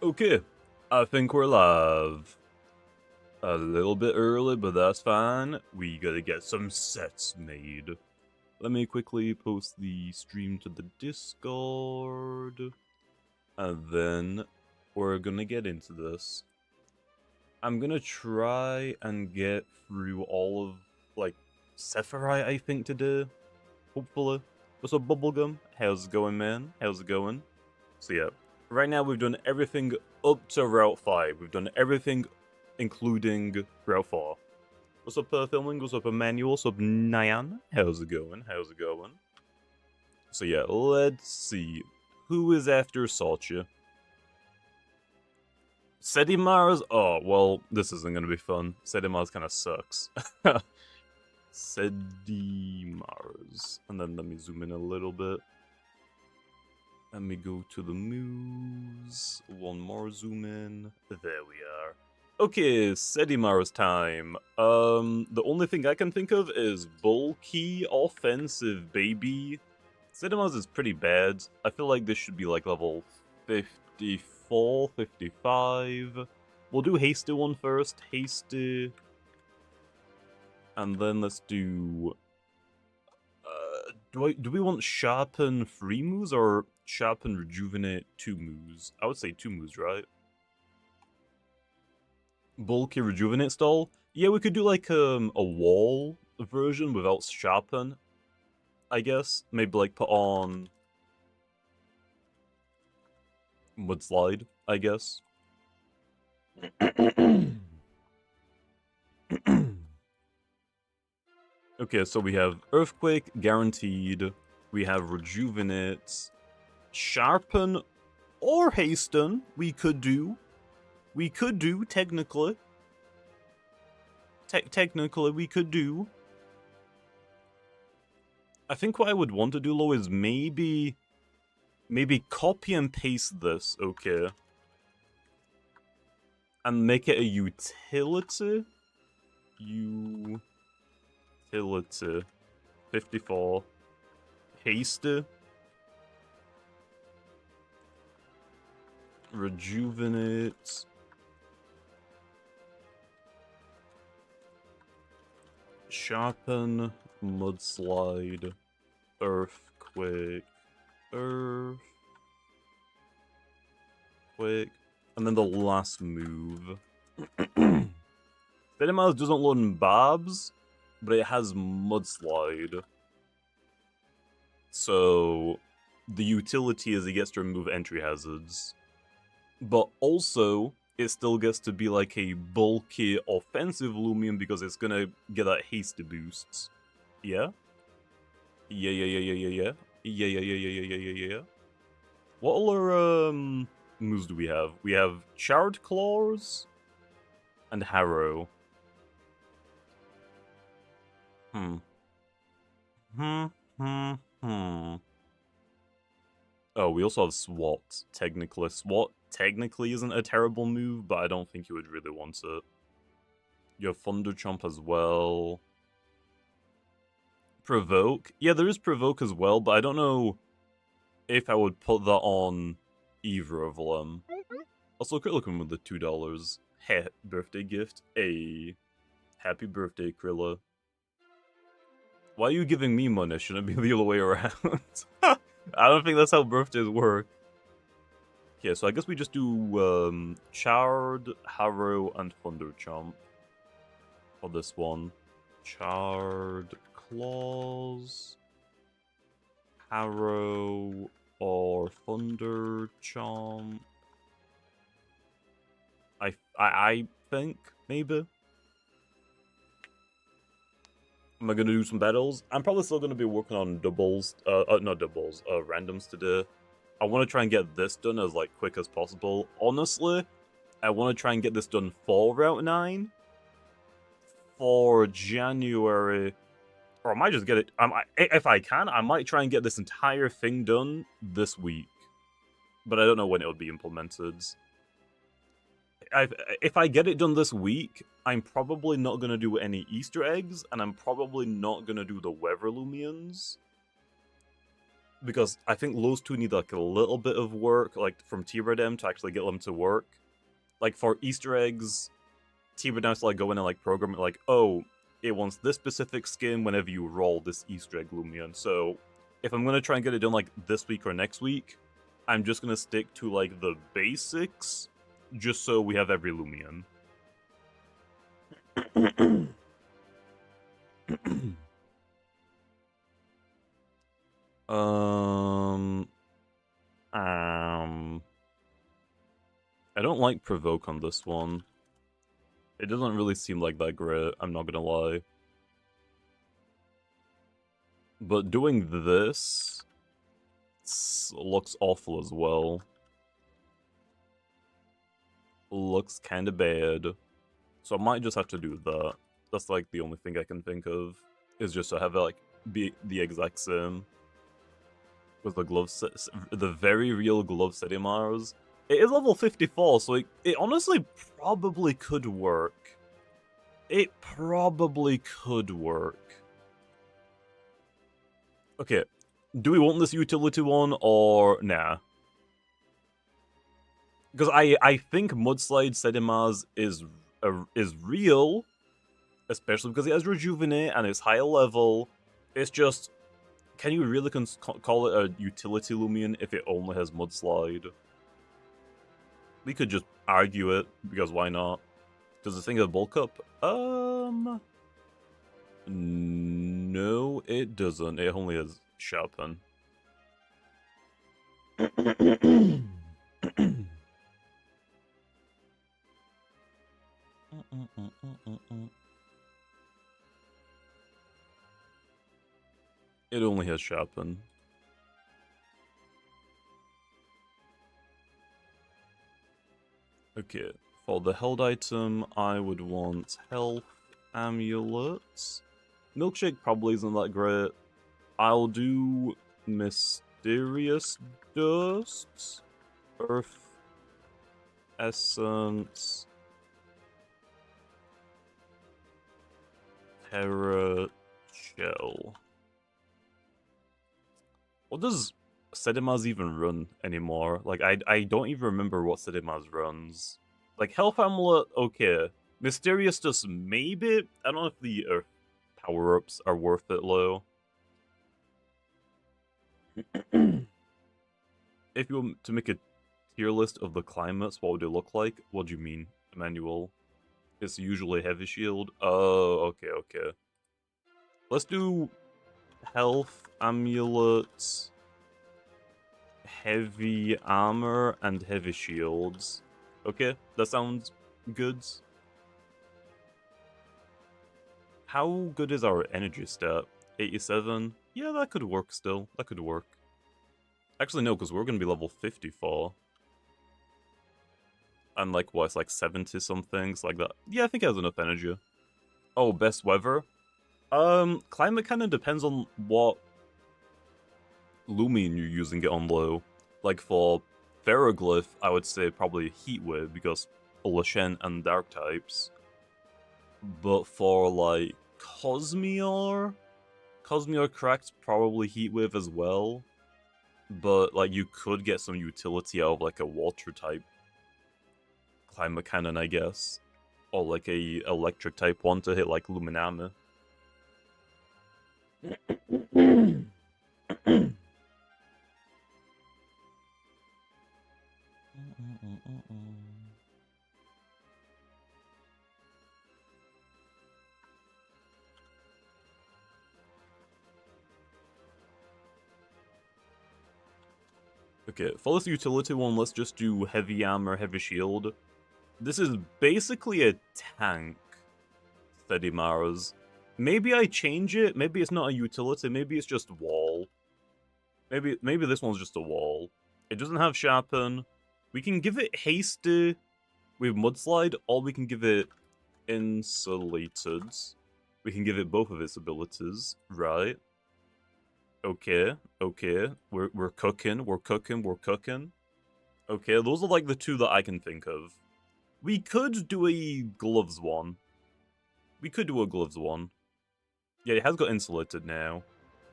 Okay, I think we're live. A little bit early, but that's fine. We gotta get some sets made. Let me quickly post the stream to the Discord. And then we're gonna get into this. I'm gonna try and get through all of, like, Sephiroth, I think, today. Hopefully. What's up, Bubblegum? How's it going, man? How's it going? So yeah, right now we've done everything up to Route 5. We've done everything including Route 4. What's up, Filming? What's up, Emmanuel? What's up, Nyan? How's it going? How's it going? So yeah, let's see. Who is after Salcha? Sedimars? Oh, well, this isn't going to be fun. Sedimars kind of sucks. Sedimars. And then let me zoom in a little bit. Let me go to the moves. One more zoom in. There we are. Okay, Sedimars time. The only thing I can think of is bulky offensive baby. Sedimars is pretty bad. I feel like this should be like level 54, 55. We'll do Hasty one first. Hasty. And then let's do... Do we want Sharpen 3 moves or Sharpen Rejuvenate 2 moves? I would say 2 moves, right? Bulky Rejuvenate stall? Yeah, we could do like a wall version without Sharpen, I guess. Maybe like put on Mudslide, I guess. Okay, so we have Earthquake, guaranteed. We have Rejuvenate, Sharpen, or Hasten, we could do. We could do, technically. Technically, we could do. I think what I would want to do, though, is maybe copy and paste this, okay? And make it a utility. Utility 54 Hasty Rejuvenate Sharpen Mudslide Earthquake and then the last move. Sedimars doesn't learn Barbs, but it has Mudslide. So the utility is it gets to remove entry hazards. But also, it still gets to be like a bulky offensive Loomian because it's gonna get that hasty boosts. Yeah? Yeah. What other moves do we have? We have Charred Claws and Harrow. Oh, we also have SWAT, technically. SWAT technically isn't a terrible move, but I don't think you would really want it. You have Thunder Chomp as well. Provoke? Yeah, there is Provoke as well, but I don't know if I would put that on either of them. Also, Krillin with the $2. Hey, birthday gift. Hey. Happy birthday, Krilla. Why are you giving me money? Shouldn't it be the other way around? I don't think that's how birthdays work. Okay, so I guess we just do Charred, Harrow, and Thunder Chomp for this one. Charred Claws, Harrow, or Thunder Chomp. I think, maybe. Am I going to do some battles? I'm probably still going to be working on doubles, not doubles, randoms today. I want to try and get this done as, like, quick as possible. Honestly, I want to try and get this done for Route 9. For January. Or I might just get it, if I can, I might try and get this entire thing done this week. But I don't know when it will be implemented. If I get it done this week, I'm probably not going to do any Easter eggs, and I'm probably not going to do the Weather Loomians. because I think those two need like a little bit of work, like from T-Redem to actually get them to work. Like for Easter eggs, T-Redem has to like go in and like program it like, oh, it wants this specific skin whenever you roll this Easter egg Loomian. So if I'm gonna try and get it done like this week or next week, I'm just gonna stick to like the basics, just so we have every Loomian. I don't like provoke on this one. It doesn't really seem like that great, I'm not gonna lie. But doing this looks awful as well. Looks kinda bad. So I might just have to do that. That's like the only thing I can think of. Is just to have it like be the exact same. With the glove set, the very real glove setting Mars. It is level 54, so it honestly probably could work. It probably could work. Okay, do we want this utility one or nah? Because I think Mudslide Sedimars is real, especially because it has Rejuvenate and it's higher level. It's just, can you really call it a utility Loomian if it only has Mudslide? We could just argue it, because why not? Does the thing have bulk up? No, it doesn't. It only has sharpen. It only has sharpen. Okay, for the held item, I would want health amulets. Milkshake probably isn't that great. I'll do mysterious dust, earth essence, terra shell. What does Sedimaz even run anymore? Like, I don't even remember what Sedimaz runs. Like, Health Amulet, okay. Mysterious Dust, maybe? I don't know if the power-ups are worth it, low. If you were to make a tier list of the climates, what would it look like? What do you mean, Emmanuel? It's usually heavy shield? Oh, okay. Let's do health, amulets, heavy armor, and heavy shields. Okay, that sounds good. How good is our energy stat? 87? Yeah, that could work still. That could work. Actually, no, because we're going to be level 54. And likewise, like 70 somethings like that. Yeah, I think it has enough energy. Oh, best weather? Climate kind of depends on what Loomian you're using it on low. Like for Pharoglyph, I would say probably Heatwave because Lashen and Dark types. But for like Cosmeor Cracked probably Heatwave as well. But like you could get some utility out of like a water type Climate Cannon, I guess. Or like a electric type one to hit like Luminami. Okay, for this utility one, let's just do heavy armor, heavy shield. This is basically a tank, Thedimaras. Maybe I change it, maybe it's not a utility, maybe it's just wall. Maybe this one's just a wall. It doesn't have sharpen. We can give it hasty with mudslide, or we can give it insulated. We can give it both of its abilities, right? Okay. We're cooking. Okay, those are like the two that I can think of. We could do a gloves one. Yeah, it has got insulated now.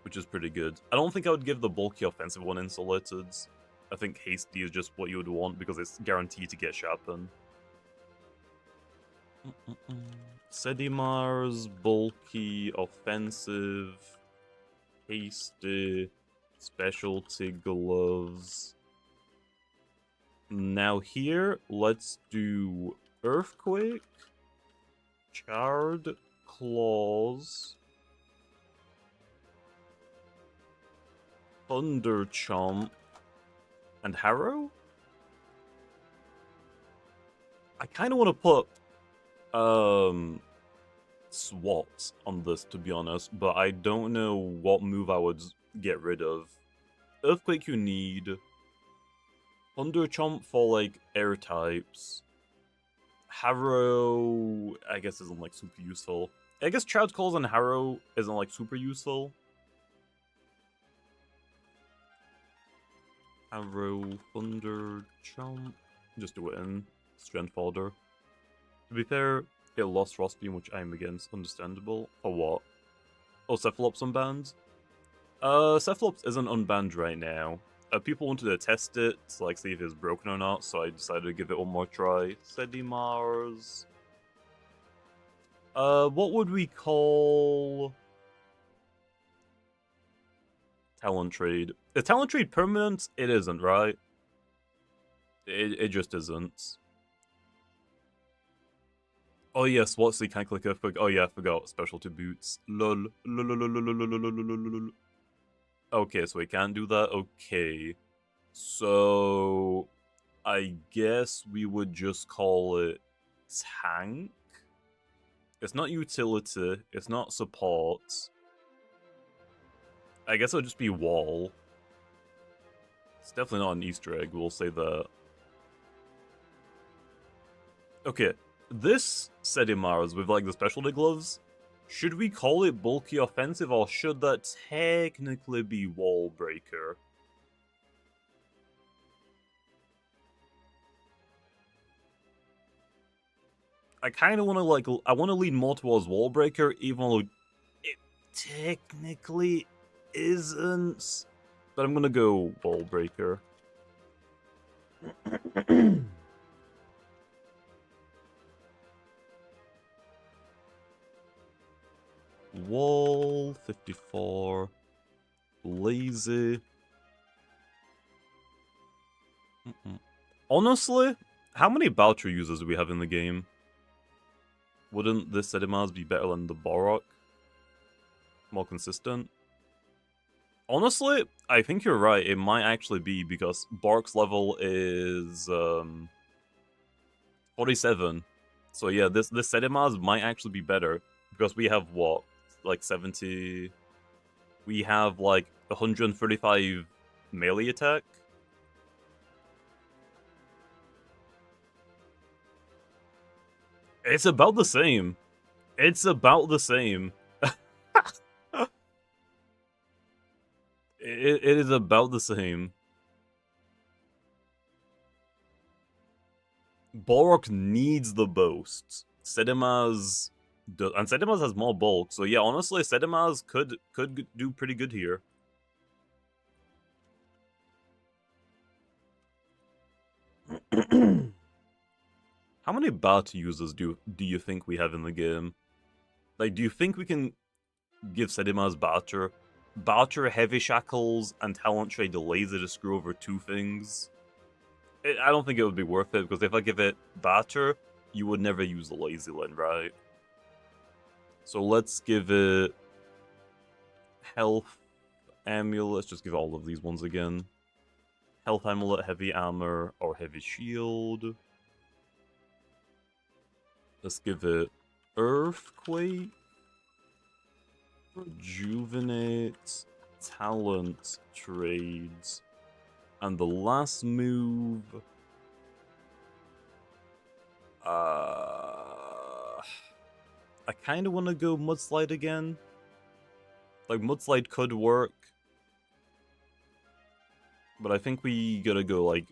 which is pretty good. I don't think I would give the bulky offensive one insulated. I think hasty is just what you would want because it's guaranteed to get sharpened. Sedimar's bulky, offensive, hasty, specialty gloves. Now here, let's do earthquake, charred claws, thunder chomp, and harrow. I kind of want to put SWAT on this, to be honest, but I don't know what move I would get rid of. Earthquake you need. Thunder Chomp for, like, air types. Harrow, I guess, isn't, like, super useful. I guess Charred Claws and Harrow isn't, like, super useful. Harrow, Thunder Chomp. Just do it in strength order. To be fair, it lost Frostbeam, which I'm against. Understandable. For what? Oh, Cephalops unbanned? Cephalops isn't unbanned right now. People wanted to test it, to like see if it's broken or not, so I decided to give it one more try. Sedimars. What would we call Talent Trade? Is Talent Trade permanent? It isn't, right? It just isn't. Oh yes, what's the can't click earthquake? Oh yeah, I forgot. Specialty boots. Lol. Okay, so we can't do that? Okay. So I guess we would just call it tank. It's not utility, it's not support. I guess it'll just be wall. It's definitely not an Easter egg, we'll say that. Okay, this Sedimars with like the specialty gloves, should we call it bulky offensive or should that technically be wall breaker? I kind of want to like, I want to lean more towards wall breaker, even though it technically isn't. But I'm gonna go wall breaker. Wall 54. Lazy. Honestly, how many Boucher users do we have in the game? Wouldn't this Sedimars be better than the Borok? More consistent? Honestly, I think you're right. It might actually be because Borok's level is 47. So yeah, this Sedimars might actually be better because we have what, like 70. We have like 135 melee attack. It's about the same. It's about the same. It is about the same. Borok needs the boast. Sedimars and Sedimars has more bulk, so yeah, honestly, Sedimars could do pretty good here. How many Bat users do you think we have in the game? Like, do you think we can give Sedimars Barter, Heavy Shackles, and Talent Trade the Laser to screw over two things? I don't think it would be worth it, because if I give it Barter, you would never use the Lazy Line, right? So let's give it Health Amulet. Let's just give all of these ones again. Health Amulet, Heavy Armor, or Heavy Shield. Let's give it Earthquake, Rejuvenate, Talent Trades, and the last move... I kind of want to go Mudslide again. Like, Mudslide could work. But I think we gotta go, like,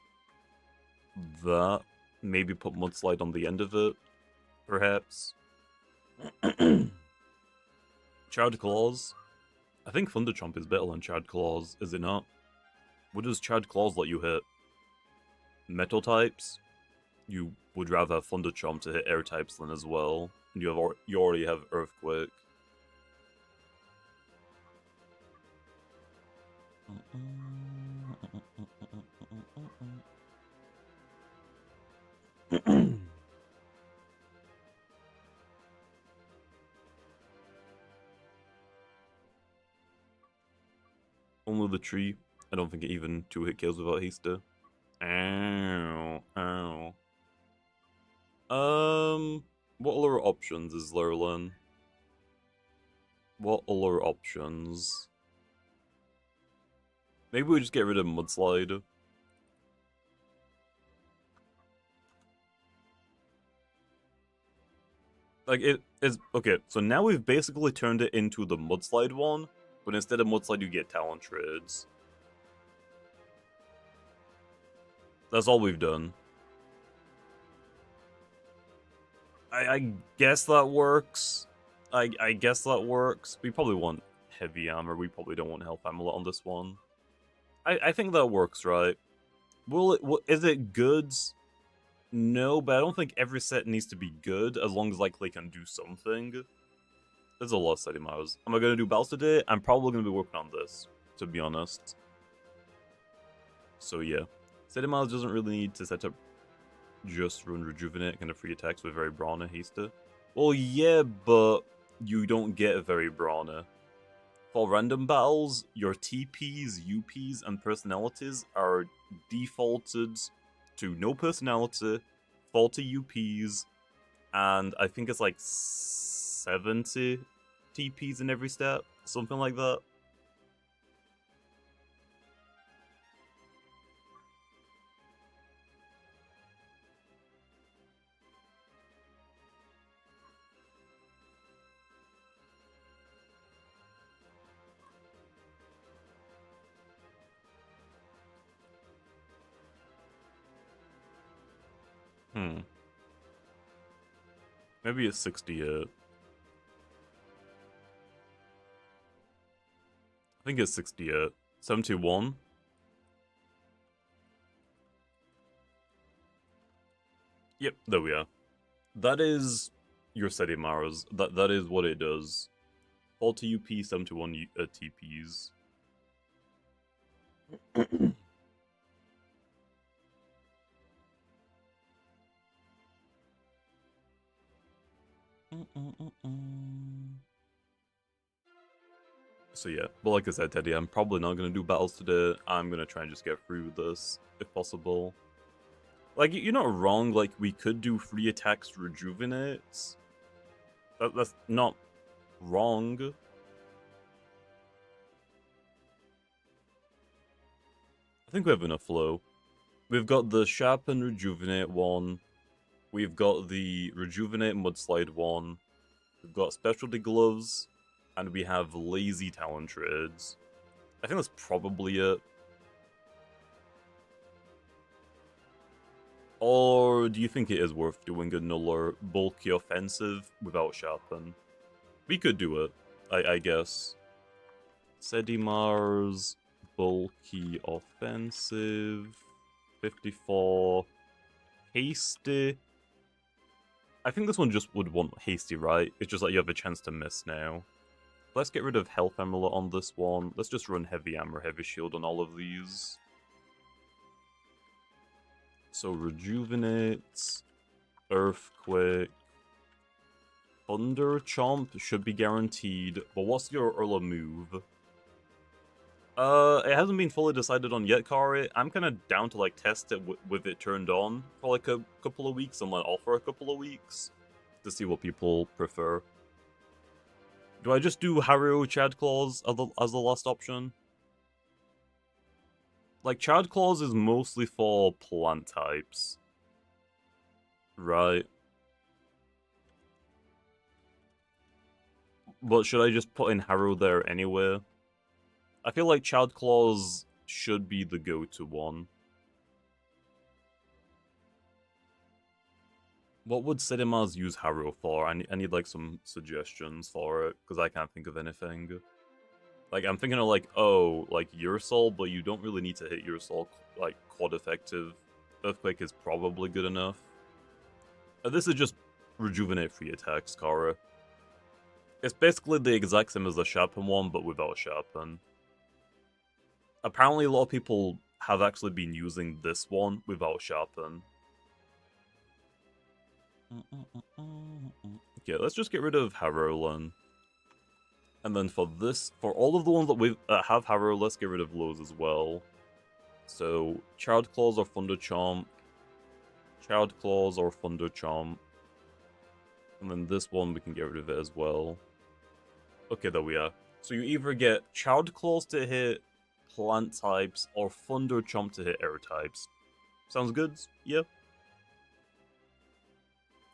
that. Maybe put Mudslide on the end of it, perhaps. Charred Claws. I think Thunder Chomp is better than Chad Claws, is it not? What does Chad Claws let you hit? Metal types? You would rather have Thunder Chomp to hit air types than as well. And you already have Earthquake. Only the tree. I don't think it even 2-hit kills without Haster. Ow. Ow. What other options is Lurlin? What other options? Maybe we just get rid of Mudslide. Like, it is... Okay, so now we've basically turned it into the Mudslide one, but instead of Mudslide, you get Talent Trades. That's all we've done. I guess that works. I guess that works. We probably want heavy armor. We probably don't want health amulet on this one. I think that works, right? Is it good? No, but I don't think every set needs to be good as long as like they can do something. There's a lot of setting models. Am I gonna do battles today? I'm probably gonna be working on this, to be honest. So yeah, setting models doesn't really need to set up. Just run Rejuvenate, kind of free attacks with very Brawner Haster. Well, yeah, but you don't get a very Brawner. For random battles, your TPs, UPs, and personalities are defaulted to no personality, 40 UPs, and I think it's like 70 TPs in every stat, something like that. Maybe it's 68. I think it's 68. 71? Yep, there we are. That is your Sedimaras. That is what it does. 40 UP, 71 TPs. So yeah, but like I said, Teddy, I'm probably not going to do battles today. I'm going to try and just get through with this, if possible. Like, you're not wrong, like, we could do free attacks rejuvenates. That's not wrong. I think we have enough flow. We've got the Sharpen Rejuvenate one. We've got the Rejuvenate Mudslide one. We've got Specialty Gloves. And we have Lazy Talent Trades. I think that's probably it. Or do you think it is worth doing another bulky offensive without Sharpen? We could do it, I guess. Sedimar's bulky offensive. 54. Hasty. I think this one just would want Hasty, right? It's just like you have a chance to miss now. Let's get rid of Health Amulet on this one. Let's just run Heavy Armor, Heavy Shield on all of these. So Rejuvenate, Earthquake, Thunder Chomp should be guaranteed. But what's your early move? It hasn't been fully decided on yet, Kari. I'm kind of down to like test it with it turned on for like a couple of weeks and let off for a couple of weeks to see what people prefer. Do I just do Harrow Chad Claws as the last option? Like, Chad Claws is mostly for plant types. Right. But should I just put in Harrow there anyway? I feel like Chad Claws should be the go-to one. What would Cinemas use Harrow for? I need like some suggestions for it, because I can't think of anything. Like, I'm thinking of, like, oh, like, your soul, but you don't really need to hit your soul, like, quad effective. Earthquake is probably good enough. This is just rejuvenate free attacks, Kara. It's basically the exact same as the Sharpen one, but without Sharpen. Apparently, a lot of people have actually been using this one without Sharpen. Okay, let's just get rid of Harrowland. And then for this, for all of the ones that have Harrow, let's get rid of those as well. So, Charred Claws or Thunder Chomp. Charred Claws or Thunder Chomp. And then this one, we can get rid of it as well. Okay, there we are. So you either get Charred Claws to hit plant types or Thunder Chomp to hit air types. Sounds good? Yeah.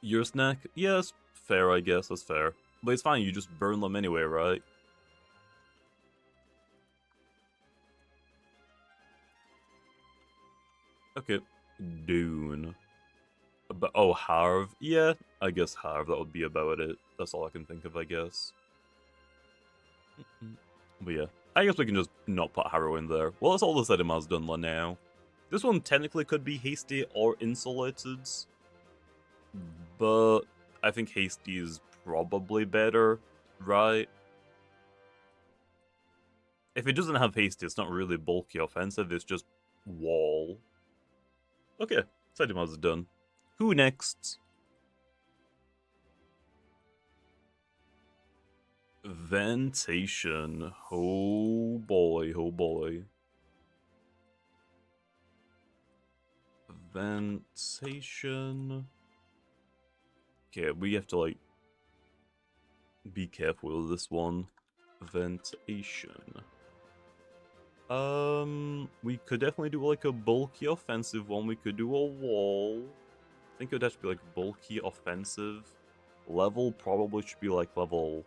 Your snack? Yes, fair, I guess, that's fair. But it's fine, you just burn them anyway, right? Okay. Dune. But, oh, Harv? Yeah, I guess Harv, that would be about it. That's all I can think of, I guess. But yeah, I guess we can just not put Harrow in there. Well, that's all the Sedima's done now. This one technically could be Hasty or Insulated. But I think Hasty is probably better, right? If it doesn't have Hasty, it's not really bulky offensive, it's just wall. Okay, Sedima's done. Who next? Ventation. Oh boy, oh boy. Ventation. Okay, we have to, like, be careful with this one. Ventation. We could definitely do, like, a bulky offensive one. We could do a wall. I think it would have to be, like, bulky offensive. Level probably should be, like, level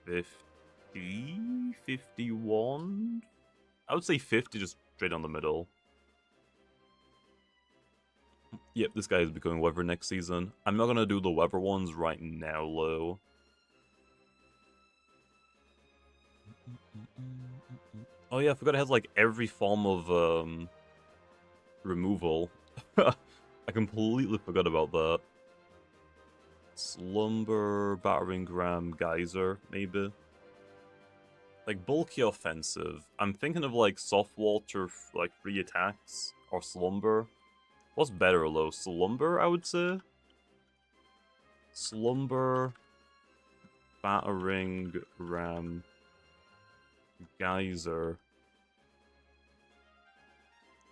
50? 51? I would say 50, just straight down the middle. Yep, this guy is becoming Weather next season. I'm not gonna do the Weather ones right now, though. Oh yeah, I forgot it has, like, every form of, removal. I completely forgot about that. Slumber, Battering Ram, Geyser, maybe. Like, bulky offensive. I'm thinking of, like, Soft Water, like, free attacks, or Slumber. What's better, though? Slumber, I would say? Slumber, Battering Ram, Geyser.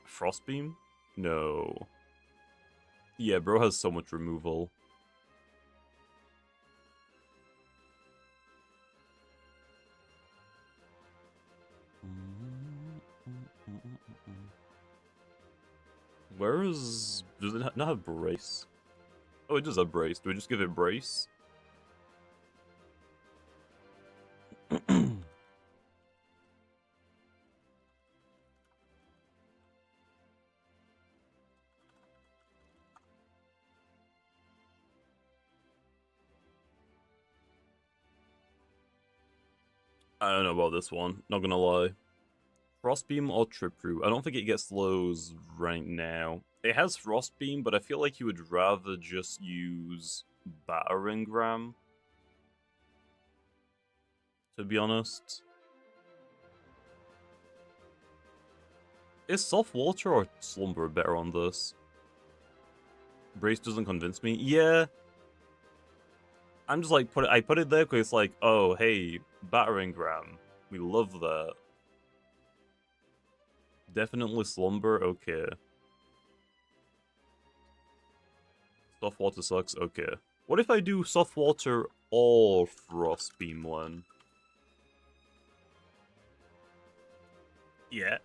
Frostbeam? No. Yeah, bro has so much removal. Where is... Does it not have Brace? Oh, it does have Brace. Do we just give it Brace? I don't know about this one, not gonna lie. Frostbeam or Triproot? I don't think it gets slows right now. It has Frostbeam, but I feel like you would rather just use Battering Ram. To be honest. Is Soft Water or Slumber better on this? Brace doesn't convince me. Yeah. I'm just like, I put it there because it's like, oh, hey, Battering Ram. We love that. Definitely Slumber, okay. Soft Water sucks, okay. What if I do Soft Water or Frostbeam one? Yeah.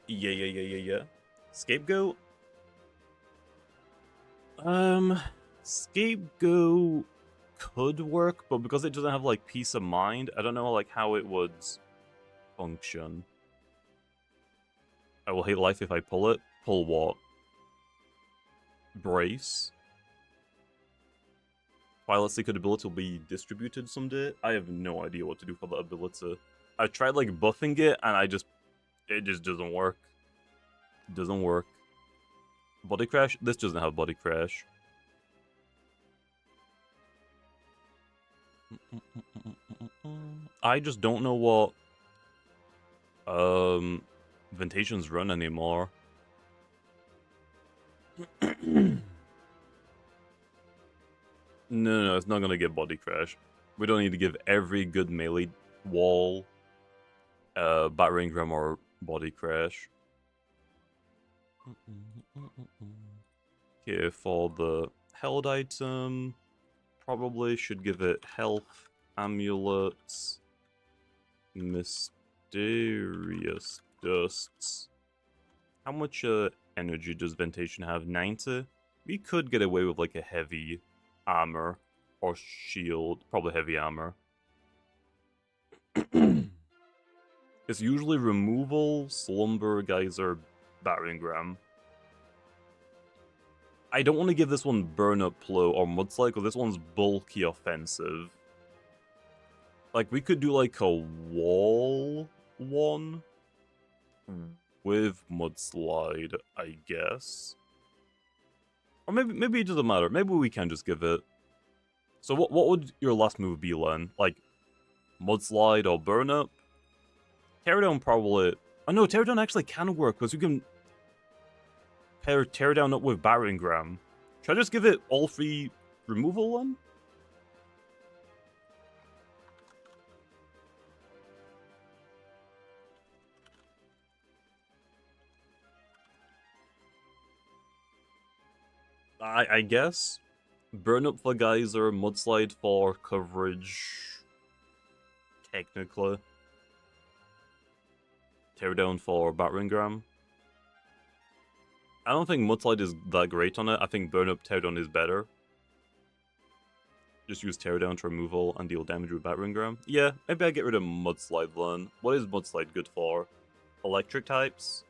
Scapegoat? Scapegoat could work, but because it doesn't have, like, peace of mind, I don't know, like, how it would function. I will hate life if I pull it. Pull what? Brace? Twilight Secret ability will be distributed someday? I have no idea what to do for that ability. I tried like buffing it, and it just doesn't work. Doesn't work. Body crash? This doesn't have body crash. I just don't know what Ventations run anymore. No, it's not gonna get body crash. We don't need to give every good melee wall battering ram or body crash. Okay, for the held item, probably should give it health, amulets, mysterious dusts. How much energy does Ventation have? 90? We could get away with like a heavy armor or shield, probably heavy armor. It's usually removal, slumber, geyser, battering ram. I don't want to give this one burn up plow or mudslide because this one's bulky offensive. Like we could do like a wall one with mudslide, I guess. Or maybe it doesn't matter. Maybe we can just give it. So what would your last move be, Len? Like mudslide or burn up? Teardown probably. Oh no, teardown actually can work because you can pair teardown up with battering ram. Should I just give it all three removal then? I guess. Burn up for geyser, mudslide for coverage. Technically. Teardown for battering ram. I don't think mudslide is that great on it. I think burn up teardown is better. Just use teardown to removal and deal damage with battering ram. Yeah, maybe I get rid of mudslide then. What is mudslide good for? Electric types?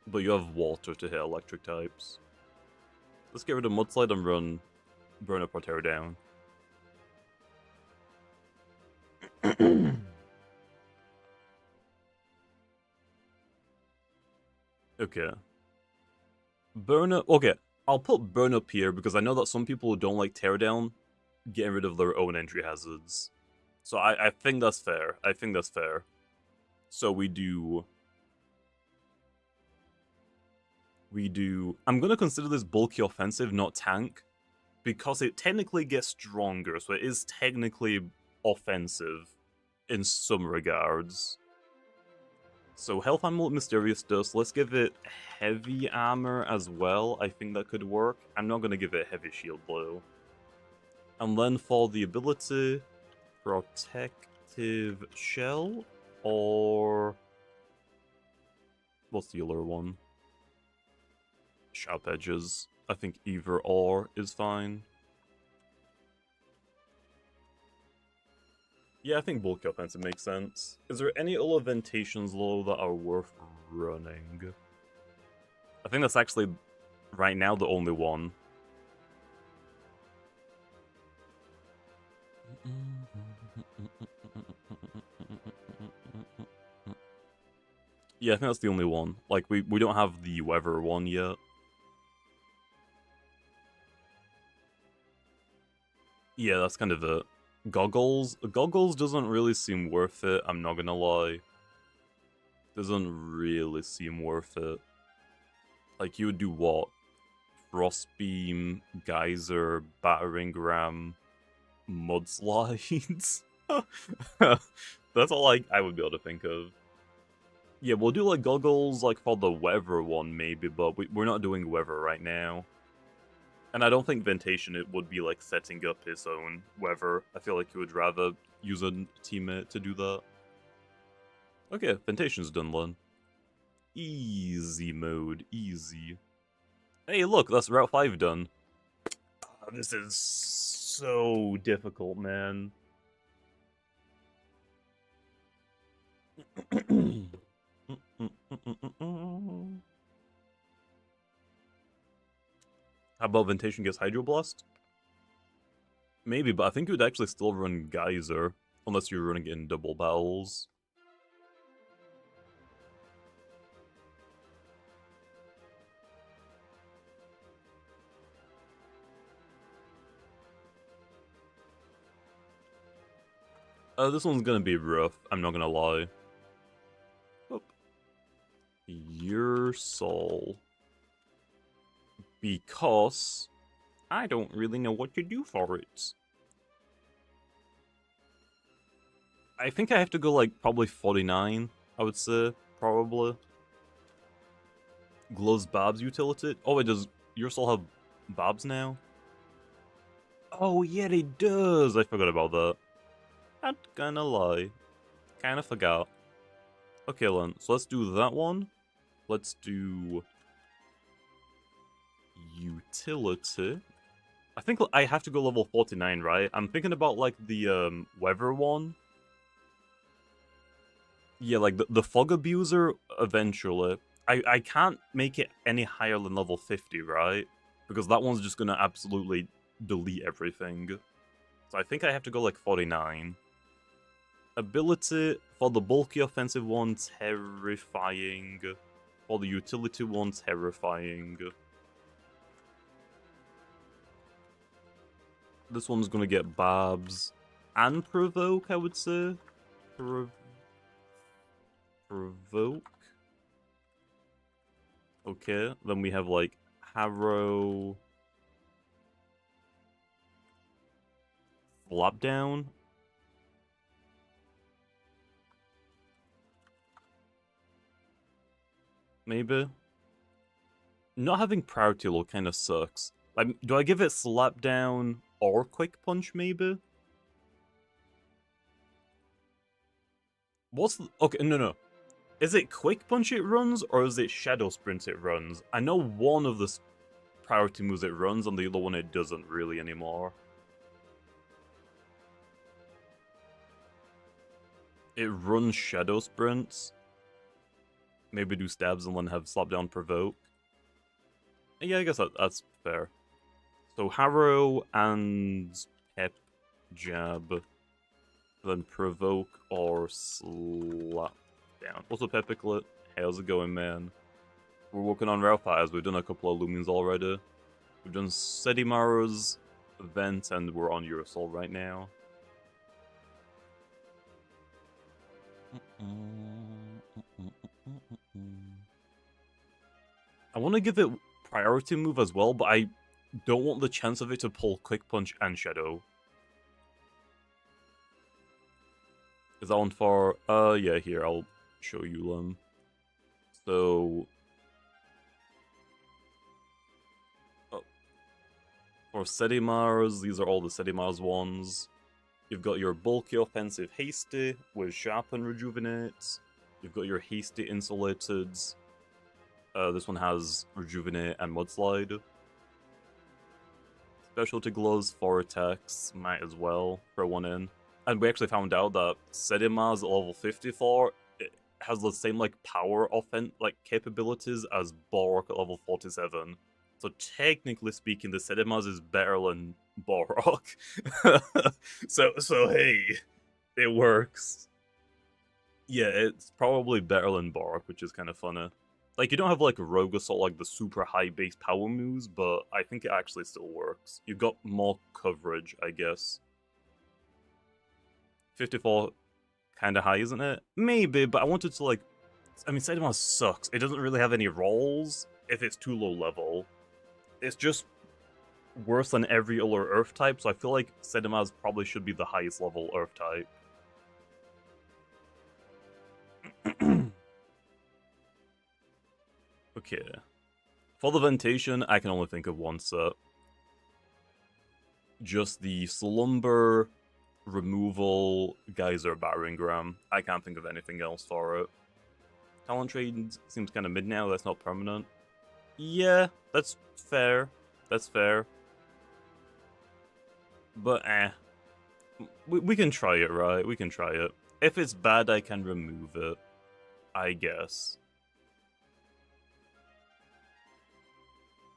But you have water to hit electric types. Let's get rid of mudslide and run burn up or teardown. Okay. Burn up. Okay, I'll put burn up here because I know that some people who don't like teardown getting rid of their own entry hazards. So I think that's fair. I think that's fair. So we do. I'm gonna consider this bulky offensive, not tank, because it technically gets stronger. So it is technically offensive in some regards. So health amulet, mysterious dust. Let's give it heavy armor as well. I think that could work. I'm not gonna give it heavy shield though. And then for the ability, protective shell or what's the other one? Sharp edges. I think either or is fine. Yeah, I think bulky offensive makes sense. Is there any other Ventations low that are worth running? I think that's actually, right now, the only one. Yeah, I think that's the only one. Like, we don't have the weather one yet. Yeah, that's kind of it. Goggles? Goggles doesn't really seem worth it, I'm not gonna lie. Doesn't really seem worth it. Like, you would do what? Frostbeam, Geyser, Battering Ram, Mudslides? That's all I would be able to think of. Yeah, we'll do like goggles like for the weather one maybe, but we're not doing weather right now. And I don't think Ventation it would be like setting up his own weather. I feel like he would rather use a teammate to do that. Okay, Ventation's done, Len. Easy mode, easy. Hey, look, that's Route 5 done. Oh, this is so difficult, man. How about Ventation gets Hydroblast? Maybe, but I think you would actually still run Geyser, unless you're running it in double battles. This one's gonna be rough, I'm not gonna lie. Oh. Your soul. Because I don't really know what to do for it. I think I have to go like probably 49, I would say, probably. Glows Bob's utility? Oh wait, does your soul have Bobs now? Oh yeah, it does! I forgot about that. Not gonna lie. Kinda forgot. Okay then, so let's do that one. Let's do... utility. I think I have to go level 49, right? I'm thinking about like the weather one. Yeah, like the fog abuser eventually. I can't make it any higher than level 50, right? Because that one's just gonna absolutely delete everything. So I think I have to go like 49. Ability for the bulky offensive one, terrifying. For the utility one, terrifying. This one's gonna get Barbs and Provoke, I would say. Provoke. Okay, then we have like Harrow. Flop down. Maybe. Not having priority low kind of sucks. Like, do I give it slap down or quick punch maybe? What's the... Okay, no. Is it quick punch it runs or is it shadow sprint it runs? I know one of the priority moves it runs and the other one it doesn't really anymore. It runs shadow sprints. Maybe do stabs and then have slap down provoke. Yeah, I guess that's fair. So Harrow and Pep Jab. Then provoke or slap down. Also Pepiclet, how's it going, man? We're working on Ralphize. We've done a couple of Loomians already. We've done Sedimaru's event and we're on Eurosol right now. I want to give it priority move as well, but I don't want the chance of it to pull Quick Punch and Shadow. Is that one for... yeah, here, I'll show you them. So... for Sedimars, these are all the Sedimars ones. You've got your bulky offensive Hasty with Sharpen Rejuvenate. You've got your Hasty Insulated. This one has Rejuvenate and Mudslide. Specialty Gloves for attacks, might as well throw one in. And we actually found out that Sedimars at level 54 it has the same like power like capabilities as Borok at level 47. So technically speaking, the Sedimars is better than Borok. so hey, it works. Yeah, it's probably better than Borok, which is kind of funny. Like, you don't have, like, Rogue Assault, like, the super high base power moves, but I think it actually still works. You've got more coverage, I guess. 54, kind of high, isn't it? Maybe, but I wanted to, like... I mean, Sedimar sucks. It doesn't really have any rolls if it's too low level. It's just worse than every other Earth type, so I feel like Sedimars probably should be the highest level Earth type. Okay. For the Ventation, I can only think of one set. Just the Slumber, Removal, Geyser, Battering Ram. I can't think of anything else for it. Talent Trade seems kind of mid now, that's not permanent. Yeah, that's fair. That's fair. But we can try it, right? We can try it. If it's bad, I can remove it. I guess.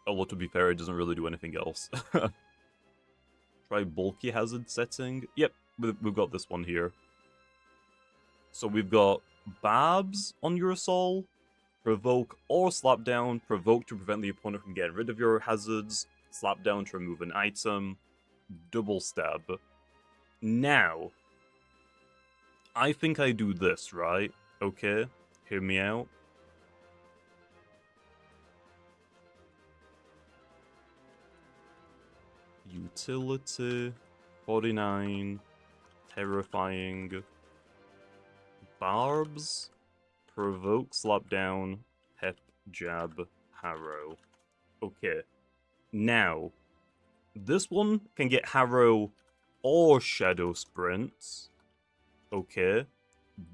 Although, to be fair, it doesn't really do anything else. Try bulky hazard setting. Yep, we've got this one here. So we've got Babs on your soul, provoke or slap down. Provoke to prevent the opponent from getting rid of your hazards. Slap down to remove an item. Double stab. Now, I think I do this, right? Okay, hear me out. Utility, 49, terrifying, barbs, provoke, slap down, pep, jab, harrow. Okay, now, this one can get harrow or shadow sprints. Okay,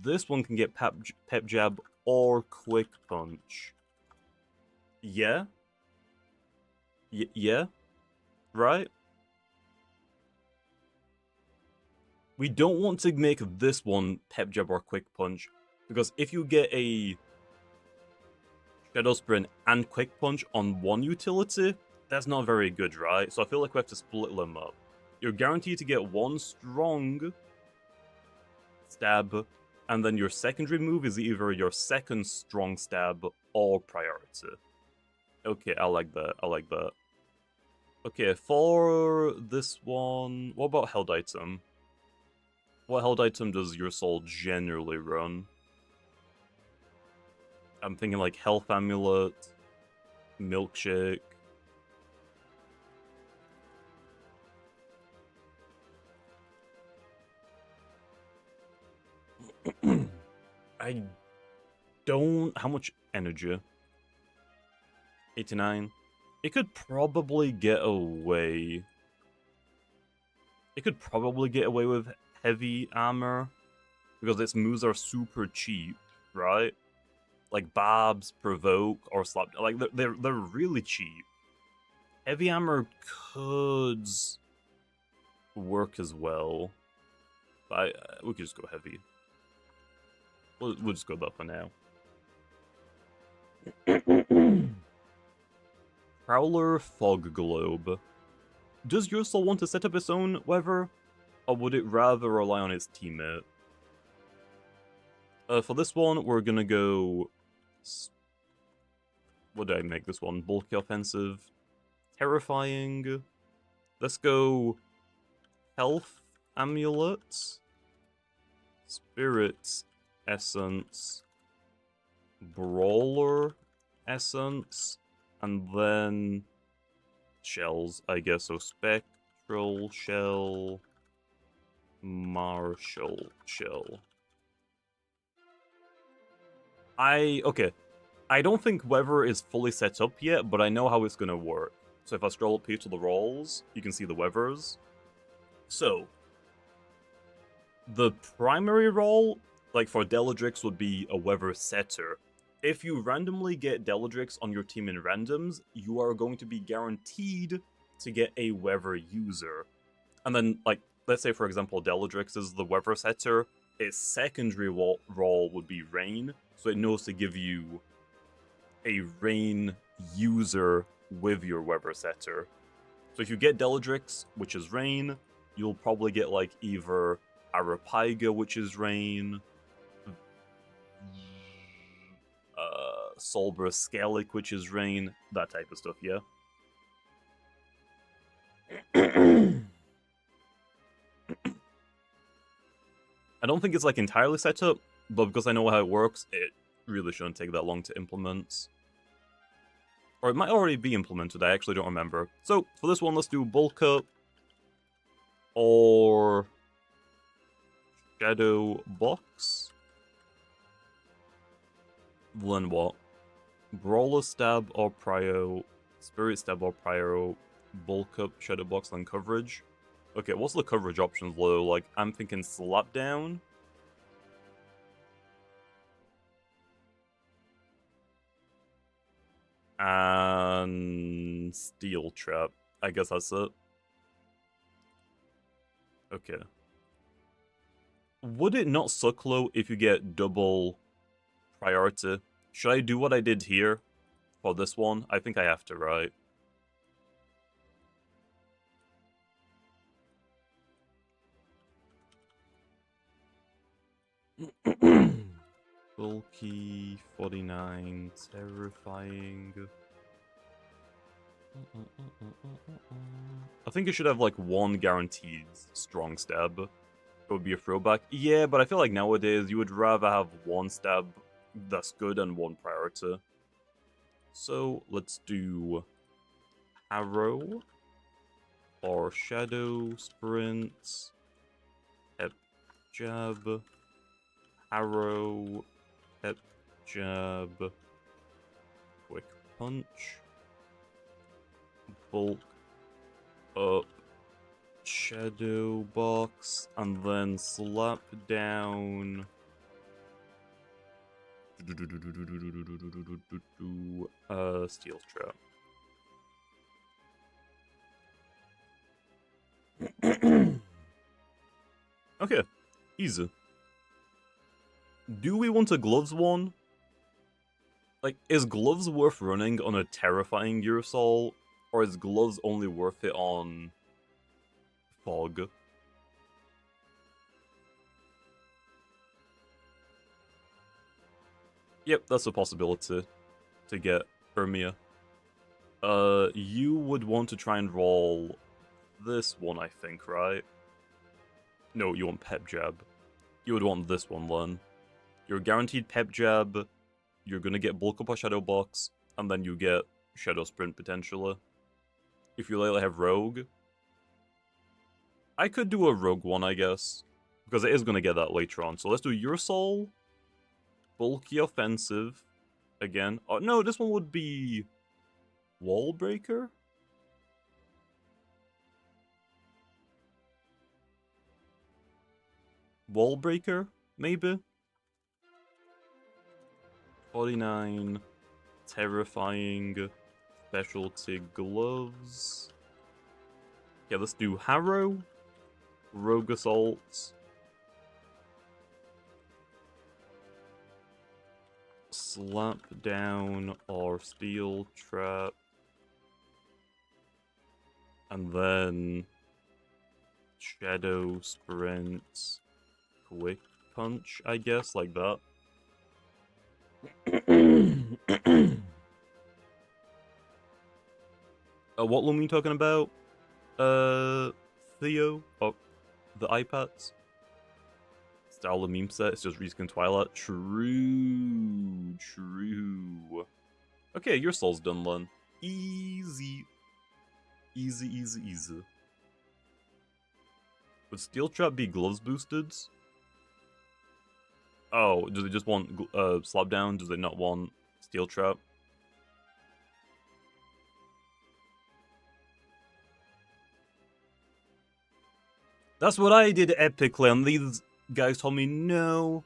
this one can get pep jab or quick punch. Yeah? Yeah? Right? We don't want to make this one pep jab or quick punch, because if you get a shadow sprint and quick punch on one utility, that's not very good, right? So I feel like we have to split them up. You're guaranteed to get one strong stab, and then your secondary move is either your second strong stab or priority. Okay, I like that. I like that. Okay, for this one, what about held item? What held item does your soul generally run? I'm thinking like health amulet, milkshake. I don't... How much energy? 89. It could probably get away. It could probably get away with heavy armor, because its moves are super cheap, right? Like Barbs, Provoke, or Slap. Like they're really cheap. Heavy armor could work as well, but we could just go heavy. We'll just go that for now. Prowler Fog Globe. Does your soul want to set up its own weather, or would it rather rely on its teammate? For this one, we're gonna go... What did I make this one? Bulky Offensive. Terrifying. Let's go... Health Amulet. Spirit Essence. Brawler Essence. And then... Shells, I guess. So Spectral Shell... Martial Shell. Okay. I don't think weather is fully set up yet, but I know how it's gonna work. So if I scroll up here to the rolls, you can see the weathers. So, the primary role, like for Deladrix, would be a weather setter. If you randomly get Deladrix on your team in randoms, you are going to be guaranteed to get a weather user. And then, like, let's say, for example, Deladrix is the weather setter, its secondary role would be Rain, so it knows to give you a Rain user with your weather setter. So if you get Deladrix, which is Rain, you'll probably get, like, either Arapiga, which is Rain, Solbra Skellig, which is Rain, that type of stuff, yeah? I don't think it's like entirely set up, but because I know how it works, it really shouldn't take that long to implement. Or it might already be implemented, I actually don't remember. So, for this one, let's do Bulk Up, or Shadow Box. Then what? Brawler Stab or Prio, Spirit Stab or Prio, Bulk Up, Shadow Box, then Coverage. Okay, what's the coverage options, though? Like, I'm thinking Slap Down. And Steel Trap. I guess that's it. Okay. Would it not suck low if you get double priority? Should I do what I did here for this one? I think I have to, right? Bulky, 49, terrifying. I think you should have like one guaranteed strong stab. It would be a throwback. Yeah, but I feel like nowadays you would rather have one stab that's good and one priority. So let's do arrow or shadow sprint, hep jab, arrow, hep jab, quick punch, bulk up, shadow box, and then slap down. Steel trap. Okay, easy. Do we want a gloves one? Like, is gloves worth running on a terrifying Gearsol, or is gloves only worth it on fog? Yep, that's a possibility to get Ermia. You would want to try and roll this one, I think, right? No, you want Pep Jab. You would want this one, then. You're guaranteed Pep Jab, you're gonna get Bulk Up or Shadow Box, and then you get Shadow Sprint, potentially. If you later have Rogue. I could do a Rogue one, I guess. Because it is gonna get that later on. So let's do Your Soul, Bulky Offensive, again. Oh, no, this one would be Wall Breaker? Wall Breaker, maybe? 49, Terrifying, Specialty Gloves. Yeah, let's do Harrow, Rogue Assault, Slap Down or Steel Trap, and then Shadow Sprint, Quick Punch, I guess, like that. What Loomian talking about? Theo? Oh, the iPads? Style of meme set, it's just reskin Twilight. True. Okay, your soul's done, then. Easy. Easy. Would Steel Trap be gloves boosted? Oh, do they just want slap down? Do they not want Steel Trap? That's what I did epically, and these guys told me, no,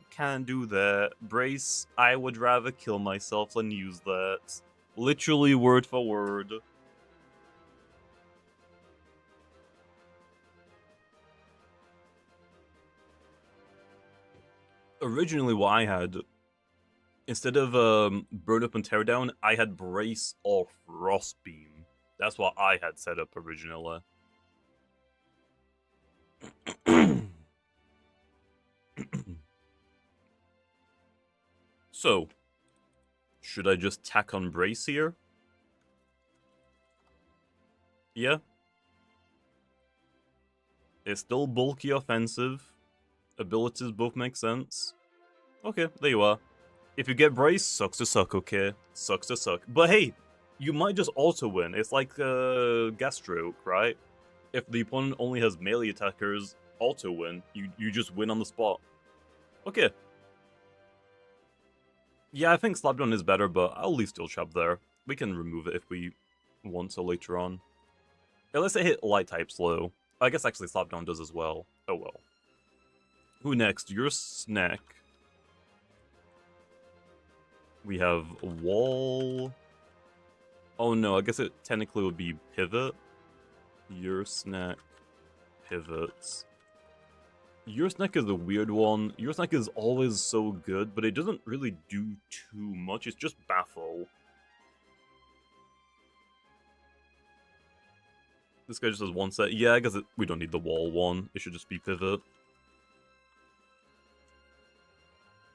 can't do that. Brace, I would rather kill myself than use that. Literally word for word. Originally what I had, instead of burn up and tear down, I had brace or frost beam. That's what I had set up originally. So, should I just tack on brace here? Yeah. It's still bulky offensive. Abilities both make sense. Okay, there you are. If you get brace, sucks to suck, okay? Sucks to suck. But hey, you might just auto-win. It's like Gastroke, right? If the opponent only has melee attackers, auto-win. You just win on the spot. Okay. Yeah, I think Slapdown is better, but I'll leave Steel Trap there. We can remove it if we want to later on. Unless it hit light type slow. I guess actually Slapdown does as well. Oh well. Who next? Your Snack. We have Wall. Oh no, I guess it technically would be Pivot. Your Snack. Pivots. Your Snack is a weird one. Your Snack is always so good, but it doesn't really do too much. It's just Baffle. This guy just has one set. Yeah, I guess we don't need the Wall one. It should just be Pivot.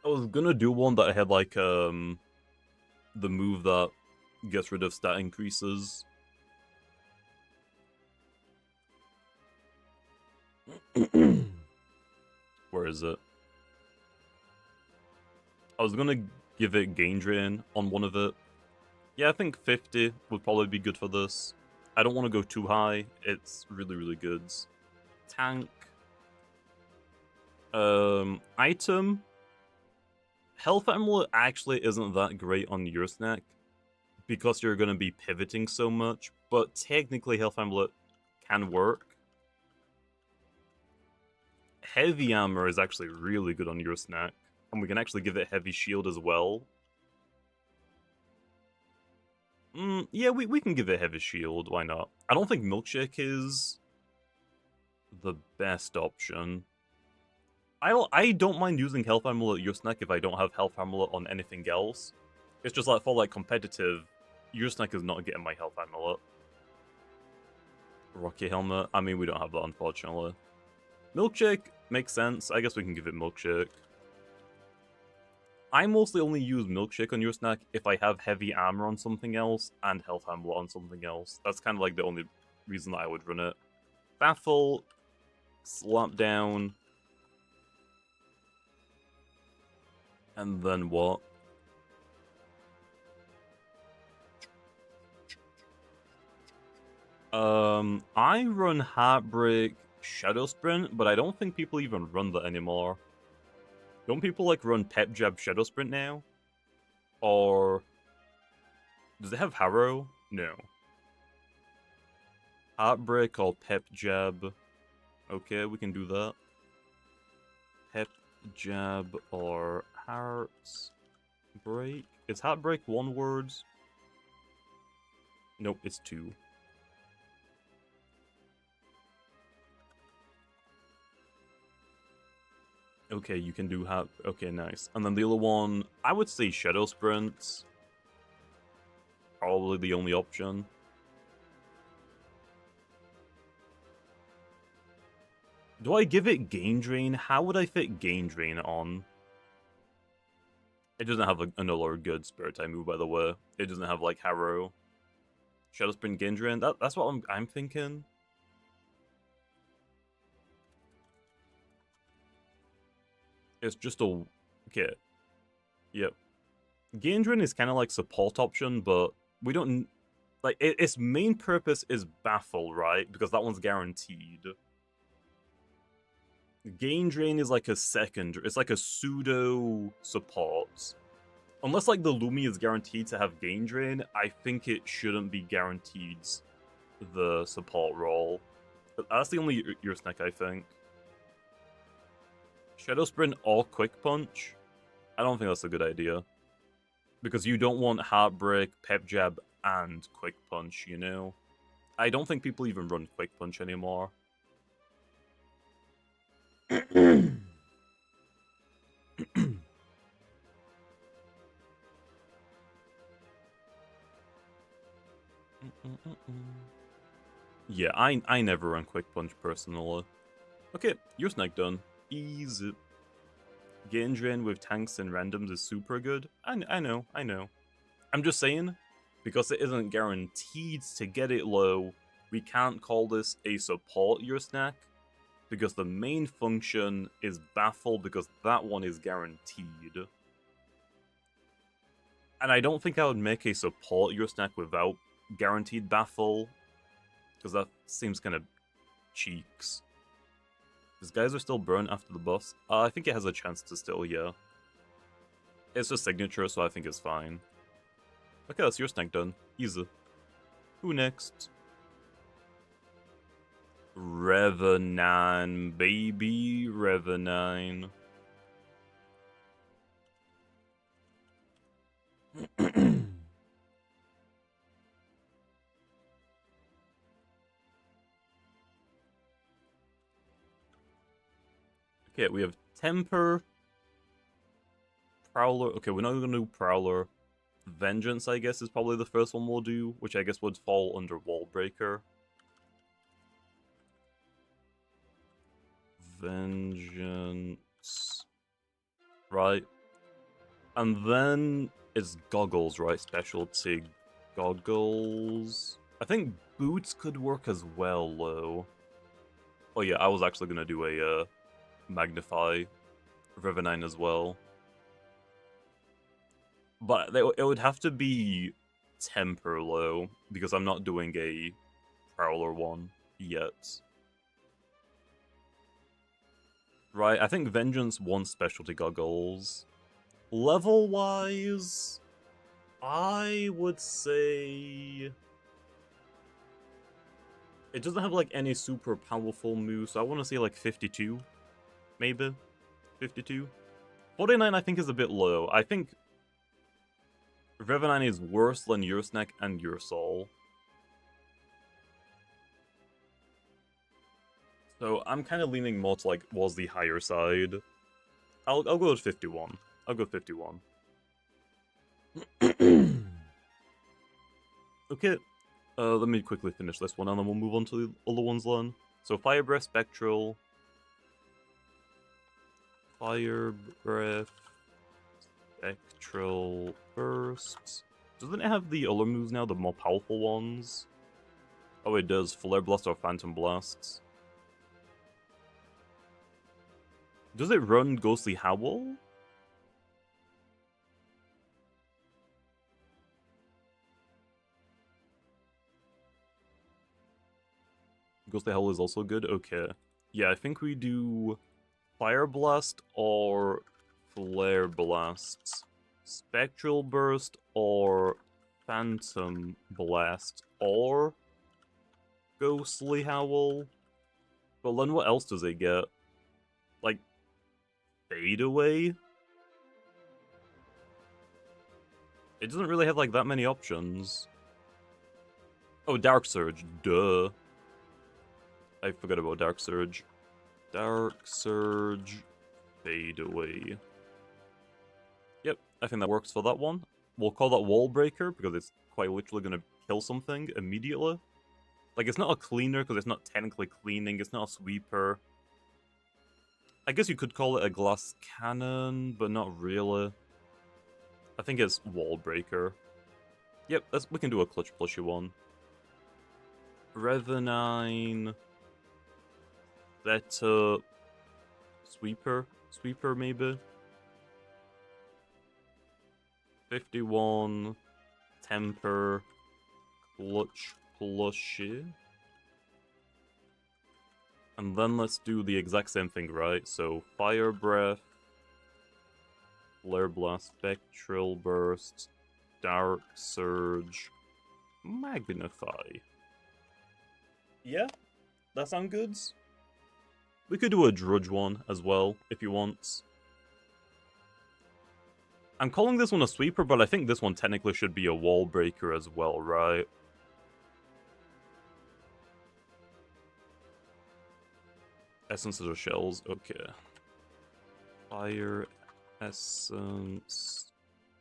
I was gonna do one that had like the move that gets rid of stat increases. Where is it? I was gonna give it gain drain on one of it. Yeah, I think 50 would probably be good for this. I don't want to go too high. It's really, really good. Tank. Item. Health Amulet actually isn't that great on your snack because you're going to be pivoting so much, but technically Health Amulet can work. Heavy Armor is actually really good on your snack, and we can actually give it Heavy Shield as well. Yeah, we can give it Heavy Shield, why not? I don't think Milkshake is the best option. I don't mind using Health Amulet your snack if I don't have Health Amulet on anything else. It's just like for like competitive, your snack is not getting my Health Amulet. Rocky Helmet, I mean we don't have that unfortunately. Milkshake makes sense, I guess we can give it Milkshake. I mostly only use Milkshake on your snack if I have Heavy Armor on something else and Health Amulet on something else. That's kind of like the only reason that I would run it. Baffle, Slap Down, and then what? I run Heartbreak, Shadow Sprint, but I don't think people even run that anymore. Don't people like run Pep Jab Shadow Sprint now? Or does it have Harrow? No. Heartbreak or Pep Jab. Okay, we can do that. Pep Jab or Hearts Break. Is Heartbreak one word? Nope, it's two. Okay, you can do okay, nice. And then the other one, I would say Shadow Sprint. Probably the only option. Do I give it Gain Drain? How would I fit Gain Drain on? It doesn't have another good Spirit type move, by the way. It doesn't have like Harrow. Shadow Sprint Gain Drain? That's what I'm thinking. It's just a... Okay. Yep. Gain Drain is kind of like support option, but we don't... Like, its main purpose is Baffle, right? Because that one's guaranteed. Gain Drain is like a second... It's like a pseudo support. Unless, like, the Loomian is guaranteed to have Gain Drain, I think it shouldn't be guaranteed the support role. But that's the only your snack, I think. Shadow Sprint or Quick Punch? I don't think that's a good idea. Because you don't want Heartbreak, Pep Jab, and Quick Punch, you know? I don't think people even run Quick Punch anymore. Yeah, I never run Quick Punch personally. Okay, your snack done. Easy. Gain Drain with tanks and randoms is super good. I know. I'm just saying, because it isn't guaranteed to get it low, we can't call this a support your snack, because the main function is Baffle, because that one is guaranteed. And I don't think I would make a support your snack without guaranteed Baffle, because that seems kind of cheeks. These guys are still burnt after the boss. I think it has a chance to still, yeah. It's a signature, so I think it's fine. Okay, that's your snack done. Easy. Who next? Revenant, baby. Revenant. Okay, we have Temper, Prowler. Okay, we're not going to do Prowler. Vengeance, I guess, is probably the first one we'll do, which I guess would fall under Wall Breaker. Vengeance. Right. And then it's Goggles, right? Specialty Goggles. I think Boots could work as well, though. Oh yeah, I was actually gonna do a magnify Revenine as well. But it would have to be temper low, because I'm not doing a Prowler one yet. Right, I think Vengeance wants specialty goggles. Level-wise, I would say... It doesn't have, like, any super powerful moves, so I want to say, like, 52, maybe? 52? 49, I think, is a bit low. I think Revenine is worse than your Snack and your Soul. So I'm kind of leaning more to, like, was the higher side. I'll go with 51. I'll go 51. Okay, let me quickly finish this one, and then we'll move on to the other ones then. So Fire Breath, Spectral. Fire Breath. Spectral Burst. Doesn't it have the other moves now, the more powerful ones? Oh, it does. Flare Blast or Phantom Blasts. Does it run Ghostly Howl? Ghostly Howl is also good? Okay. Yeah, I think we do Fire Blast or Flare Blast. Spectral Burst or Phantom Blast or Ghostly Howl. But then what else does it get? Like, Fade Away? It doesn't really have, like, that many options. Oh, Dark Surge. Duh. I forgot about Dark Surge. Dark Surge. Fade Away. Yep, I think that works for that one. We'll call that Wall Breaker, because it's quite literally going to kill something immediately. Like, it's not a cleaner, because it's not technically cleaning. It's not a sweeper. I guess you could call it a glass cannon, but not really. I think it's Wall Breaker. Yep, we can do a clutch plushy one. Revenine. Theta. Sweeper? Sweeper, maybe? 51. Temper. Clutch plushy. And then let's do the exact same thing, right? So, Fire Breath. Flare Blast, Spectral Burst, Dark Surge, Magnify. Yeah, that sound good? We could do a Drudge one as well, if you want. I'm calling this one a sweeper, but I think this one technically should be a Wall Breaker as well, right? Essences or shells? Okay. Fire Essence,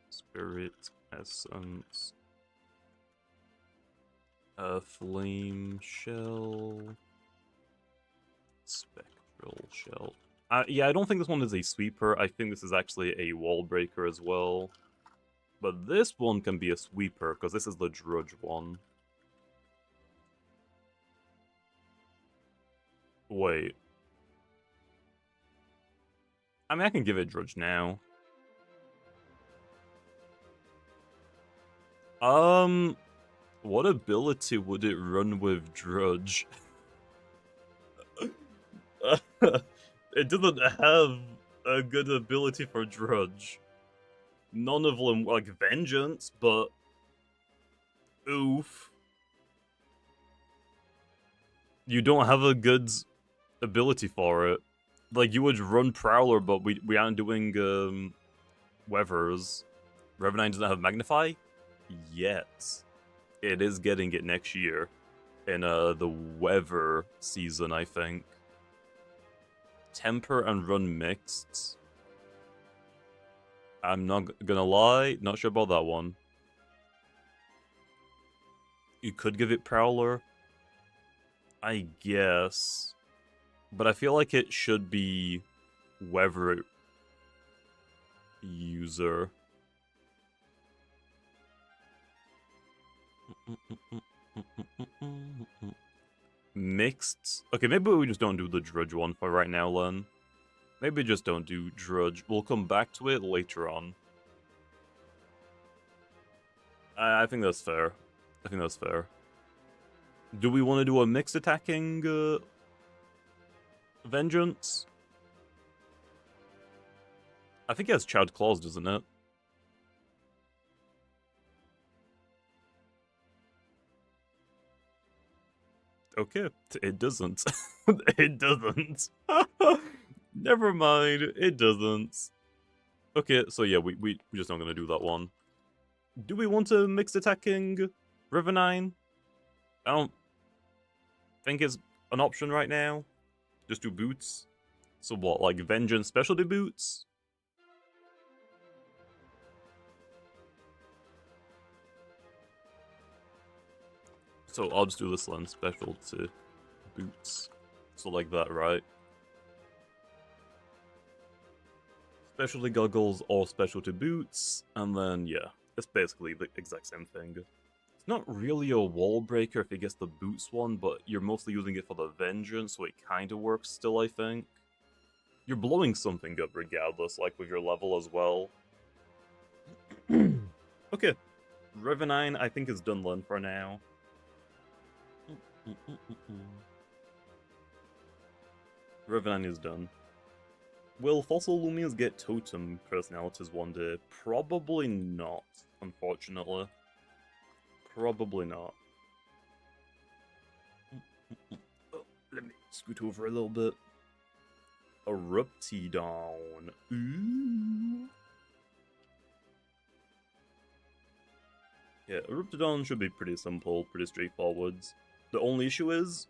Spirit Essence, Flame Shell, Spectral Shell. Yeah, I don't think this one is a sweeper. I think this is actually a Wall Breaker as well. But this one can be a sweeper, because this is the Drudge one. Wait. I mean, I can give it Drudge now. What ability would it run with Drudge? It doesn't have a good ability for Drudge. None of them, like, Vengeance, but... Oof. You don't have a good ability for it. Like, you would run Prowler, but we aren't doing, Weathers. Revenine doesn't have Magnify? Yet. It is getting it next year. In, the Weather season, I think. Temper and Run mixed. I'm not gonna lie, not sure about that one. You could give it Prowler. I guess. But I feel like it should be Weather user. mixed. Okay, maybe we just don't do the Drudge one for right now, Len. Maybe just don't do Drudge. We'll come back to it later on. I think that's fair. I think that's fair. Do we want to do a mixed attacking Vengeance? I think it has Chowed Claws, doesn't it? Okay, it doesn't. It doesn't. Never mind, it doesn't. Okay, so yeah, we're just not gonna do that one. Do we want to mix attacking Rivenine? I don't think it's an option right now. Just do boots. So what, like Vengeance specialty boots? So I'll just do this one, specialty boots. So like that, right? Specialty goggles or specialty boots, and then yeah, it's basically the exact same thing. It's not really a wall breaker if it gets the boots one, but you're mostly using it for the Vengeance, so it kind of works still, I think. You're blowing something up regardless, like with your level as well. Okay, Rivenine I think is done Len for now. Rivenine is done. Will Fossil Loomians get totem personalities one day? Probably not, unfortunately. Probably not. Oh, let me scoot over a little bit. Corruptedodds. Ooh. Yeah, Corruptedodds should be pretty simple, pretty straightforward. The only issue is,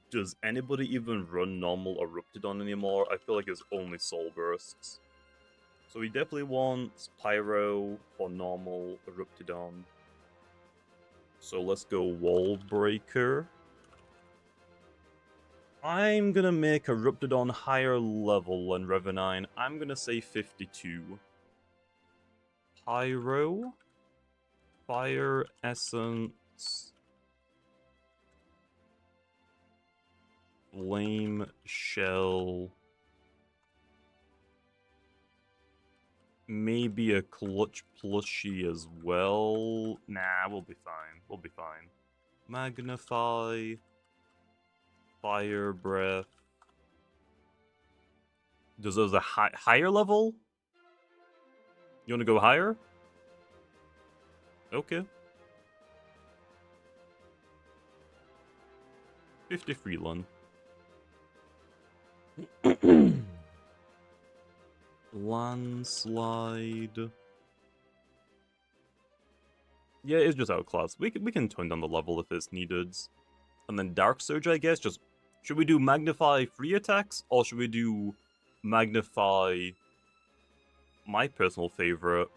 does anybody even run normal Corruptedodds anymore? I feel like it's only Soul Bursts. So we definitely want Pyro for normal Corruptedodds. So let's go Wall Breaker. I'm gonna make Corruptedodds higher level than Rivenine. I'm gonna say 52. Pyro. Fire Essence. Flame Shell. Maybe a Clutch plushie as well. Nah, we'll be fine. We'll be fine. Magnify. Fire Breath. Does those a higher level? You want to go higher? Okay. 53 Lun. Landslide. Yeah, it's just outclass. We can tone down the level if it's needed. And then Dark Surge, I guess. Just should we do Magnify free attacks, or should we do Magnify my personal favorite,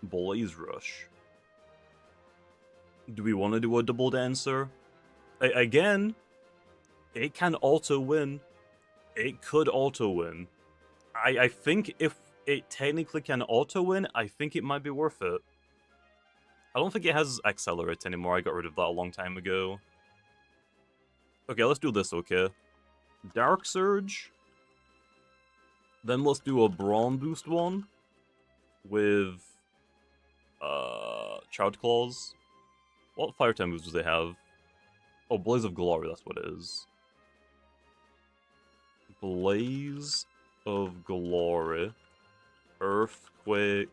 Blaze Rush? Do we want to do a double dancer? Again, it can auto win. It could auto win. I think if it technically can auto win, I think it might be worth it. I don't think it has Accelerate anymore. I got rid of that a long time ago. Okay, let's do this, okay? Dark Surge. Then let's do a Brawn Boost one. With Chowed Claws. What fire type moves do they have? Oh, Blaze of Glory, that's what it is. Blaze of Glory. Earthquake.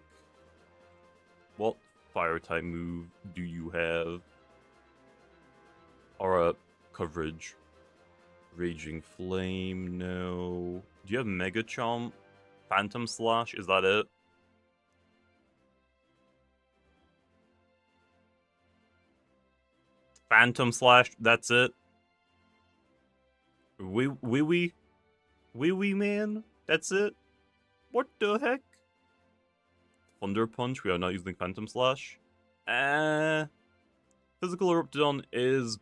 What fire type move do you have? Alright, coverage. Raging Flame, no. Do you have Mega Chomp? Phantom Slash, is that it? Phantom Slash, that's it? Wee man? That's it? What the heck? Thunder Punch, we are not using Phantom Slash. Physical Corruptedodds is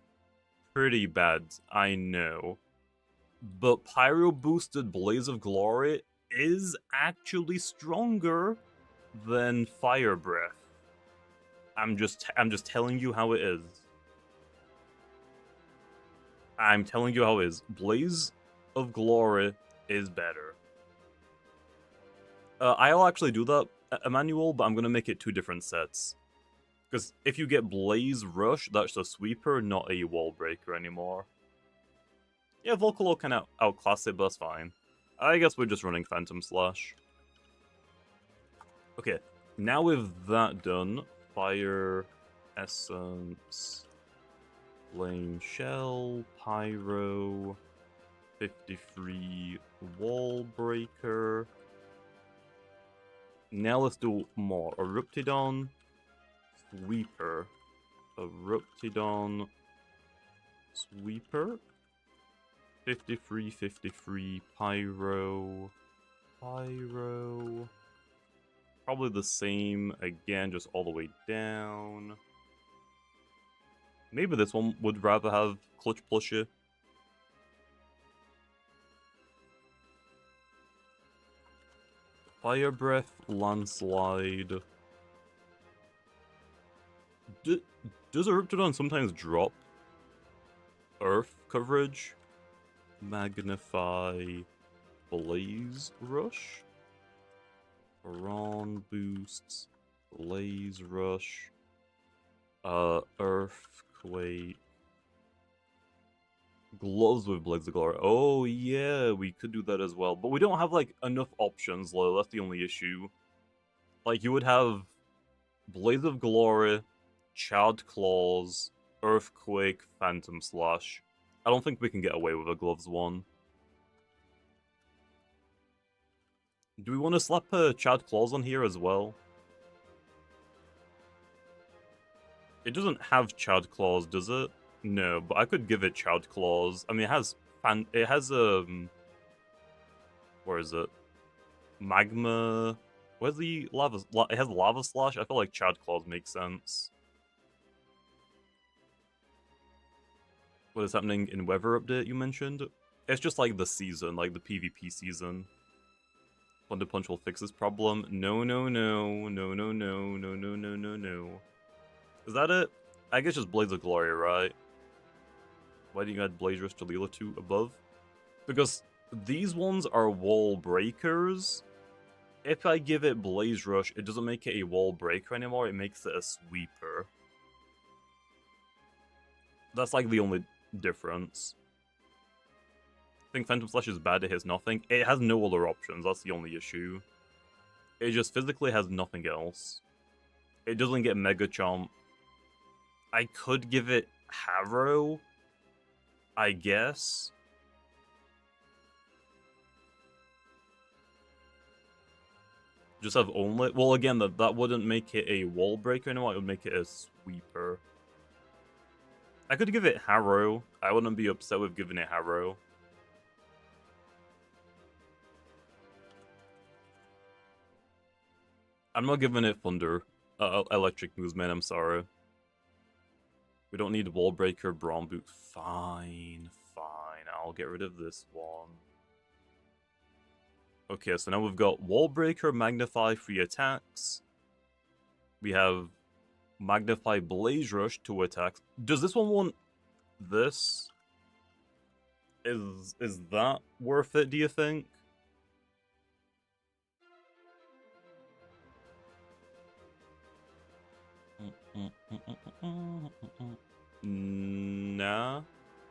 pretty bad, I know. But Pyro Boosted Blaze of Glory is actually stronger than Fire Breath. I'm just telling you how it is. I'm telling you how it is. Blaze of Glory is better. I'll actually do that, Emmanuel, but I'm going to make it 2 different sets. Because if you get Blaze Rush, that's a sweeper, not a wall breaker anymore. Yeah, Volcolo can outclass it, but that's fine. I guess we're just running Phantom Slash. Okay, now with that done, Fire, Essence, Flame Shell, Pyro, 53 Wall Breaker. Now let's do more. Corruptedodds, Sweeper, Corruptedodds, Sweeper, 53, 53, Pyro, probably the same again, just all the way down. Maybe this one would rather have Clutch Plushie. Fire Breath, Landslide. Does Corruptedodds sometimes drop Earth coverage? Magnify, Blaze Rush, Piran boosts, Blaze Rush, Earthquake, Gloves with Blades of Glory. Oh yeah, we could do that as well, but we don't have like enough options, though. That's the only issue. Like you would have Blades of Glory, Charred Claws, Earthquake, Phantom Slash. I don't think we can get away with a Gloves one. Do we want to slap Charred Claws on here as well? It doesn't have Charred Claws, does it? No, but I could give it Charred Claws. I mean, it has where is it? Magma. Where's the lava? It has Lava Slash. I feel like Charred Claws makes sense. What is happening in weather update you mentioned? It's just like the season, like the PvP season. Thunder Punch will fix this problem. No. Is that it? I guess just Blades of Glory, right? Why didn't you add Blaze Rush to Leela 2 above? Because these ones are wall breakers. If I give it Blaze Rush, it doesn't make it a wall breaker anymore, it makes it a sweeper. That's like the only difference. I think Phantom Slash is bad, it hits nothing. It has no other options, that's the only issue. It just physically has nothing else. It doesn't get Mega Chomp. I could give it Harrow, I guess. Just have only... Well, again, that wouldn't make it a wall breaker anymore, it would make it a sweeper. I could give it Harrow. I wouldn't be upset with giving it Harrow. I'm not giving it Thunder. Electric moves, man, I'm sorry. We don't need Wall Breaker, Brawn Boot. Fine. I'll get rid of this one. Okay, so now we've got Wall Breaker, Magnify, 3 attacks. We have Magnify, Blaze Rush, 2 attacks. Does this one want this? Is that worth it, do you think? Nah.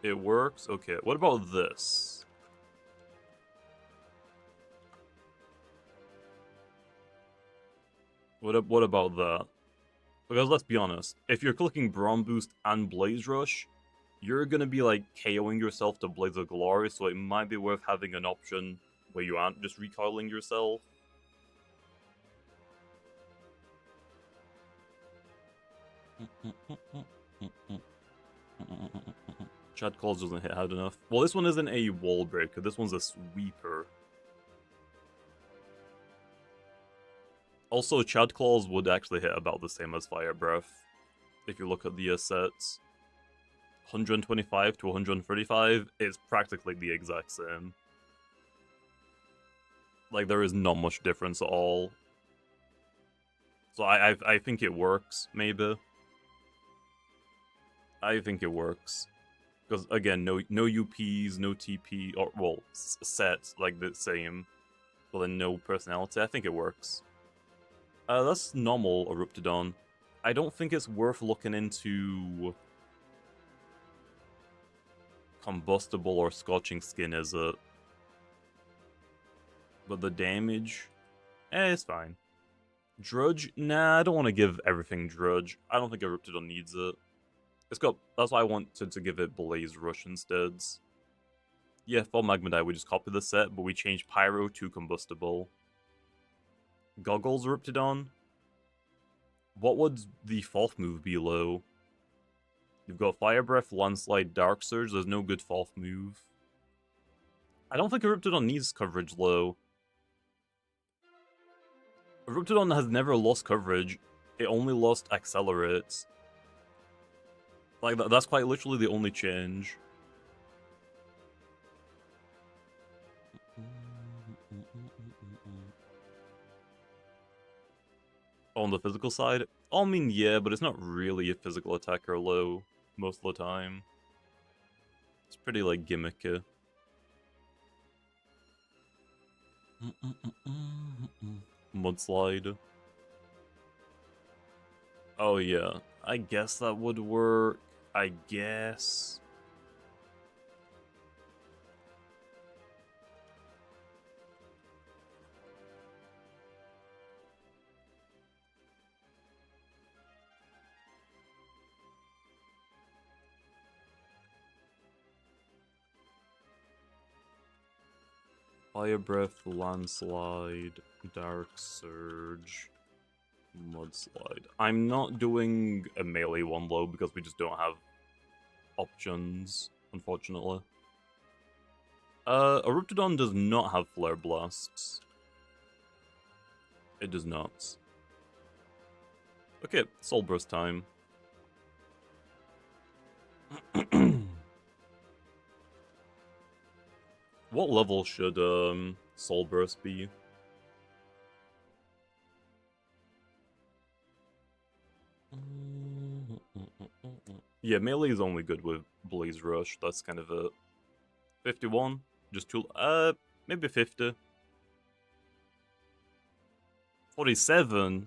It works? Okay, what about this? What about that? Because let's be honest, if you're clicking Brawn Boost and Blaze Rush, you're gonna be like KOing yourself to Blaze of Glory, so it might be worth having an option where you aren't just recoiling yourself. Chad Calls doesn't hit hard enough. Well, this one isn't a wall breaker, this one's a sweeper. Also, Chad Claws would actually hit about the same as Fire Breath. If you look at the sets. 125 to 135 is practically the exact same. Like, there is not much difference at all. So I think it works, maybe. I think it works. Because again, no UPs, no TP, or well, sets like the same, but then no personality. I think it works. That's normal Eruptodon. I don't think it's worth looking into combustible or scorching skin, is it? But the damage, it's fine. Drudge? Nah, I don't want to give everything Drudge. I don't think Eruptodon needs it. That's why I wanted to give it Blaze Rush instead. Yeah, for Magmadite, we just copied the set, but we changed Pyro to Combustible. Goggles Eruptodon? What would the fourth move be low? You've got Fire Breath, Landslide, Dark Surge. There's no good fourth move. I don't think Eruptodon needs coverage low. Eruptodon has never lost coverage. It only lost Accelerate. Like, that's quite literally the only change. On the physical side? I mean, yeah, but it's not really a physical attacker low most of the time. It's pretty, like, gimmicky. Mudslide. Oh, yeah. I guess that would work. I guess. Fire Breath, Landslide, Dark Surge, Mudslide. I'm not doing a melee one low because we just don't have options, unfortunately. Eruptodon does not have Flare Blasts. It does not. Okay, Soul Burst time. What level should Soul Burst be? Yeah, melee is only good with Blaze Rush. That's kind of it. 51, just two. Maybe 50. 47.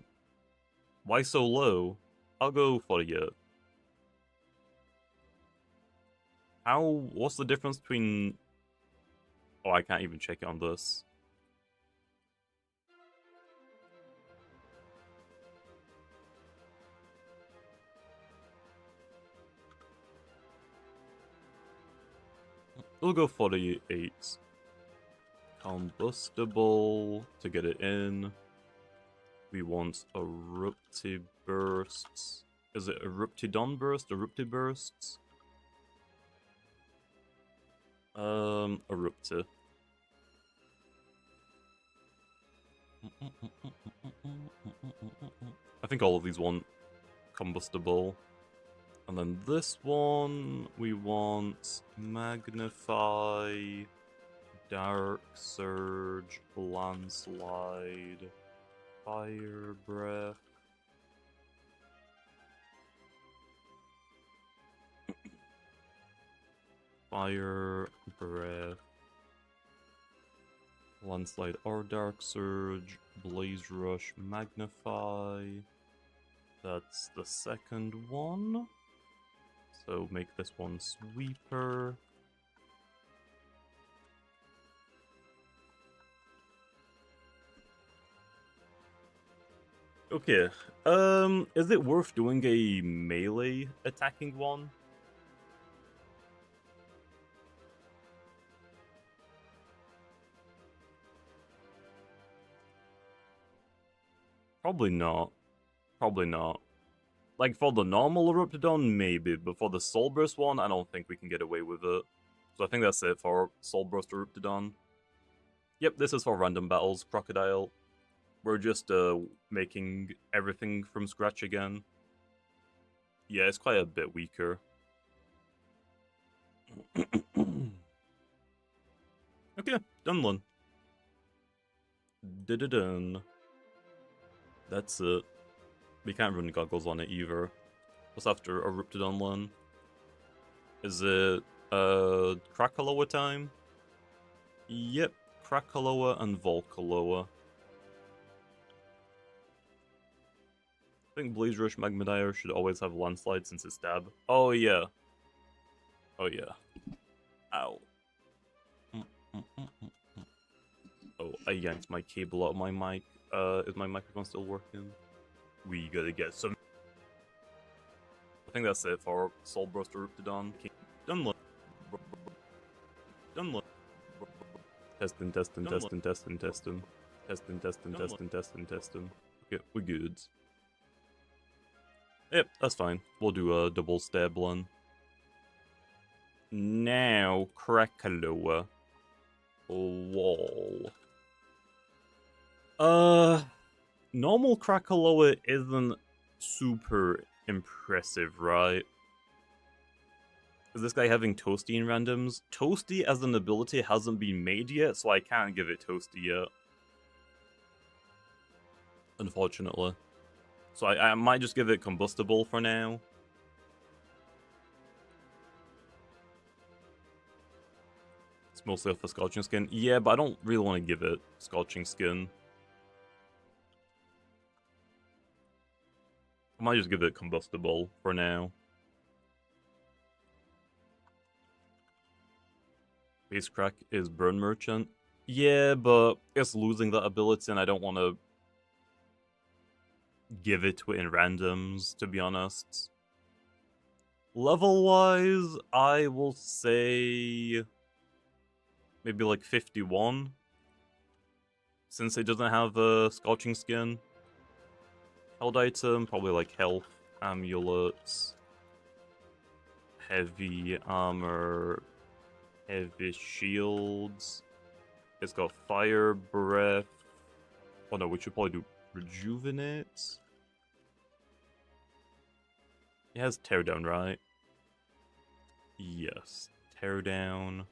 Why so low? I'll go 48. What's the difference between... Oh, I can't even check it on this. We'll go 48. Combustible to get it in. We want Eruptibursts. Is it Eruptidon Burst? Eruptibursts? Erupti. I think all of these want combustible. And then this one, we want Magnify, Dark Surge, Landslide, Fire Breath. Fire Breath, Landslide or Dark Surge, Blaze Rush, Magnify. That's the second one. So make this one Sweeper. Okay, is it worth doing a melee attacking one? Probably not. Probably not. Like, for the normal Eruptodon, maybe, but for the Soul Burst one, I don't think we can get away with it. So I think that's it for Soul Burst Eruptodon. Yep, this is for random battles, Crocodile. We're just making everything from scratch again. Yeah, it's quite a bit weaker. Okay, done one. Dun. That's it. We can't run goggles on it either. What's after Eruptodon one? Is it Krakaloa time? Yep, Krakaloa and Volkaloa. I think Blaze Rush Magmadier should always have Landslide since it's stab. Oh yeah. Oh yeah. Ow. Oh, I yanked my cable out of my mic. Is my microphone still working? We gotta get some... I think that's it for Soul Burst Corruptedodds. Done. Testing. Okay, we're good. Yep, that's fine. We'll do a double stab one. Now, Krakaloa. Wall. Normal Krakaloa isn't super impressive, right? Is this guy having Toasty in randoms? Toasty as an ability hasn't been made yet, so I can't give it Toasty yet. Unfortunately. So I might just give it Combustible for now. It's mostly off the Scorching Skin. Yeah, but I don't really want to give it Scorching Skin. I might just give it Combustible for now. Base Crack is Burn Merchant. Yeah, but it's losing that ability and I don't want to give it to it in randoms, to be honest. Level-wise, I will say maybe like 51. Since it doesn't have a Scorching Skin. Held item, probably like health, amulets, heavy armor, heavy shields. It's got fire breath. Oh no, we should probably do rejuvenate. It has teardown, right? Yes, teardown.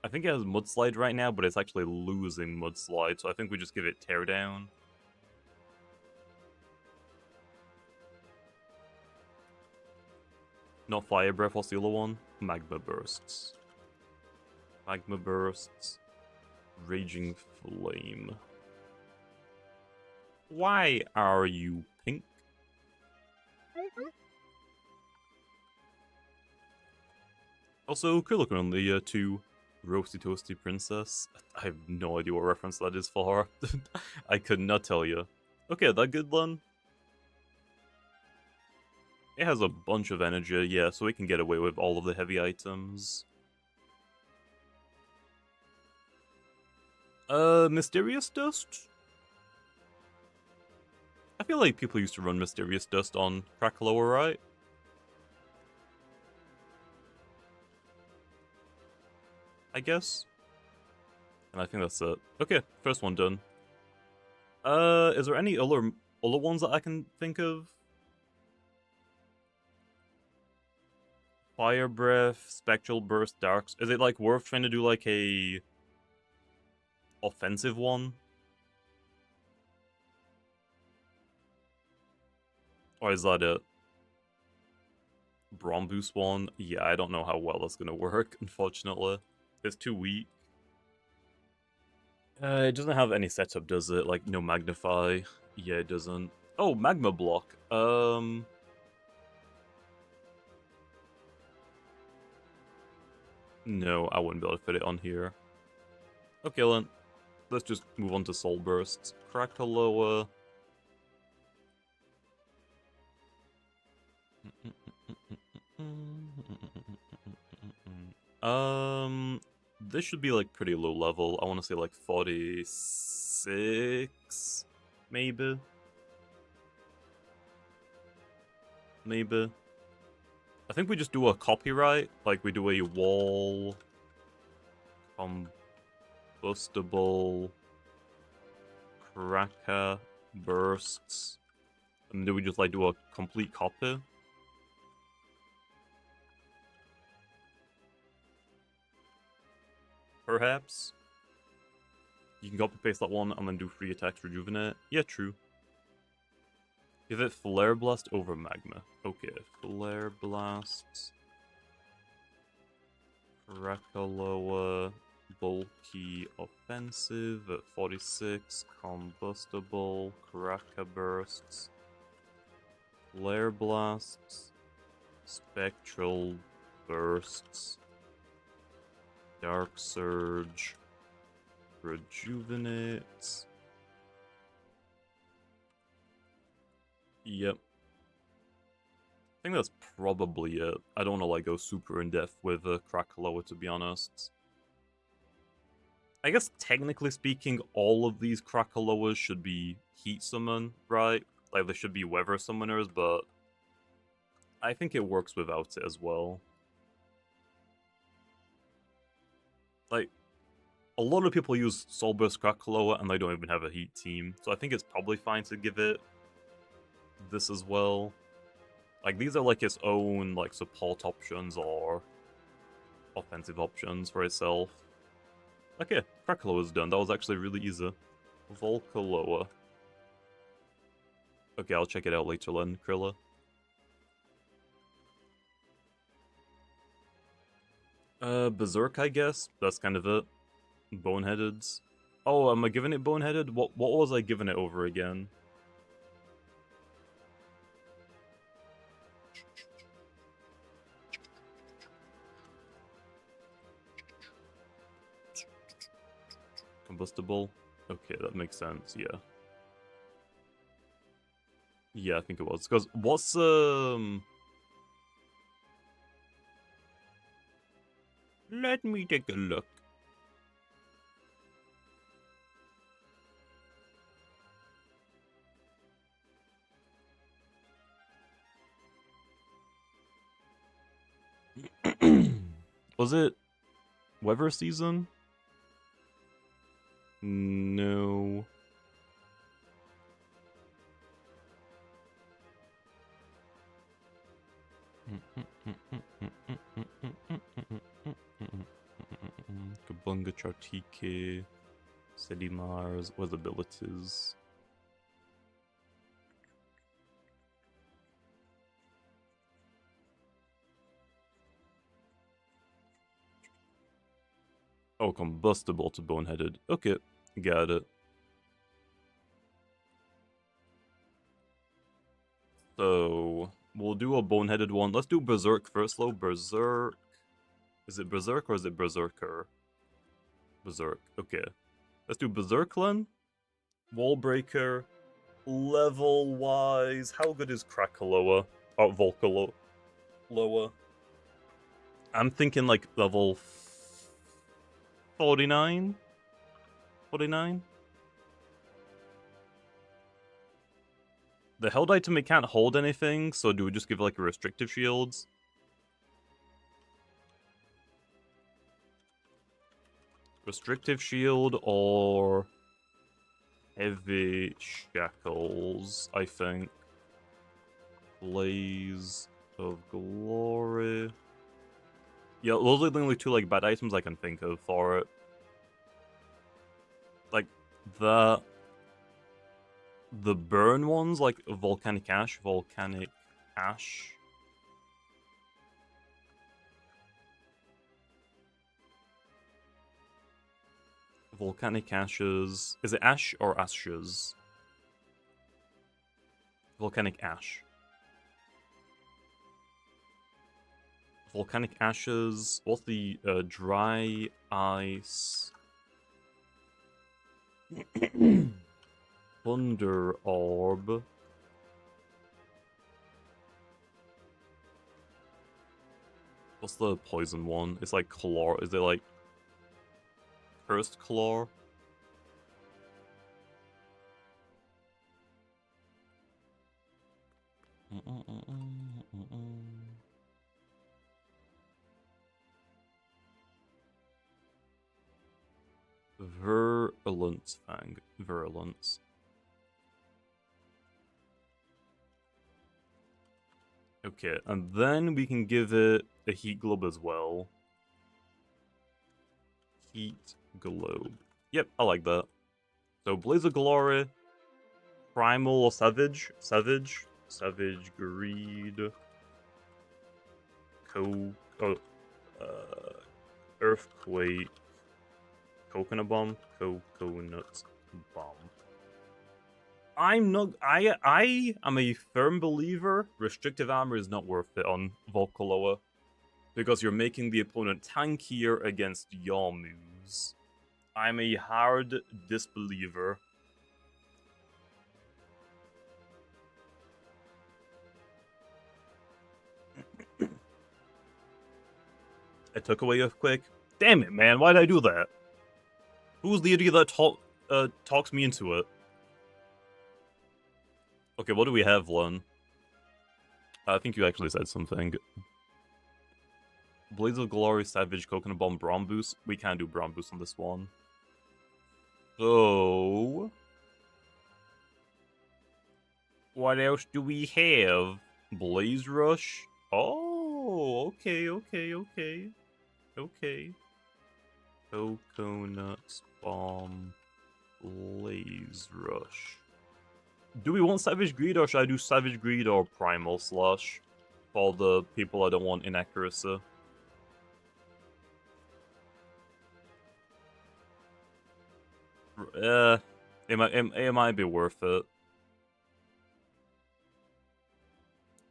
I think it has mudslide right now, but it's actually losing mudslide, so I think we just give it teardown. Not fire breath, what's the other one? Magma bursts. Magma bursts. Raging flame. Why are you pink? Also, could look on the two Roasty Toasty Princess. I have no idea what reference that is for. I could not tell you. Okay, that good one. It has a bunch of energy, yeah, so it can get away with all of the heavy items. Mysterious Dust? I feel like people used to run Mysterious Dust on Krakaloa, right? I guess. And I think that's it. Okay, first one done. Is there any other ones that I can think of? Fire Breath, Spectral Burst, Darks. Is it like worth trying to do like a offensive one? Or is that it? Brawn Boost one? Yeah, I don't know how well that's gonna work, unfortunately. It's too weak. It doesn't have any setup, does it? Like, no Magnify. Yeah, it doesn't. Oh, Magma Block. No, I wouldn't be able to fit it on here. Okay, then. Let's just move on to Soul Bursts. Krakaloa. This should be like pretty low level. I want to say like 46, maybe. Maybe. I think we just do a copyright, like we do a wall, combustible, cracker, bursts, and then we just like do a complete copy. Perhaps. You can copy paste that one and then do free attacks rejuvenate. Yeah, true. Give it Flare Blast over Magma. Okay, Flare Blast. Krakaloa, bulky offensive at 46, combustible, Kraka bursts, flare blasts, spectral bursts, dark surge, rejuvenates. Yep. I think that's probably it. I don't want to like go super in depth with Krakaloa, to be honest. I guess technically speaking, all of these Krakaloas should be heat summon, right? Like they should be weather summoners, but I think it works without it as well. Like, a lot of people use Soulburst Krakaloa and they don't even have a heat team, so I think it's probably fine to give it this as well. Like, these are like its own like support options or offensive options for itself. Okay, Krakaloa's done. That was actually really easy. Volcaloa. Okay, I'll check it out later then, Krilla. Berserk, I guess. That's kind of it. Boneheadeds. Oh, am I giving it Boneheaded? What was I giving it over again? Combustible? Okay, that makes sense, yeah. Yeah, I think it was. Because what's, let me take a look. Was it Weather Season? No. Kabunga Chartike, Sedimars, what abilities? Oh, combustible to boneheaded. Okay, got it. So, we'll do a boneheaded one. Let's do Berserk first, though. Berserk. Is it Berserk or is it Berserker? Berserk. Okay. Let's do Berserk then. Wallbreaker. Level-wise, how good is Krakaloa? Oh, Volcaloa. I'm thinking like level 49? 49? The held item, it can't hold anything, so do we just give like a restrictive shields? Restrictive shield or heavy shackles, I think. Blaze of glory. Yeah, those are the only two like bad items I can think of for it. Like the burn ones, like volcanic ash. Volcanic ashes. Is it ash or ashes? Volcanic ash. Volcanic ashes. What's the dry ice? Thunder orb. What's the poison one? It's like claw. Is it like cursed claw? Virulence Fang. Virulence. Okay, and then we can give it a heat globe as well. Heat globe. Yep, I like that. So Blaze of Glory, Primal or Savage? Savage, Greed, Earthquake. Coconut bomb. Coconut bomb. I am a firm believer restrictive armor is not worth it on Volcaloa. Because you're making the opponent tankier against your moves. I'm a hard disbeliever. I took away Earthquake. Damn it, man, why did I do that? Who's the idiot that talks me into it? Okay, what do we have, Len? I think you actually said something. Blaze of Glory, Savage, Coconut Bomb, Braum Boost. We can't do Braum Boost on this one. So... what else do we have? Blaze Rush? Oh, okay. Coconut Bomb, Blaze Rush. Do we want Savage Greed, or should I do Savage Greed or Primal Slush? For the people I don't want inaccuracy. It might be worth it.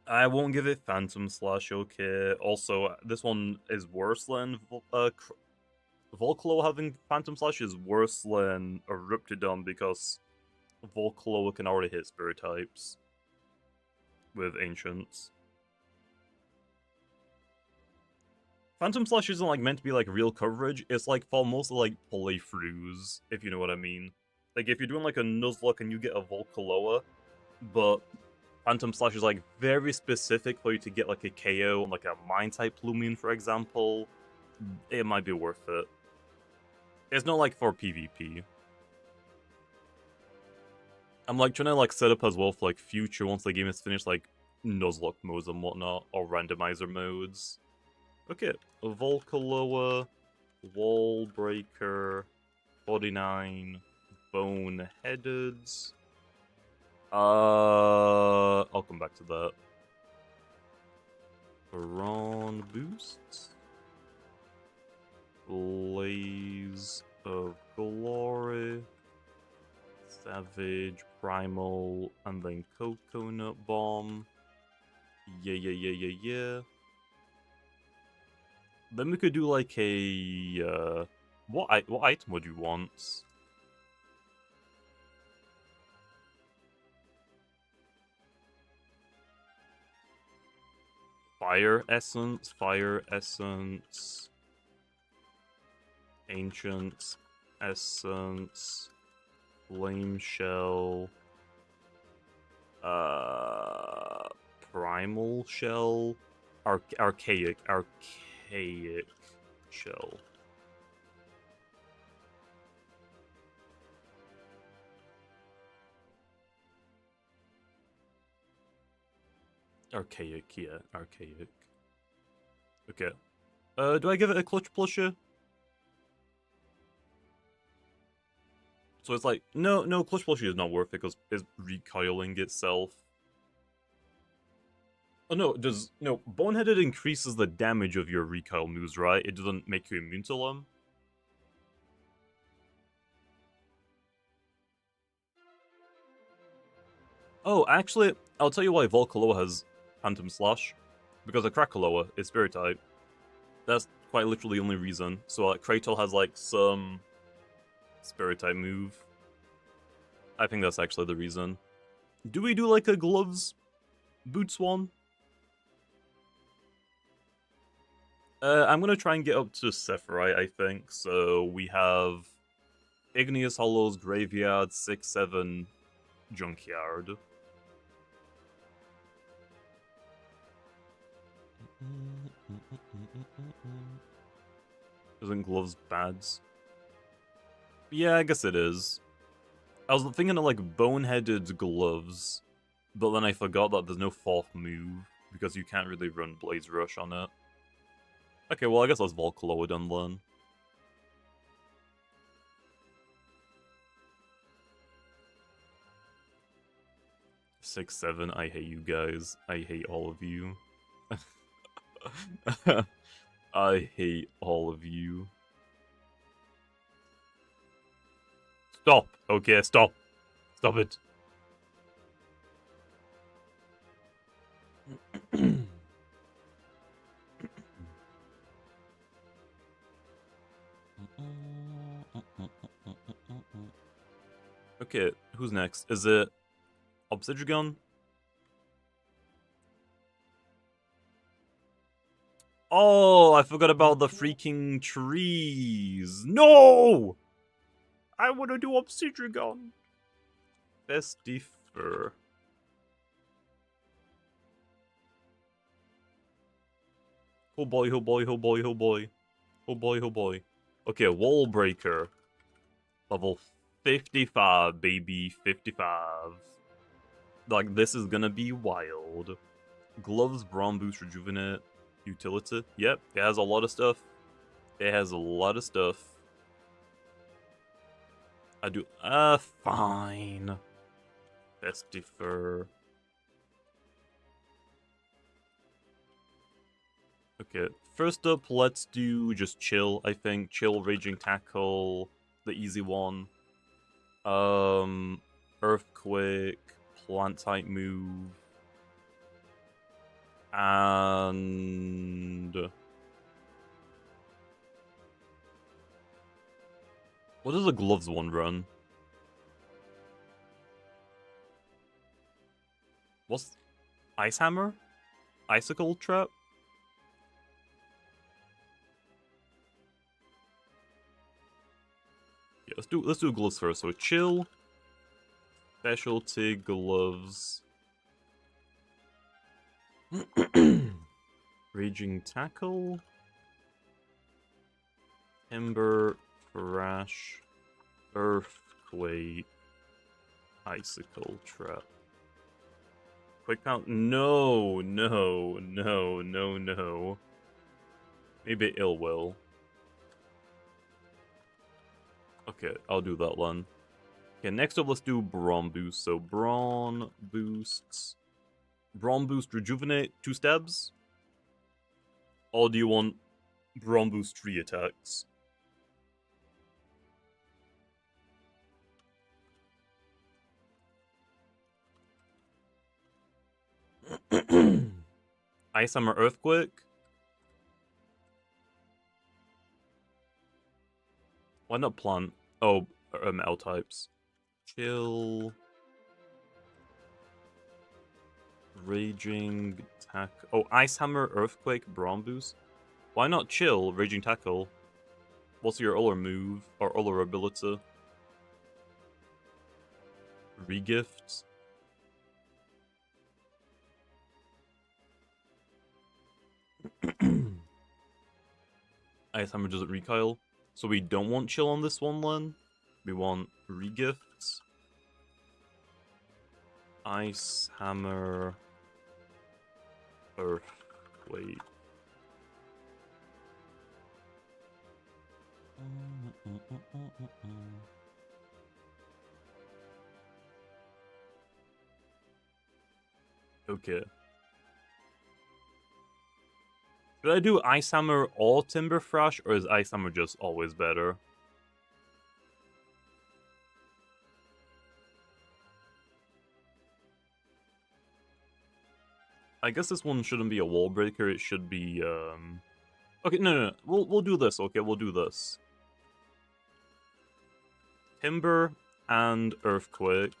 I won't give it Phantom Slash, okay. Also, this one is worse than Volcaloa having Phantom Slash is worse than Corruptedodds because Volcaloa can already hit Spirit types with Ancients. Phantom Slash isn't like meant to be like real coverage, it's like for most like playthroughs, if you know what I mean. Like if you're doing like a Nuzlocke and you get a Volcaloa, but Phantom Slash is like very specific for you to get like a KO on like a Mind type Loomian, for example, it might be worth it. It's not like for PvP. I'm like trying to like set up as well for like future once the game is finished, like Nuzlocke modes and whatnot, or randomizer modes. Okay, Volcaloa, Wall Breaker, 49, Boneheaded. I'll come back to that. Braum Boost. Blaze of Glory. Savage, Primal, and then Coconut Bomb. Yeah. Then we could do like a what item would you want? Fire Essence, Ancient Essence, Flame Shell, Primal Shell, Archaic Shell. Archaic. Okay. Do I give it a clutch plushie? So it's like, no, clutch plushie is not worth it because it's recoiling itself. Oh no, Boneheaded increases the damage of your recoil moves, right? It doesn't make you immune to them. Oh, actually, I'll tell you why Volcaloa has Phantom Slash. Because a Krakaloa is Spirit type. That's quite literally the only reason. So Kratos has like some Spirit type move. I think that's actually the reason. Do we do like a Gloves Boots one? I'm gonna try and get up to Sephirite, I think. So we have Igneous Hollows, Graveyard, 6-7, Junkyard. Isn't Gloves bads? Yeah, I guess it is. I was thinking of like Boneheaded Gloves, but then I forgot that there's no fourth move, because you can't really run Blaze Rush on it. Okay, well I guess that's Volcaloa done then. Six, 7, I hate you guys. I hate all of you. I hate all of you. Stop! Okay, stop. Stop it. Okay, who's next? Is it Obsidian? Oh, I forgot about the freaking trees. No! I want to do Obsidian. Festifer. Oh boy, oh boy, oh boy, oh boy. Oh boy, oh boy. Okay, wall breaker. Level 55, baby. 55. Like, this is gonna be wild. Gloves, Brawn Boost, Rejuvenate, Utility. Yep, it has a lot of stuff. It has a lot of stuff. I do. Fine. Festifer. Okay, first up, let's do just chill, I think. Chill, Raging Tackle, the easy one. Earthquake, Plant type move. And... what does the gloves one run? What's... Ice Hammer? Icicle Trap? Yeah, let's do gloves first. So chill, specialty gloves, Raging Tackle, Timber, Thrash, Earthquake, Icicle Trap. Quick count? No, no, no, no, no. Maybe Ill Will. Okay, I'll do that one. Okay, next up, let's do Brawn Boost. So, Brawn Boosts. Brawn Boost Rejuvenate, 2 stabs? Or do you want Brawn Boost 3 attacks? Ice Hammer Earthquake? Why not Plant? Oh, metal types. Chill. Raging Tackle. Oh, Ice Hammer, Earthquake, Brawn Boost. Why not Chill, Raging Tackle? What's your other move or other ability? Regift. Ice Hammer doesn't recoil. So we don't want Chill on this one, then. We want Regifts. Ice Hammer. Earthquake. Okay. Should I do Ice Hammer or Timber Thrash, or is Ice Hammer just always better? I guess this one shouldn't be a wall breaker, it should be, okay, no. We'll do this, okay? We'll do this. Timber and Earthquake.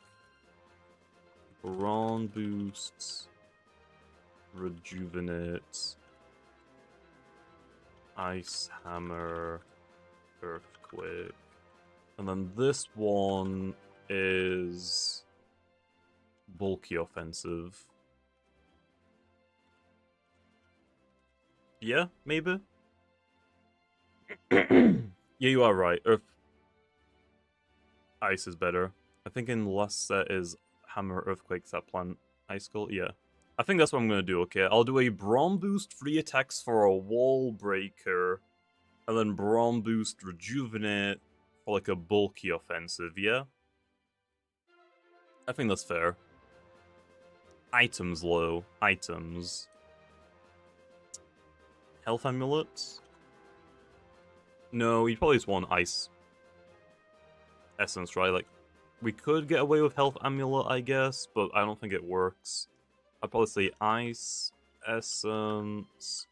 Brawn Boosts. Rejuvenate. Ice Hammer. Earthquake. And then this one is bulky offensive. Yeah, maybe? Yeah, you are right. Ice is better. I think in the last set is Hammer, Earthquake, that Plant, Ice Skull. Yeah. I think that's what I'm going to do, okay? I'll do a Brawn Boost 3 attacks for a Wall Breaker, and then Brawn Boost Rejuvenate for like a bulky offensive, yeah? I think that's fair. Items low. Items. Health Amulets. No, you probably just want ice essence, right? Like, we could get away with health amulet, I guess, but I don't think it works. I'd probably say ice essence,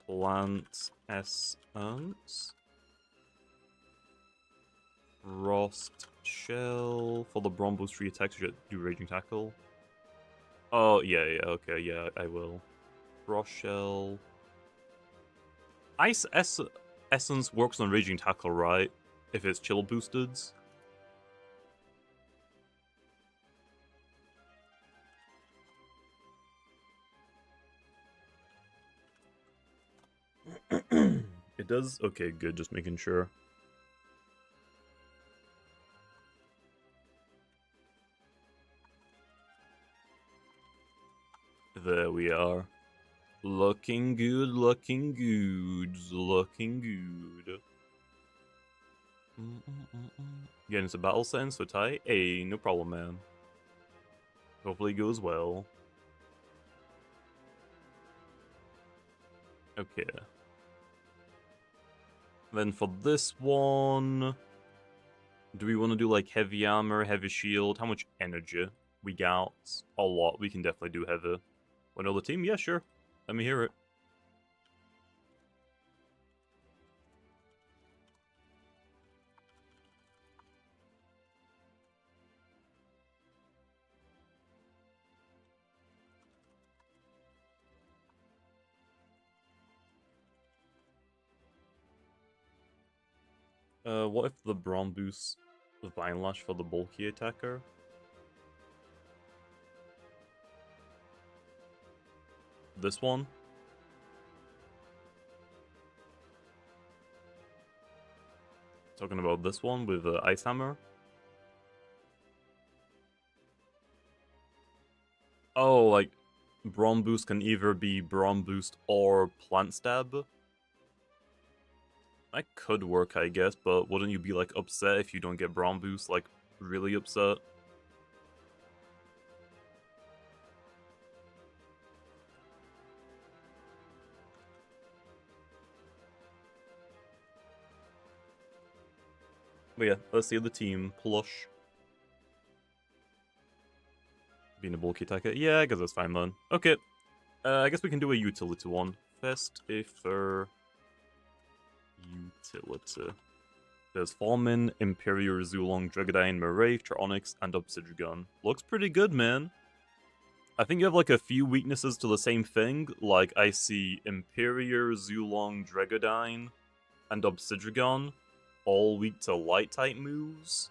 plant essence, frost shell for the Brombos tree attacks. You do raging tackle. Oh yeah, okay, yeah, I will. Frost shell. Ice essence works on raging tackle, right? If it's chill boosted. It does? Okay, good, just making sure. There we are. Looking good, looking good, looking good. Getting into battle sense, so tight. Hey, no problem, man. Hopefully it goes well. Okay. Then for this one, do we want to do like heavy armor, heavy shield? How much energy we got? A lot. We can definitely do heavy. Want to know the team? Yeah, sure. Let me hear it. What if the Braum boosts the Vine Lash for the bulky attacker? This one? Talking about this one with the Ice Hammer? Oh, like, Braum Boost can either be Braum Boost or Plant Stab? That could work, I guess, but wouldn't you be, like, upset if you don't get Braum Boost? Like, really upset? But yeah, let's see the team. Plush. Being a bulky attacker. Yeah, I guess that's fine then. Okay. I guess we can do a utility one. First, for utility. There's Falman, Imperial, Zulong, Dragodine, Maraith, Charonyx, and Obsidian. Looks pretty good, man. I think you have like a few weaknesses to the same thing. Like I see Imperial, Zulong, Dragodine, and Obsidian, all weak to light type moves.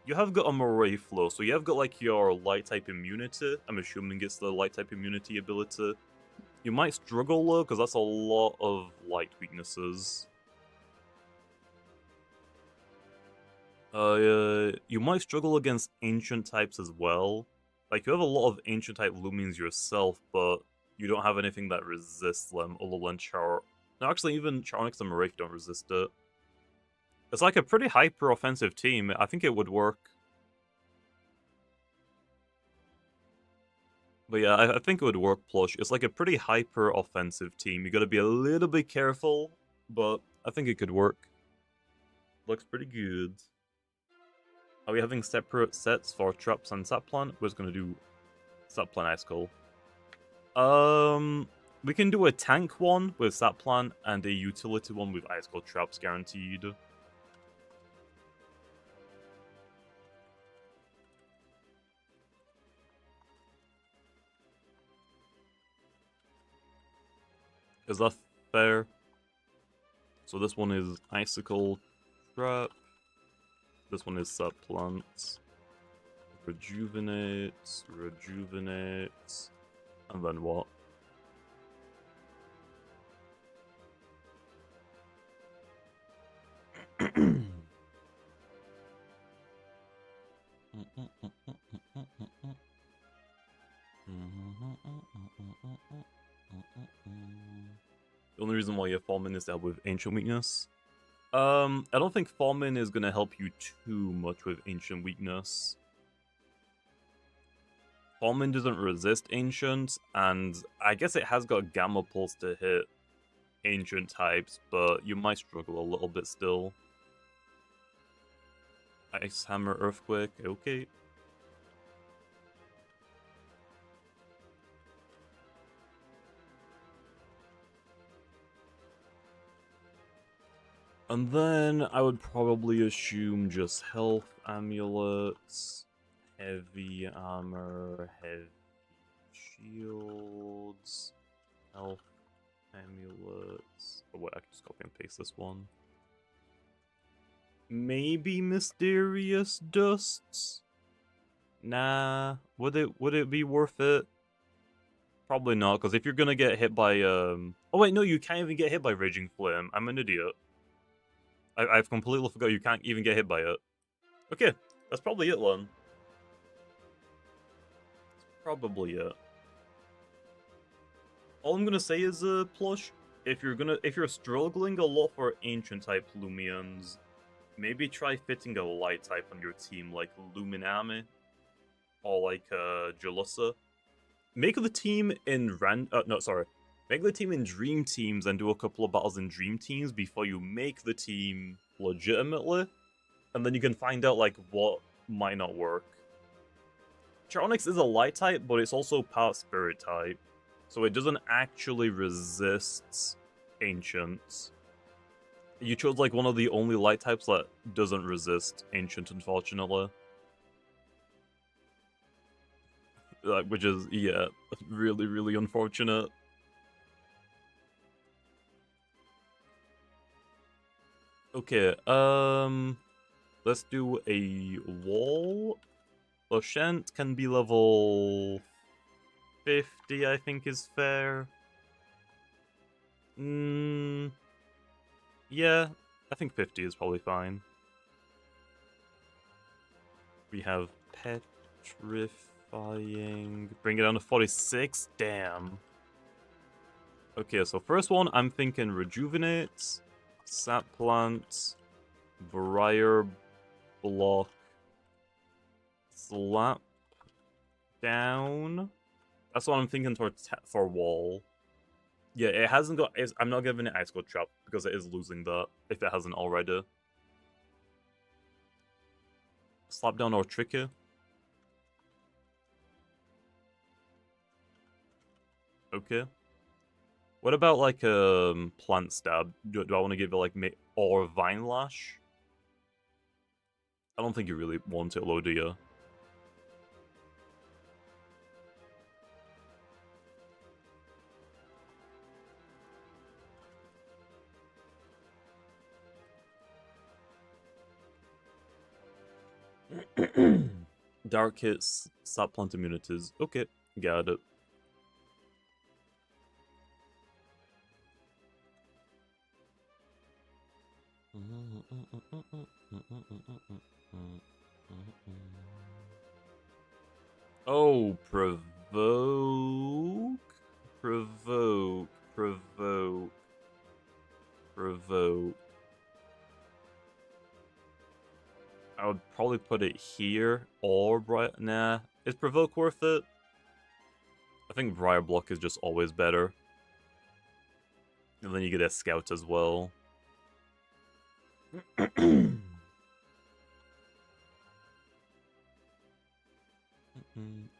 You have got a Moray flow, so you have got like your light type immunity. I'm assuming it's the light type immunity ability. You might struggle though, because that's a lot of light weaknesses. You might struggle against ancient types as well. Like, you have a lot of ancient type Loomians yourself, but you don't have anything that resists them, other than No, actually, even Charonyx and Maraith don't resist it. It's like a pretty hyper-offensive team. I think it would work. But yeah, I think it would work, Plush. It's like a pretty hyper-offensive team. You gotta be a little bit careful, but I think it could work. Looks pretty good. Are we having separate sets for traps and Saplan? We're just gonna do Saplan Ice Skull. We can do a tank one with Saplan and a utility one with Ice Skull traps guaranteed. Is that fair? So this one is Icicle Trap. This one is Saplant. Rejuvenates, rejuvenates, and then what? The only reason why you have Fallman is that with Ancient Weakness. I don't think Fallman is going to help you too much with Ancient Weakness. Fallman doesn't resist Ancient, and I guess it has got Gamma Pulse to hit. ancient types, but you might struggle a little bit still. Ice Hammer Earthquake, okay. And then I would probably assume just health amulets, heavy armor, heavy shields, health amulets. Oh wait, I can just copy and paste this one. Maybe mysterious dusts? Nah, would it be worth it? Probably not, because if you're gonna get hit by oh wait, no, you can't even get hit by Raging Flame. I'm an idiot. I've completely forgot you can't even get hit by it. Okay, that's probably it, then. That's probably it. All I'm gonna say is, Plush, if you're struggling a lot for ancient type Loomians, maybe try fitting a light type on your team, like Loomian or like Jalussa. Make the team in Make the team in Dream Teams and do a couple of battles in Dream Teams before you make the team legitimately, and then you can find out like what might not work. Charonix is a light type, but it's also part spirit type, so it doesn't actually resist ancients. You chose like one of the only light types that doesn't resist ancient, unfortunately. Which is, yeah, really, really unfortunate. Okay, let's do a wall. Oshent can be level 50, I think is fair. Yeah, I think 50 is probably fine. We have petrifying. Bring it down to 46? Damn. Okay, so first one, I'm thinking rejuvenate, sap plant, briar block, slap down. That's what I'm thinking for wall. Yeah, it hasn't got. I'm not giving it Ice Cold Trap because it is losing that if it hasn't already. Slap down or tricky. Okay. What about like plant stab? Do I want to give it like or vine lash? I don't think you really want it low, do you? Dark hits, sap plant immunities. Okay, got it. Oh, provoke, provoke, provoke, provoke. I would probably put it here or nah. Is provoke worth it? I think Briar Block is just always better. And then you get a scout as well.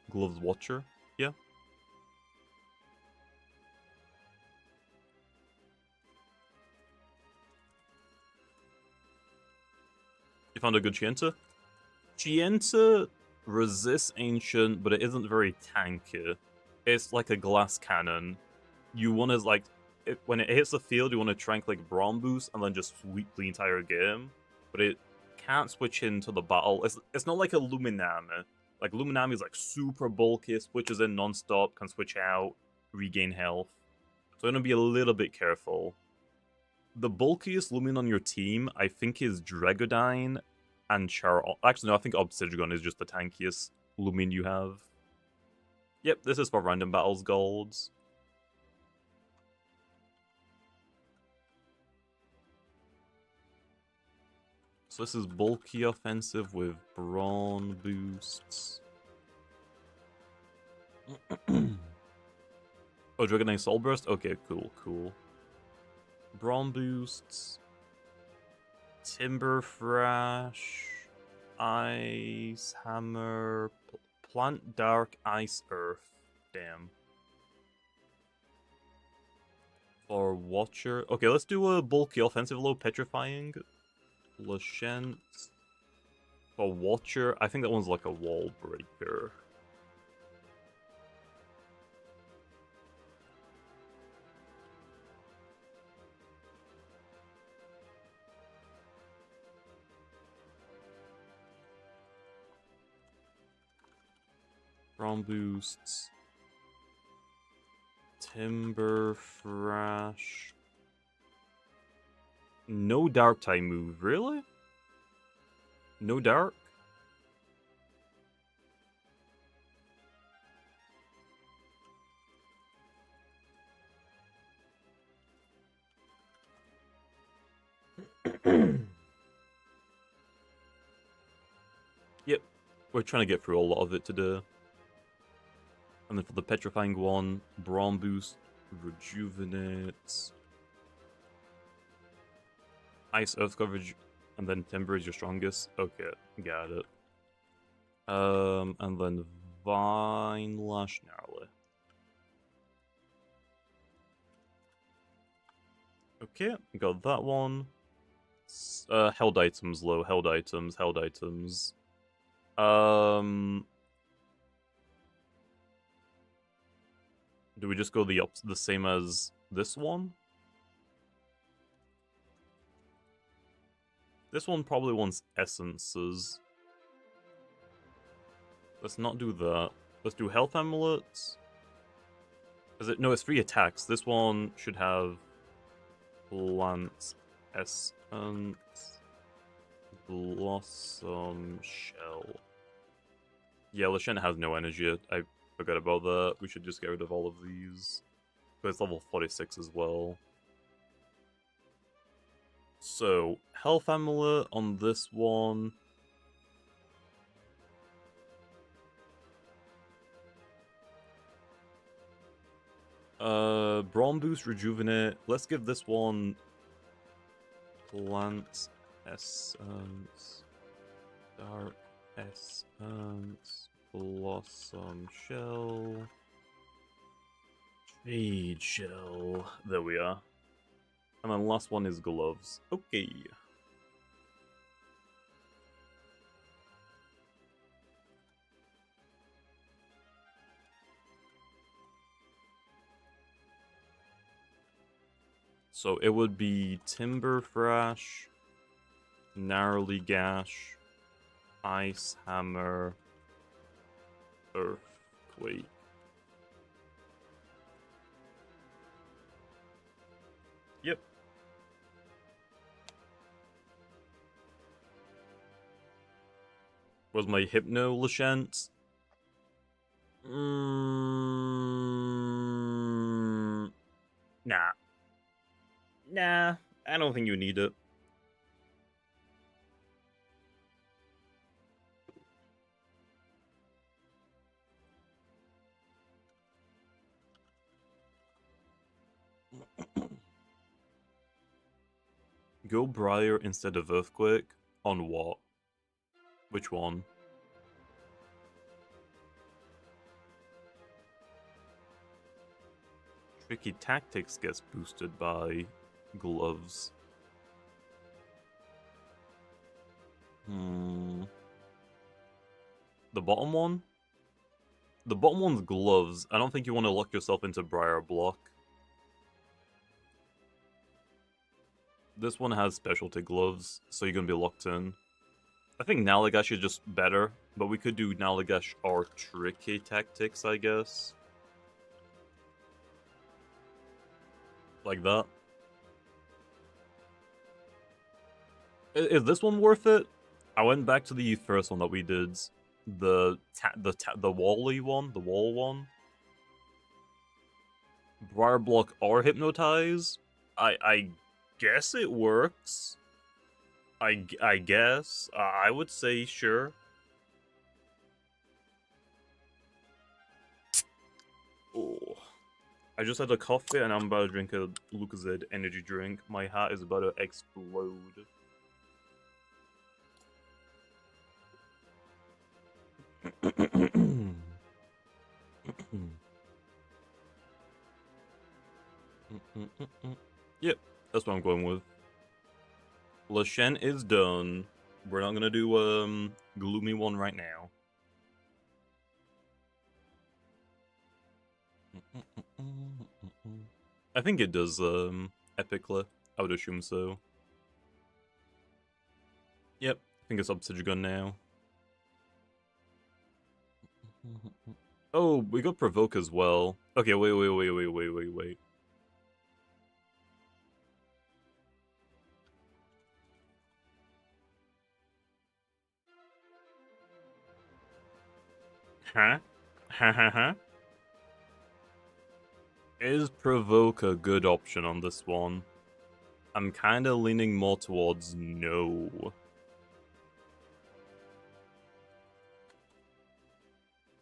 Gloves Watcher, yeah. You found a good Chienta? Chienta resists Ancient, but it isn't very tanky. It's like a glass cannon. You want to, like, when it hits the field, you want to try and click Brawn Boost and then just sweep the entire game. But it can't switch into the battle. It's not like a Luminami. Like, Luminami is like super bulky, switches in non-stop, can switch out, regain health. So I'm going to be a little bit careful. The bulkiest Lumian on your team, I think, is Dregodyne and Actually, no, I think Obsidian is just the tankiest Lumian you have. Yep, this is for random battles golds. So this is bulky offensive with brawn boosts. Oh, Dragonite Soul Burst? Okay, cool, cool. Brawn boosts. Timber Thrash. Ice Hammer. Plant Dark Ice Earth. Damn. For Watcher. Okay, let's do a bulky offensive low petrifying. Lashent. For Watcher, I think that one's like a wall breaker. Brawn boosts. Timber Thrash. No dark type move, really? No dark? Yep, we're trying to get through a lot of it today. And then for the petrifying one, Brawn boost, rejuvenates, ice earth coverage, and then timber is your strongest. Okay, got it. And then vine lash gnarly. Okay, got that one. Held items low, held items, held items. Do we just go the same as this one? This one probably wants essences. Let's not do that. Let's do health amulets. Is it? No, it's 3 attacks. This one should have plant essence, blossom shell. Yeah, Lashent has no energy. I forgot about that. We should just get rid of all of these. But it's level 46 as well. So, health amulet on this one. Brawn boost, rejuvenate. Let's give this one plant essence, dark essence, blossom shell, jade shell. There we are. And then last one is gloves. Okay. So it would be Timber Thrash, Narrowly Gash, Ice Hammer, Earthquake. Yep. Was my Hypno Lashent? Nah. Nah, I don't think you need it. Go Briar instead of Earthquake? On what? Which one? Tricky Tactics gets boosted by gloves. The bottom one? The bottom one's gloves. I don't think you want to lock yourself into Briar Block. This one has specialty gloves, so you're going to be locked in. I think Nalagash is just better, but we could do Nalagash or Tricky Tactics, I guess. Like that. Is this one worth it? I went back to the first one that we did. The Wally one, the wall one. Briar Block or Hypnotize? I guess it works. I guess. I would say sure. Oh. I just had a coffee and I'm about to drink a Lucozade energy drink. My heart is about to explode. Yep, that's what I'm going with. Lashen is done. We're not gonna do gloomy one right now. I think it does epically. I would assume so. Yep, I think it's Obsidian now. Oh, we got Provoke as well. Okay, wait. Huh? Ha. Is Provoke a good option on this one? I'm kinda leaning more towards no.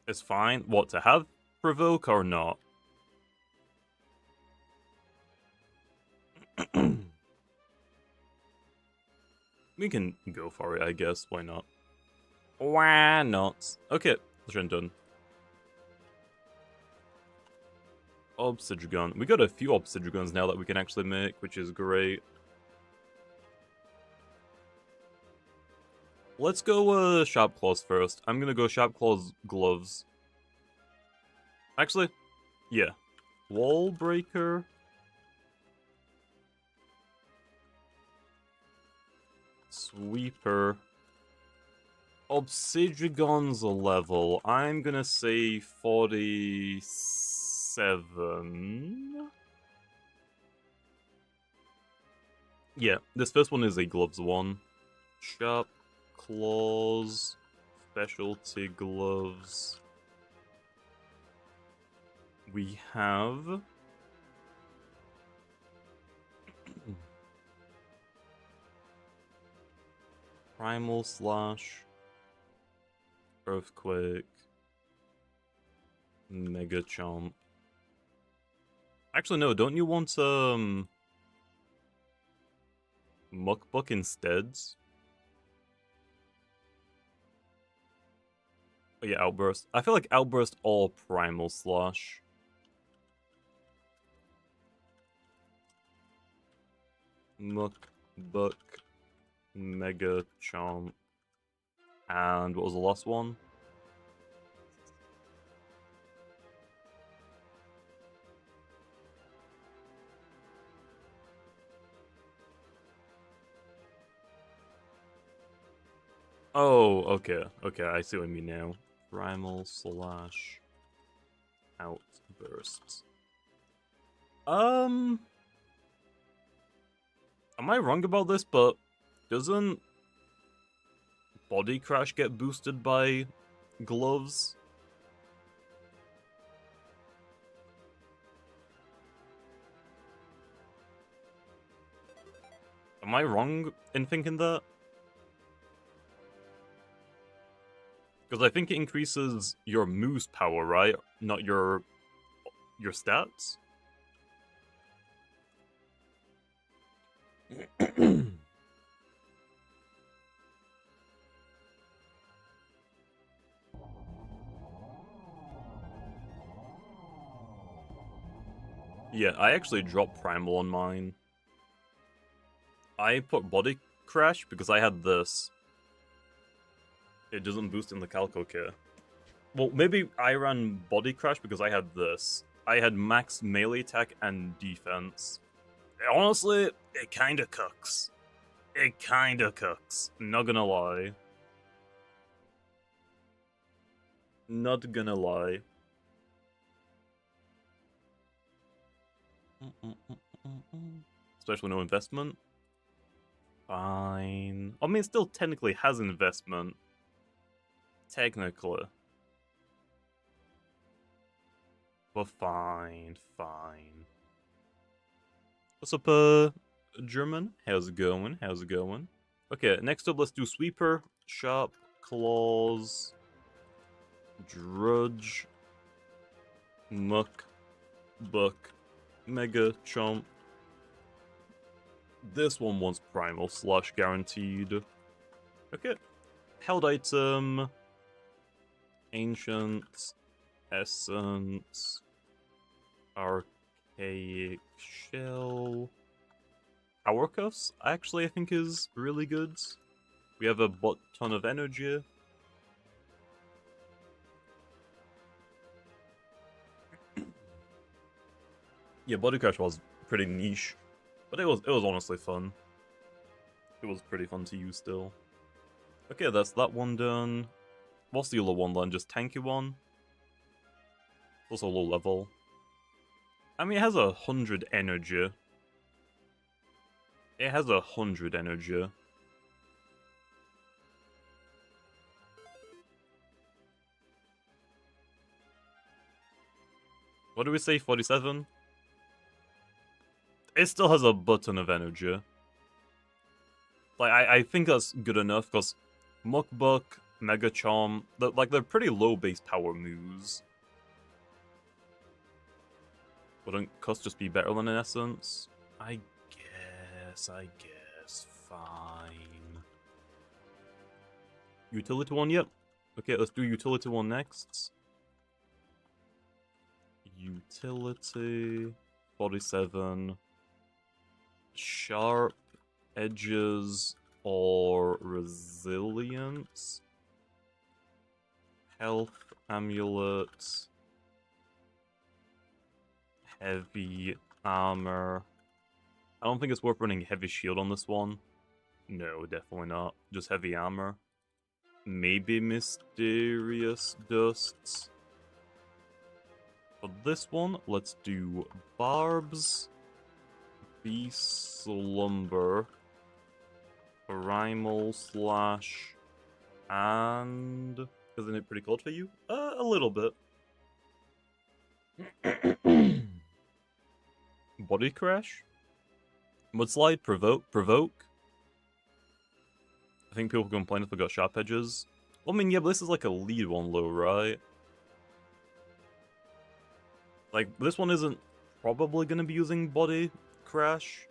It's fine. What, to have Provoke or not? We can go for it, I guess. Why not? Why not? Okay, done. Obsidian. We got a few Obsidians now that we can actually make, which is great. Let's go Sharp Claws first. I'm gonna go Sharp Claws Gloves. Actually, yeah. Wall Breaker. Sweeper. Obsidian's level. I'm gonna say 47. Yeah, this first one is a gloves one. Sharp Claws. Specialty gloves. We have... Primal Slash. Earthquake. Mega Chomp. Actually, no, don't you want, Muckbuck instead? Oh yeah, Outburst. I feel like Outburst or Primal Slash. Muckbuck. Mega Chomp. And what was the last one? Oh, okay. Okay, I see what you mean now. Primal Slash Outburst. Am I wrong about this, but doesn't Body Crash get boosted by gloves? Am I wrong in thinking that? Because I think it increases your move's power, right? Not your stats? Yeah, I actually dropped Primal on mine. I put Body Crash because I had this. It doesn't boost in the Calco kit. Well, maybe I ran Body Crash because I had this. I had max melee attack and defense. Honestly, it kinda cooks. It kinda cooks. Not gonna lie. Not gonna lie. Especially no investment. Fine. I mean, it still technically has investment. Technically. But fine. What's up, German? How's it going? Okay, next up, let's do Sweeper, Sharp Claws, Drudge, Muck, Buck, Mega Chomp. This one wants Primal Slush guaranteed. Okay. Held item. Ancient. Essence. Archaic Shell. Power Cuffs, actually, I think is really good. We have a ton of energy. Yeah, Body Crash was pretty niche, but it was honestly fun. It was pretty fun to use still. Okay, that's that one done. What's the other one then? Just tanky one? Also low level. I mean, it has 100 energy. It has 100 energy. What do we say, 47? It still has a button of energy. Like, I think that's good enough, because Mukbuk, Mega Chomp, they're pretty low base power moves. Wouldn't Cuss just be better than an Essence? I guess. Fine. Utility one, yep. Okay, let's do Utility one next. Utility 47. Sharp edges or resilience. Health amulet. Heavy armor. I don't think it's worth running heavy shield on this one. No, definitely not. Just heavy armor. Maybe mysterious dusts. For this one, let's do barbs, beast slumber, primal slash, and isn't it pretty cold for you? A little bit. Body crash, mudslide, provoke. I think people complain if we got sharp edges. Well, I mean, yeah, but this is like a lead one low, right? Like, this one isn't probably going to be using body crash.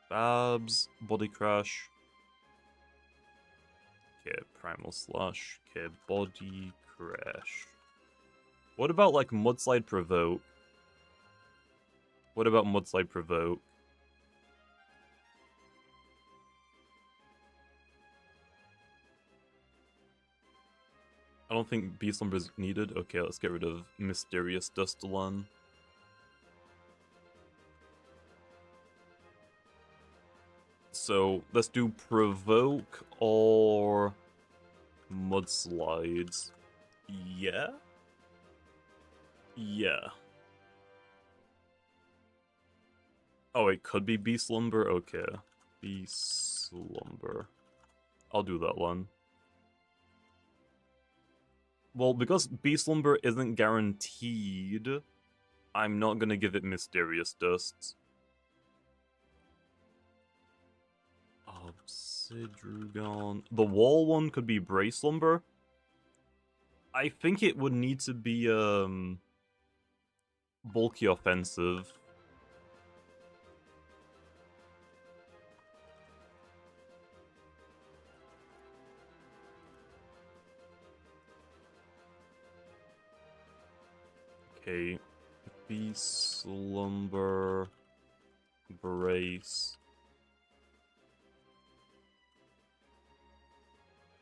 Babs, body crash. Okay, primal slash. Okay, body crash. What about, like, mudslide provoke? What about mudslide provoke? I don't think Beast Slumber is needed. Okay, let's get rid of Mysterious Dustalon. So, let's do Provoke or Mudslides. Yeah? Yeah. Oh, it could be Beast Slumber? Okay. Beast Slumber. I'll do that one. Well, because Beast Slumber isn't guaranteed, I'm not gonna give it Mysterious Dusts. Obsidrugon. The wall one could be Brace Slumber. I think it would need to be, bulky offensive. Okay. Beast Slumber. Brace.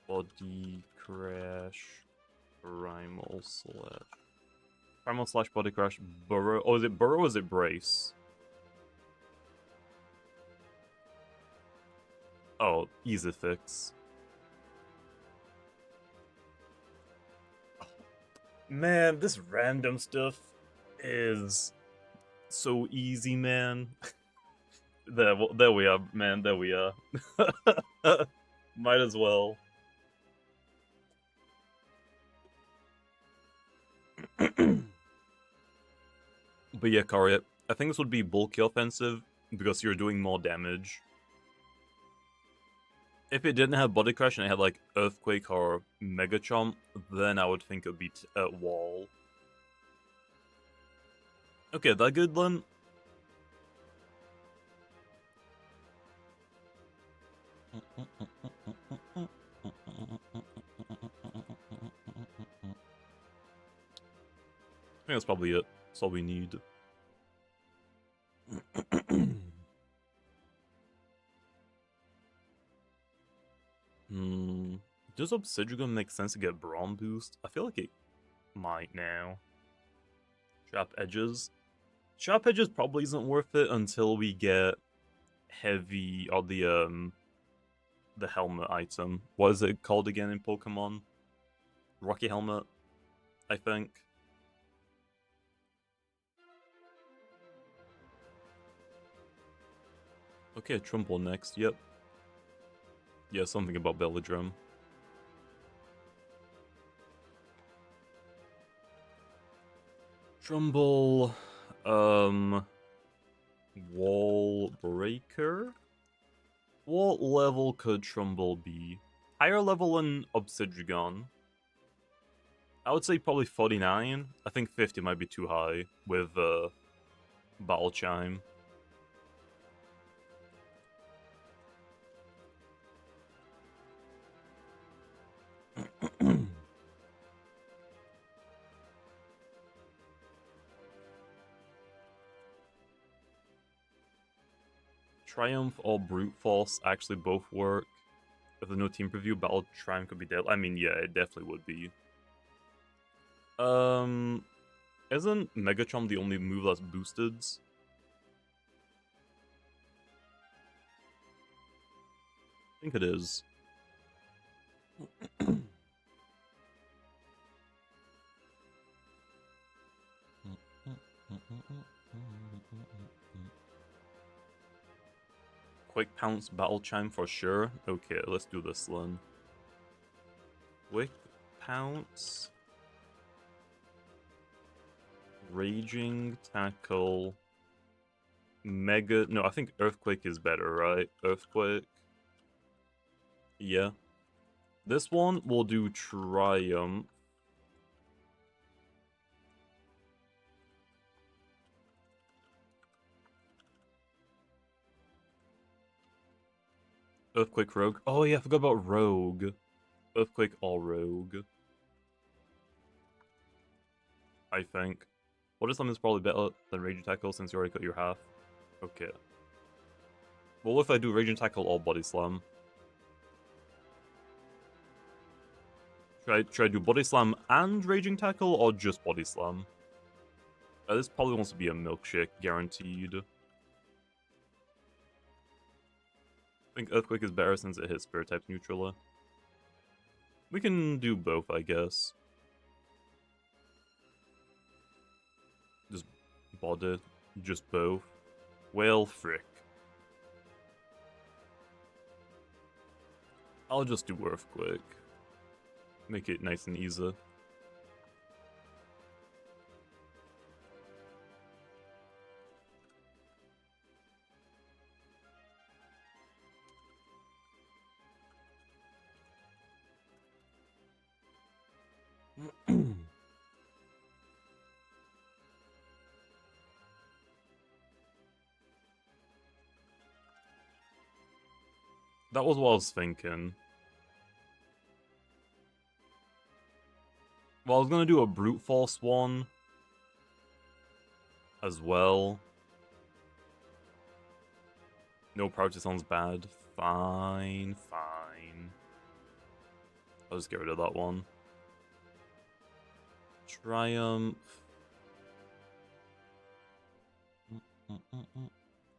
Body crash. Primal slash. Primal slash body crash. Burrow. Oh, is it burrow or is it brace? Oh, easy fix. Man, this random stuff is so easy, man. There we are, man. There we are. Might as well. But yeah, Kari, I think this would be bulky offensive because you're doing more damage. If it didn't have Body Crash and it had like Earthquake or Mega Chomp, then I would think it would be Wall. Okay, that good then? I think that's probably it. That's all we need. Does Obsidian make sense to get Brawn boost? I feel like it might now. Sharp Edges. Sharp Edges probably isn't worth it until we get Heavy or the helmet item. What is it called again in Pokemon? Rocky Helmet, I think. Okay, Trumbull next, yep. Yeah, something about Belladrum. Trumbull, Wall Breaker? What level could Trumbull be? Higher level than Obsidian. I would say probably 49. I think 50 might be too high with Battle Chime. Triumph or Brute Force actually both work. If there's no team preview, Battle Triumph could be dead. I mean, yeah, it definitely would be. Isn't Megachomp the only move that's boosted? I think it is. Quick Pounce Battle Chime for sure. Okay, let's do this then. Quick Pounce. Raging Tackle. Mega... No, I think Earthquake is better, right? Earthquake. Yeah. This one will do Triumph. Earthquake Rogue. Oh yeah, I forgot about Rogue. Earthquake all Rogue. I think. Water Slam is probably better than Raging Tackle since you already got your half. Okay. Well, what if I do Raging Tackle or Body Slam? Should I do Body Slam and Raging Tackle or just Body Slam? This probably wants to be a milkshake, guaranteed. I think Earthquake is better since it hits Spirit types neutrally. We can do both, I guess. Just body, just both. Well, frick. I'll just do Earthquake. Make it nice and easy. That was what I was thinking. Well, I was gonna do a Brute Force one as well. No priority sounds bad. Fine, fine. I'll just get rid of that one. Triumph.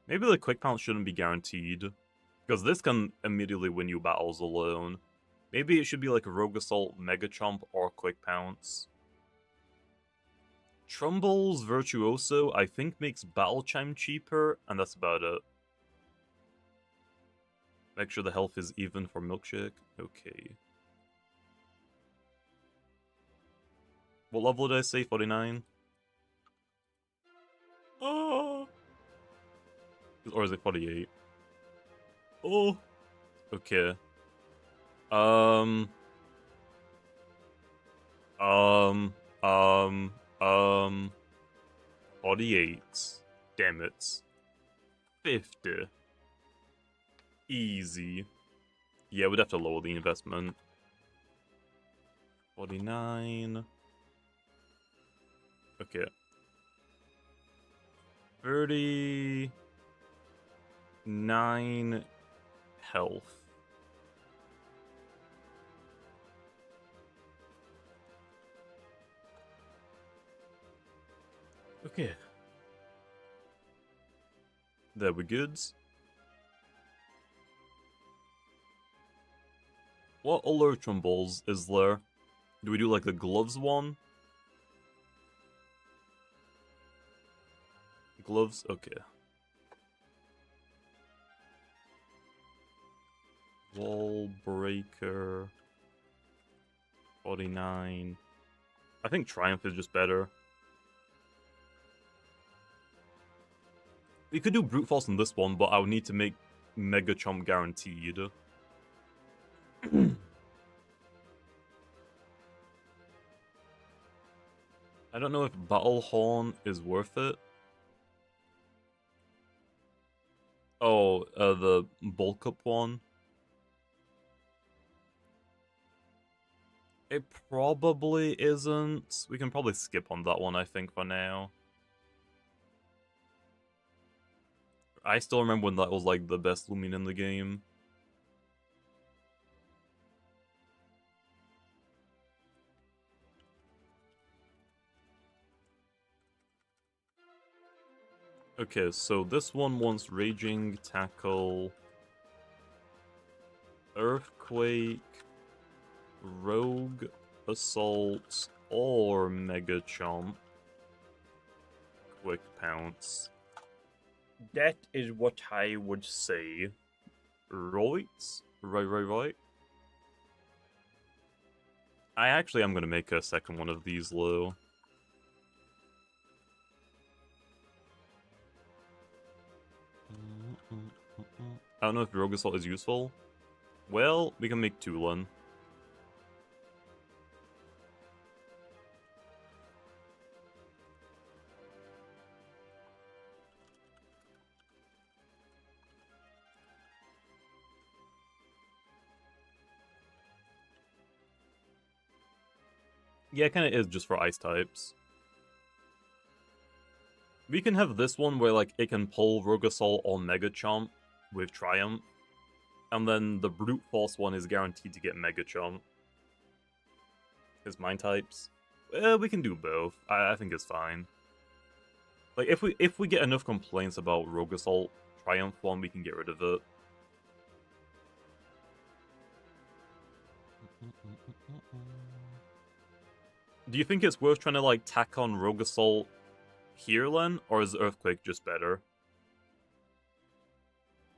Maybe the Quick Pounce shouldn't be guaranteed. Because this can immediately win you battles alone. Maybe it should be like a Rogue Assault, Mega Chomp, or Quick Pounce. Trumbull's Virtuoso, I think, makes Battle Chime cheaper, and that's about it. Make sure the health is even for Milkshake. Okay. What level did I say? 49? Oh! Or is it 48? Oh! Okay. Um, um, um, um, 48. Damn it. 50. Easy. Yeah, we'd have to lower the investment. 49. Okay. 39 health. Okay. There we good. What other trumbles is there? Do we do like the gloves one? Gloves? Okay. Wall breaker. 49. I think Triumph is just better. We could do Brute Force in this one, but I would need to make Mega Chomp guaranteed. I don't know if Battle Horn is worth it. Oh, the bulk up one. It probably isn't. We can probably skip on that one, I think, for now. I still remember when that was like the best Loomian in the game. Okay, so this one wants Raging Tackle, Earthquake, Rogue Assault, or Mega Chomp. Quick Pounce. That is what I would say. Right? Right. I actually am going to make a second one of these, Lou. I don't know if Rogue Assault is useful. Well, we can make Tulin. Yeah, it kind of is just for ice types. We can have this one where like it can pull Rogue Assault or Mega Chomp with Triumph. And then the Brute Force one is guaranteed to get Mega Chomp. His Mind types. We can do both. I think it's fine. Like if we get enough complaints about Rogue Assault Triumph one, we can get rid of it. Do you think it's worth trying to like tack on Rogue Assault here, Len, or is Earthquake just better?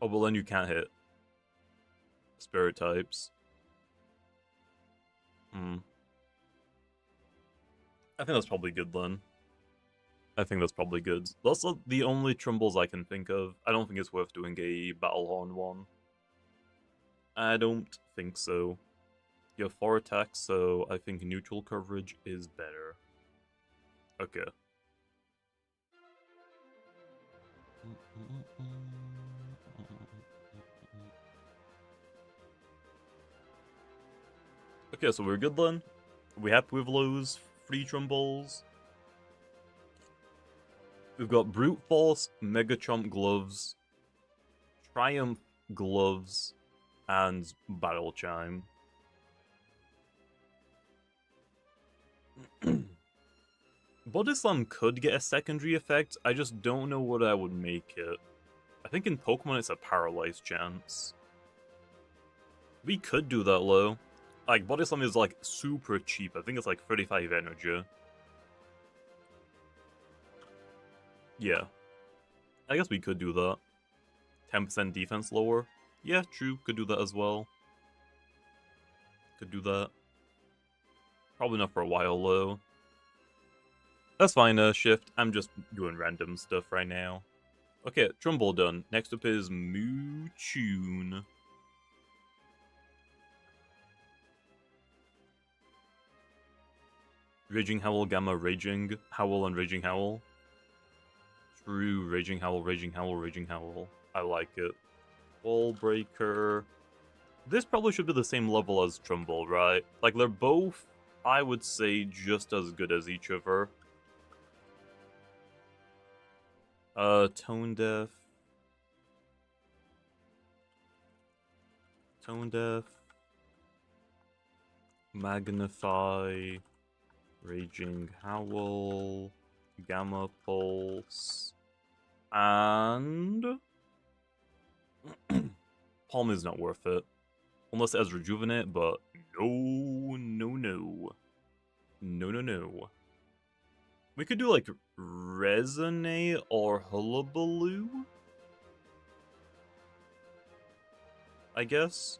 Oh, well then you can't hit Spirit types. I think that's probably good then. I think that's probably good. That's the only Trumbles I can think of. I don't think it's worth doing a Battlehorn one. I don't think so. You have 4 attacks, so I think neutral coverage is better. Okay. Okay, so we're good then. We happy with those free Trumbles? We've got Brute Force, Mega Chomp Gloves, Triumph Gloves, and Battle Chime. Body Slam could get a secondary effect, I just don't know what I would make it. I think in Pokemon it's a Paralyze chance. We could do that, though. Like, Body Slam is, like, super cheap. I think it's, like, 35 energy. Yeah. I guess we could do that. 10% defense lower. Yeah, true. Could do that as well. Could do that. Probably not for a while, though. That's fine, Shift. I'm just doing random stuff right now. Okay, Trumbull done. Next up is Moochune. Raging Howl, Gamma, Raging Howl, and Raging Howl. True, Raging Howl, Raging Howl, Raging Howl. I like it. Wall Breaker. This probably should be the same level as Trumbull, right? Like, they're both, I would say, just as good as each other. Tone Deaf. Tone Deaf. Magnify. Raging Howl. Gamma Pulse. And... Palm is not worth it. Unless it has Rejuvenate, but no, no, no. No, no, no. We could do, like, Resonate or Hullabaloo? I guess?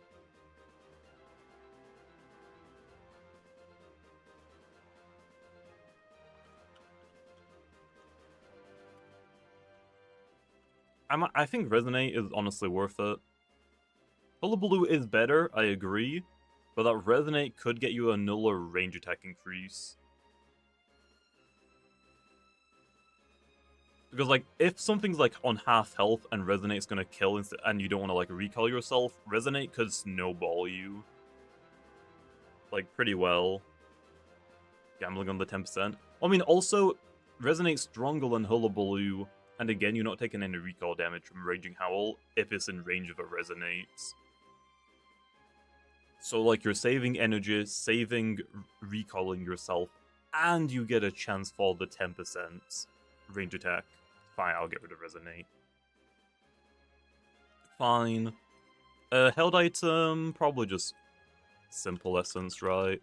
I think Resonate is honestly worth it. Hullabaloo is better, I agree, but that Resonate could get you a nuller range attack increase. Because, like, if something's, like, on half health and Resonate's gonna kill and you don't want to, like, recall yourself, Resonate could snowball you. Like, pretty well. Gambling on the 10%. I mean, also, Resonate's stronger than Hullabaloo, and again, you're not taking any recall damage from Raging Howl if it's in range of a Resonate. So, like, you're saving energy, saving recalling yourself, and you get a chance for the 10% range attack. Fine, I'll get rid of Resonate. Fine. Held item, probably just Simple Essence, right?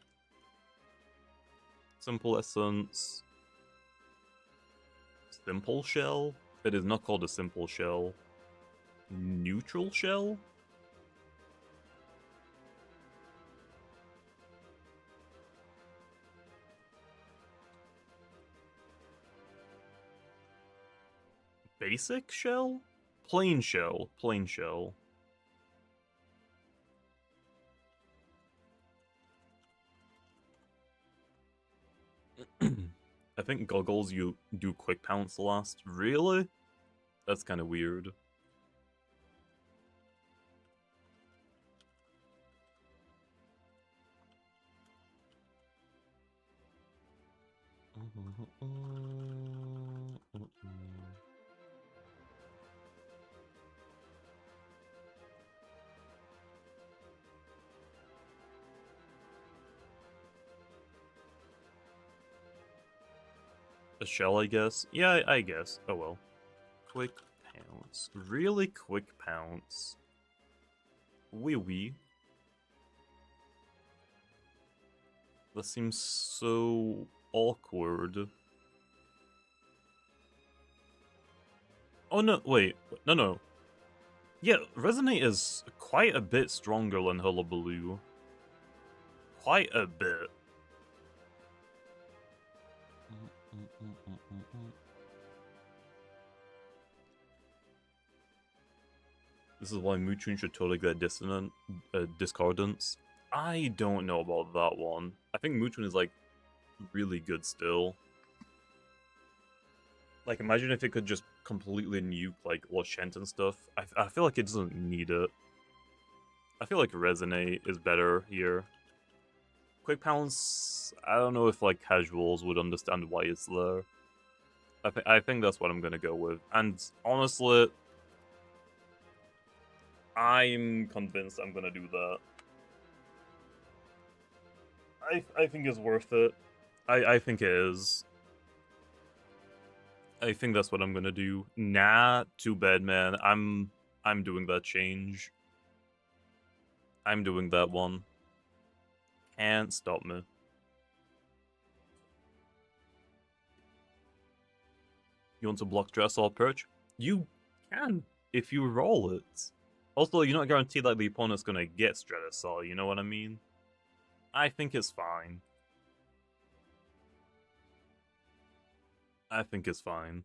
Simple Essence. Simple Shell? It is not called a Simple Shell. Neutral Shell? Basic Shell? Plain Shell. Plain Shell. I think Goggles you do Quick Pounce last. Really? That's kind of weird. A shell, I guess? Yeah, I guess. Oh well. Quick Pounce. Really Quick Pounce. Wee. That seems so awkward. Oh no, wait. No. Yeah, Resonate is quite a bit stronger than Hullabaloo. Quite a bit. This is why Moochun should totally get Discordance. I don't know about that one. I think Moochun is, like, really good still. Like, imagine if it could just completely nuke, like, Lashent and stuff. I feel like it doesn't need it. I feel like Resonate is better here. Quick Pounce, I don't know if, like, casuals would understand why it's there. I think that's what I'm gonna go with. And, honestly, I'm convinced I'm gonna do that. I think it's worth it. I think it is. I think that's what I'm gonna do. Nah, too bad, man. I'm doing that change. I'm doing that one. Can't stop me. You want to block Dress or Perch? You can, if you roll it. Also, you're not guaranteed that the opponent's gonna get Stratosaur, you know what I mean? I think it's fine. I think it's fine.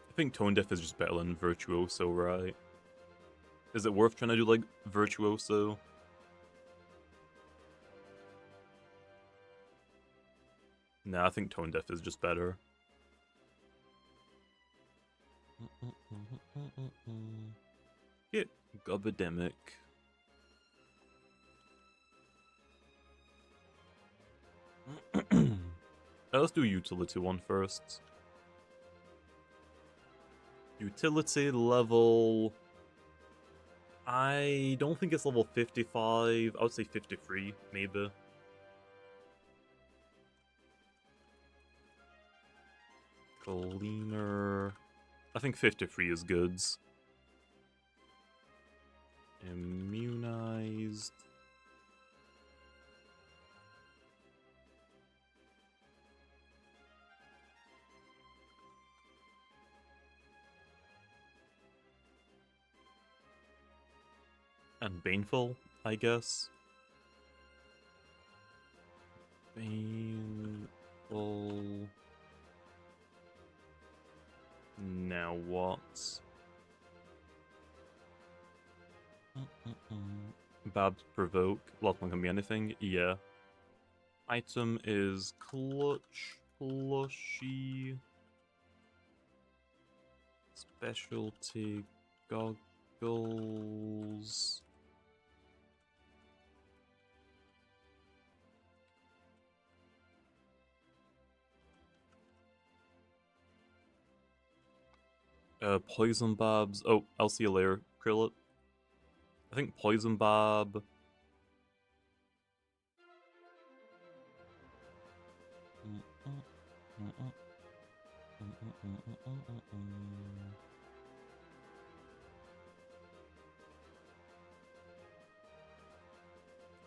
I think Tone Deaf is just better than Virtuoso, right? Is it worth trying to do, like, Virtuoso? Nah, I think Tone Deaf is just better. Get Gobademic. Let's do utility one first. Utility level... I don't think it's level 55. I would say 53, maybe. Cleaner... I think 53 is goods. Immunized... And Baneful, I guess. Baneful... Now what? Babs Provoke. Last one can be anything. Yeah. Item is Clutch Plushie. Specialty Goggles. Poison Bobs. Oh, I'll see you later, Krillet. I think Poison Bob.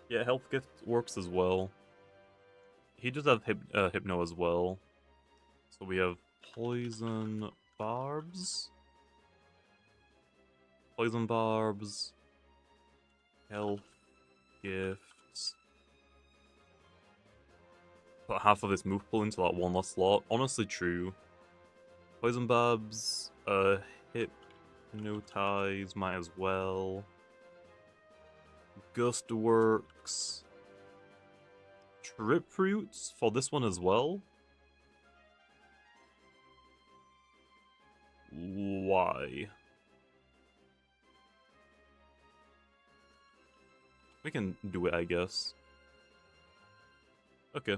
Yeah, Health Gift works as well. He does have Hypno as well. So we have Poison Barbs. Poison Barbs. Health Gifts. Put half of this move pool into that one last slot. Honestly true. Poison Barbs, Hypnotize might as well. Gust works. Trip Roots for this one as well. Why? We can do it, I guess. Okay.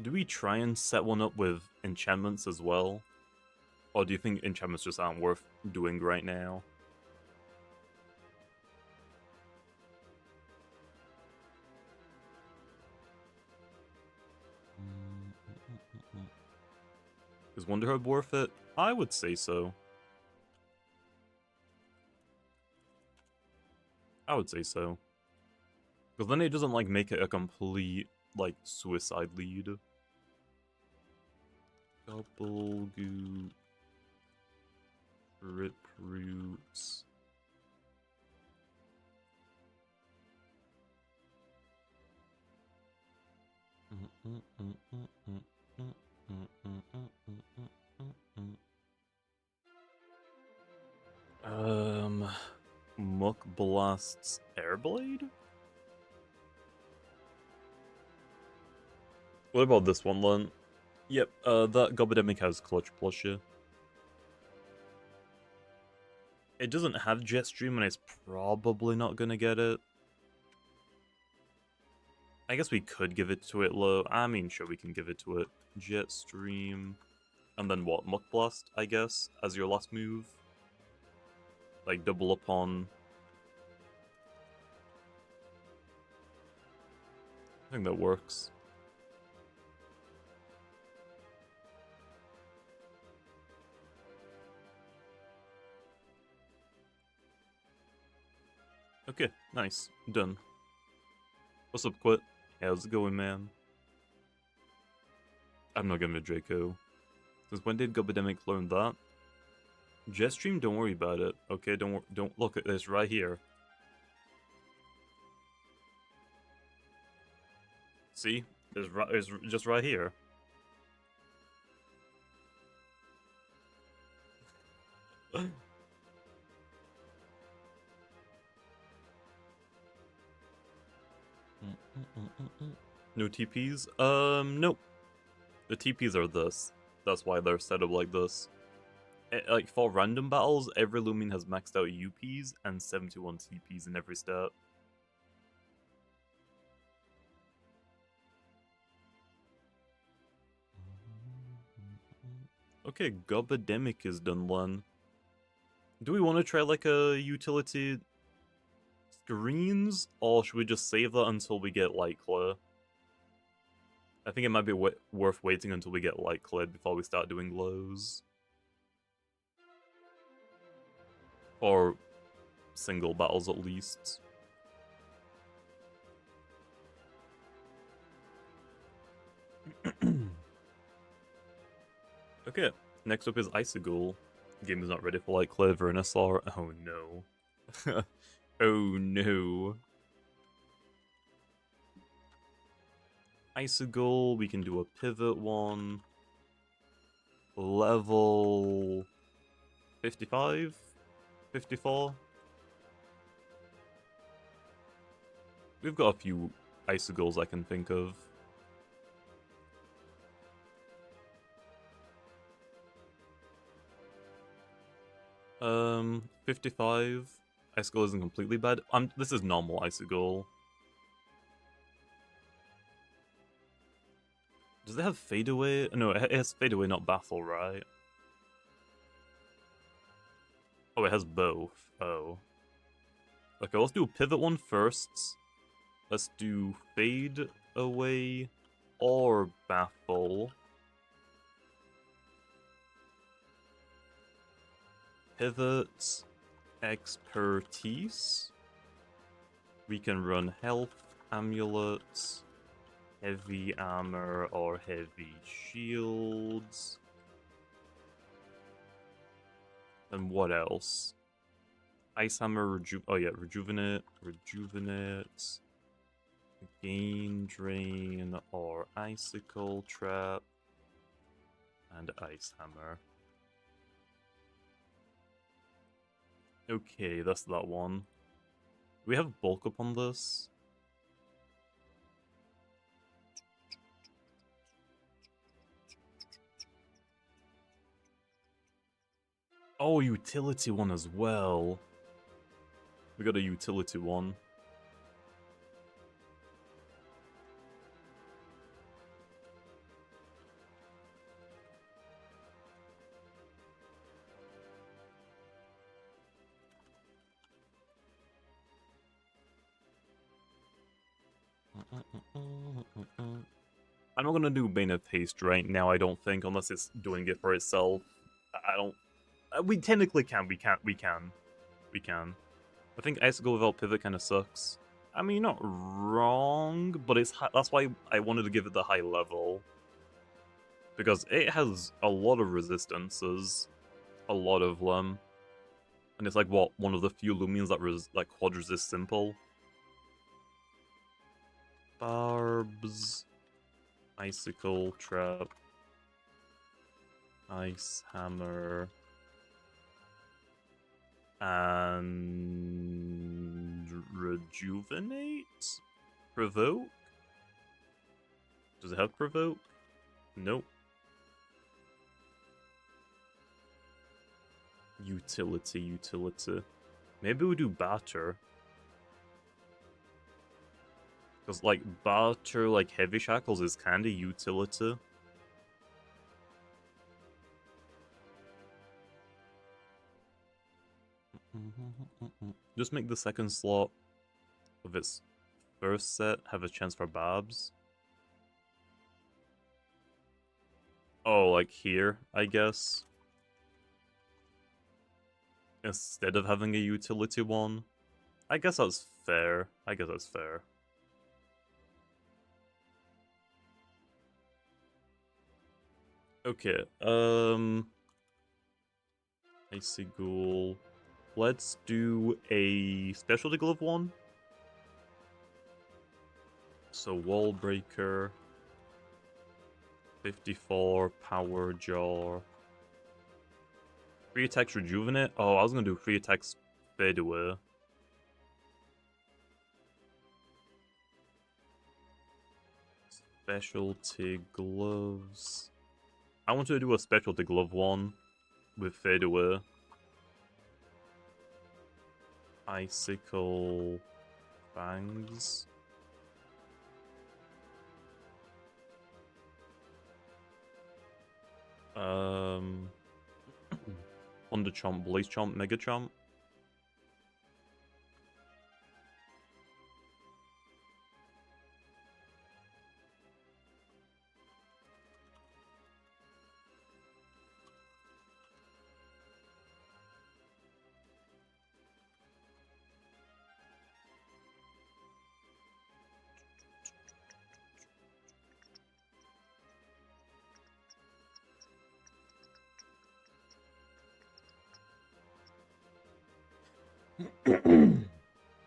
Do we try and set one up with enchantments as well? Or do you think enchantments just aren't worth doing right now? Is Wonder Herb worth it? I would say so. I would say so. Because then it doesn't, like, make it a complete, like, suicide lead. Double Goop. Rip Roots. Muck Blast's Airblade? What about this one, Len? Yep, that Gobademic has Clutch Plushie. It doesn't have Jetstream and it's probably not gonna get it. I guess we could give it to it low. I mean, sure, we can give it to it. Jetstream. And then what? Muck Blast, I guess, as your last move. Like, double up on... I think that works. Okay, nice. Done. What's up, Quit? How's it going, man? I'm not giving it Draco. Since when did Gobademic learn that? Jetstream, don't worry about it. Okay, don't look at this right here. See? It's just right here. No TPs? Nope. The TPs are this. That's why they're set up like this. Like, for random battles, every Loomian has maxed out UPs and 71 TPs in every stat. Okay, Gobademic is done one. Do we want to try like a utility screens, or should we just save that until we get Light Clear? I think it might be worth waiting until we get Light Cleared before we start doing glows. Or single battles at least. Okay, next up is Icicle. Game is not ready for Light Clear, Venusaur. Oh no. Oh no. Icicle, we can do a pivot one. Level 55? 54? We've got a few Icicles I can think of. 55. Icicle isn't completely bad. This is normal Icicle. Does it have Fade Away? No, it has Fade Away, not Battle, right? Oh, it has both. Oh. Okay, let's do a pivot one first. Let's do Fade Away or Baffle. Pivot, Expertise. We can run Health, Amulets, Heavy Armor, or Heavy Shields. And what else? Ice Hammer, Rejuvenate, Gain, Drain, or Icicle Trap, and Ice Hammer. Okay, that's that one. Do we have bulk up on this? Oh, utility one as well. We got a utility one. I'm not gonna do Bane of Haste right now, I don't think, unless it's doing it for itself. I don't... We technically can, we can. I think Icicle without Pivot kind of sucks. I mean, you're not wrong, but that's why I wanted to give it the high level. Because it has a lot of resistances. A lot of them. And it's like, what, one of the few Loomians that quad resist simple? Barbs... Icicle Trap, Ice Hammer, and Rejuvenate? Provoke? Does it have Provoke? Nope. Utility. Maybe we do Batter. Because, like, Batter, like, Heavy Shackles is kinda utility. Just make the second slot of its first set have a chance for Babs. Oh, like here, I guess. Instead of having a utility one. I guess that's fair. Okay, Icy Ghoul. Let's do a Specialty Glove one. So, Wall Breaker. 54, Power Jar. Free attacks Rejuvenate? Oh, I was gonna do free attacks Fade Away. Specialty gloves. I want to do a specialty glove one with fadeaway. Icicle fangs. Thunder Chomp, Blaze Chomp, Mega Chomp.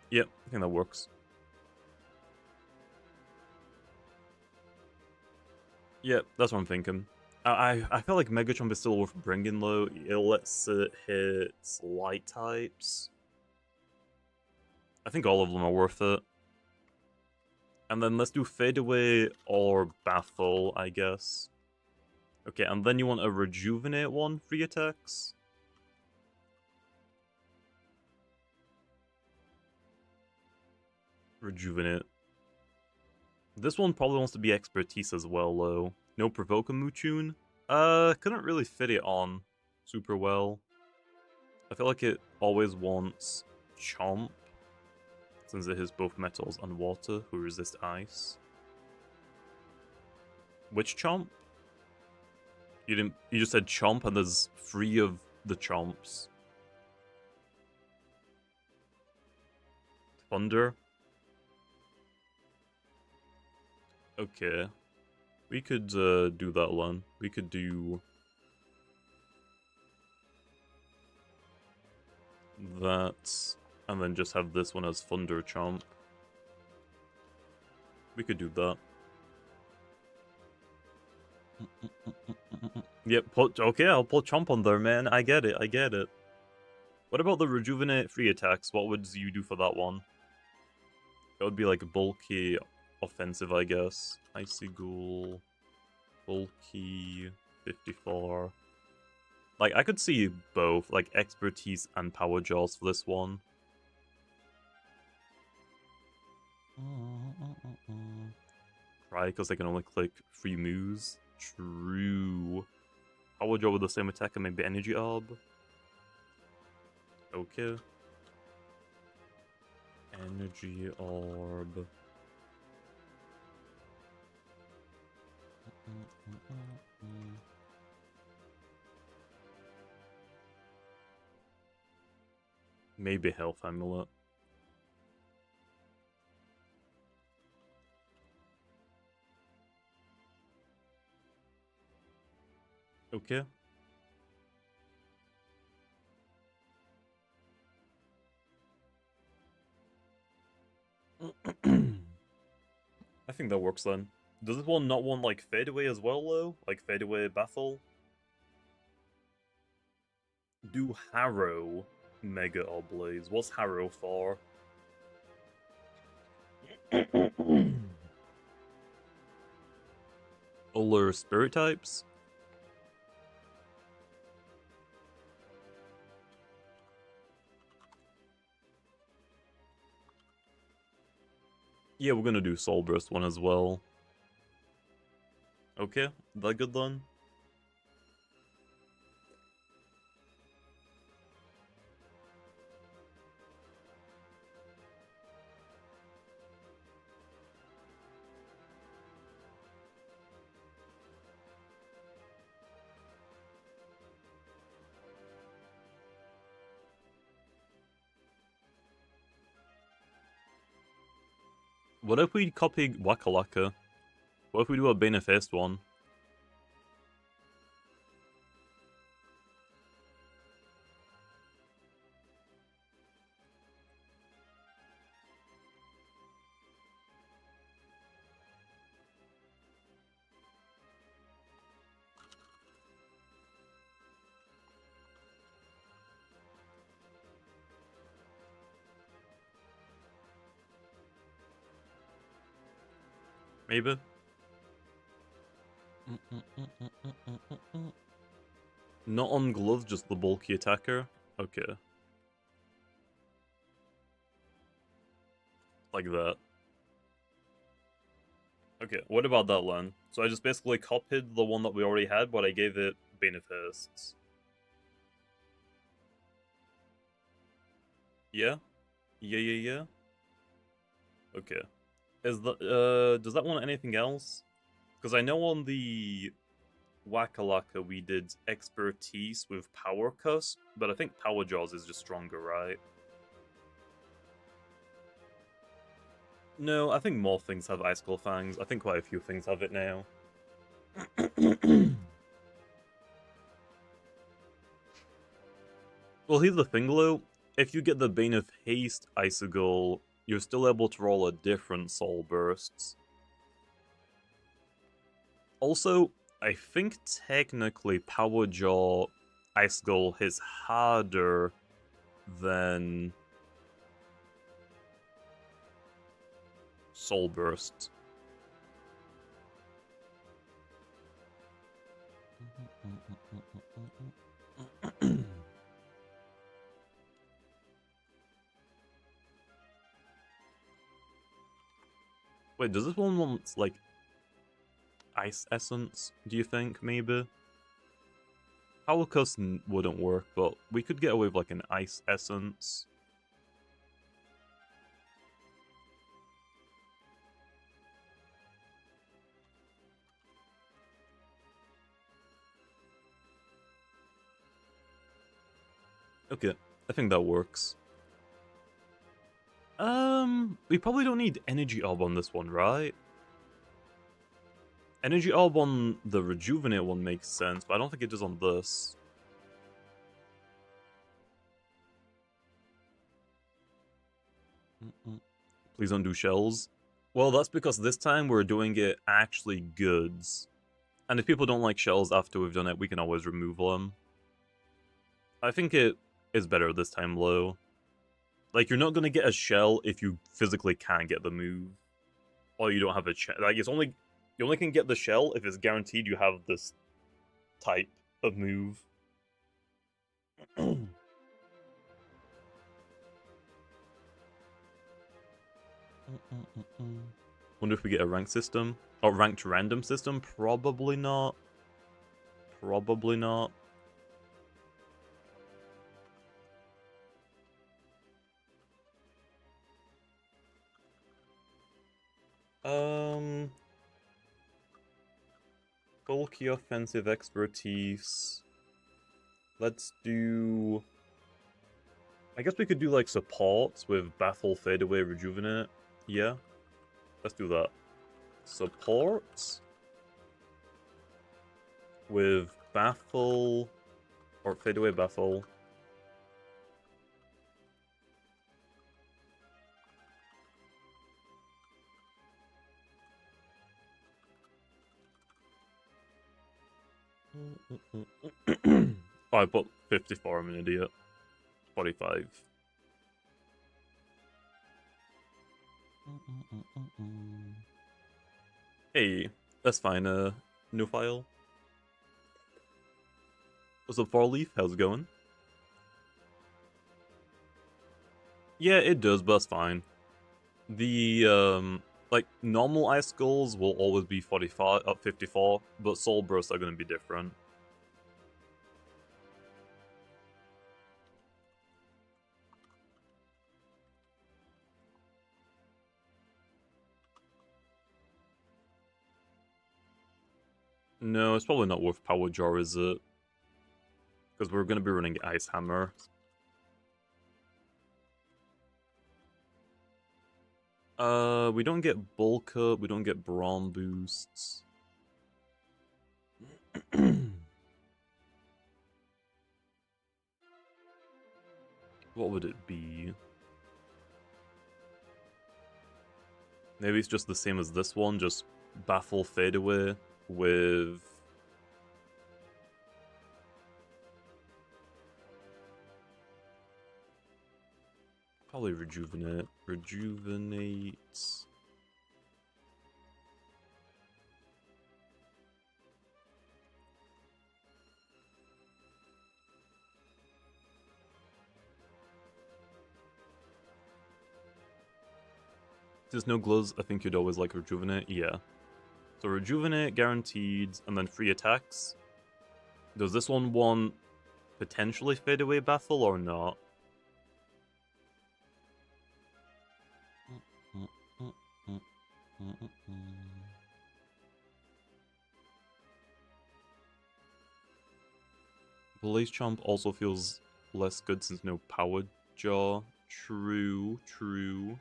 Yep, I think that works. Yep, that's what I'm thinking. I feel like Mega Chomp is still worth bringing though. It lets it hit light types. I think all of them are worth it. And then let's do Fadeaway or Baffle, I guess. Okay, and then you want a Rejuvenate one, free attacks? Rejuvenate. This one probably wants to be Expertise as well, though. No Provoke a Muchun? Couldn't really fit it on super well. I feel like it always wants Chomp, since it has both metals and water who resist ice. Which Chomp? You just said Chomp and there's 3 of the Chomps. Thunder? Okay. We could do that one. We could do that, and then just have this one as Thunder Chomp. We could do that. Yep, okay, I'll put Chomp on there, man. I get it, I get it. What about the Rejuvenate free attacks? What would you do for that one? That would be like bulky offensive, I guess. Icy Ghoul, bulky, 54. Like, I could see both, like, Expertise and Power Jaws for this one. Right, because they can only click 3 moves. True. Power Jaw with the same attack and maybe Energy Orb. Okay. Energy Orb. Maybe Health Amulet. Okay. I think that works then. Does this one not want like Fadeaway as well though? Like Fadeaway Baffle? Do Harrow Mega or Blaze. What's Harrow for? Other spirit types? Yeah, we're gonna do Soul Burst one as well. Okay, that good then? What if we copy Wakalaka? What if we do a Banefaced one? Maybe? Not on gloves, just the bulky attacker? Okay. Like that. Okay, what about that one? So I just basically copied the one that we already had, but I gave it Benefists. Yeah? Yeah. Okay. Is the does that want anything else? Because I know on the Wakalaka we did expertise with power cusp, but I think power jaws is just stronger, right? No, I think more things have icicle fangs. I think quite a few things have it now. Well, here's the thing, though. If you get the Bane of Haste Icicle, you're still able to roll a different Soul Bursts. Also, I think technically Power Jaw Icicle is harder than Soul Burst. Wait, does this one want, like, Ice Essence, do you think, maybe? Power Cuss wouldn't work, but we could get away with, like, an Ice Essence. Okay, I think that works. We probably don't need Energy Orb on this one, right? Energy Orb on the Rejuvenate one makes sense, but I don't think it does on this. Please don't do shells. Well, that's because this time we're doing it actually goods. And if people don't like shells after we've done it, we can always remove them. I think it is better this time low. Like, you're not going to get a shell if you physically can't get the move. Or you don't have a chance. Like, it's only... You only can get the shell if it's guaranteed you have this type of move. Wonder if we get a ranked system? Or ranked random system? Probably not. Probably not. Bulky offensive expertise. Let's do... I guess we could do, like, supports with Baffle, Fadeaway, Rejuvenate. Yeah. Let's do that. Supports with Baffle... Or Fadeaway, Baffle. Oh, I put 54, I'm an idiot. 45. Hey, that's fine, no file. What's up, Farleaf? How's it going? Yeah, it does, but that's fine. The, like, normal icicles will always be 45, 54, but soul bursts are going to be different. No, it's probably not worth Power Jar, is it? Because we're going to be running Ice Hammer. We don't get Bulk Up, we don't get Brawn boosts. What would it be? Maybe it's just the same as this one, just Baffle Fadeaway with... Probably Rejuvenate. Rejuvenate... Since no gloves, I think you'd always like rejuvenate. Yeah. So rejuvenate, guaranteed, and then free attacks. Does this one want potentially fade away baffle or not? Blaze Chomp also feels less good since no Power Jaw. True, true.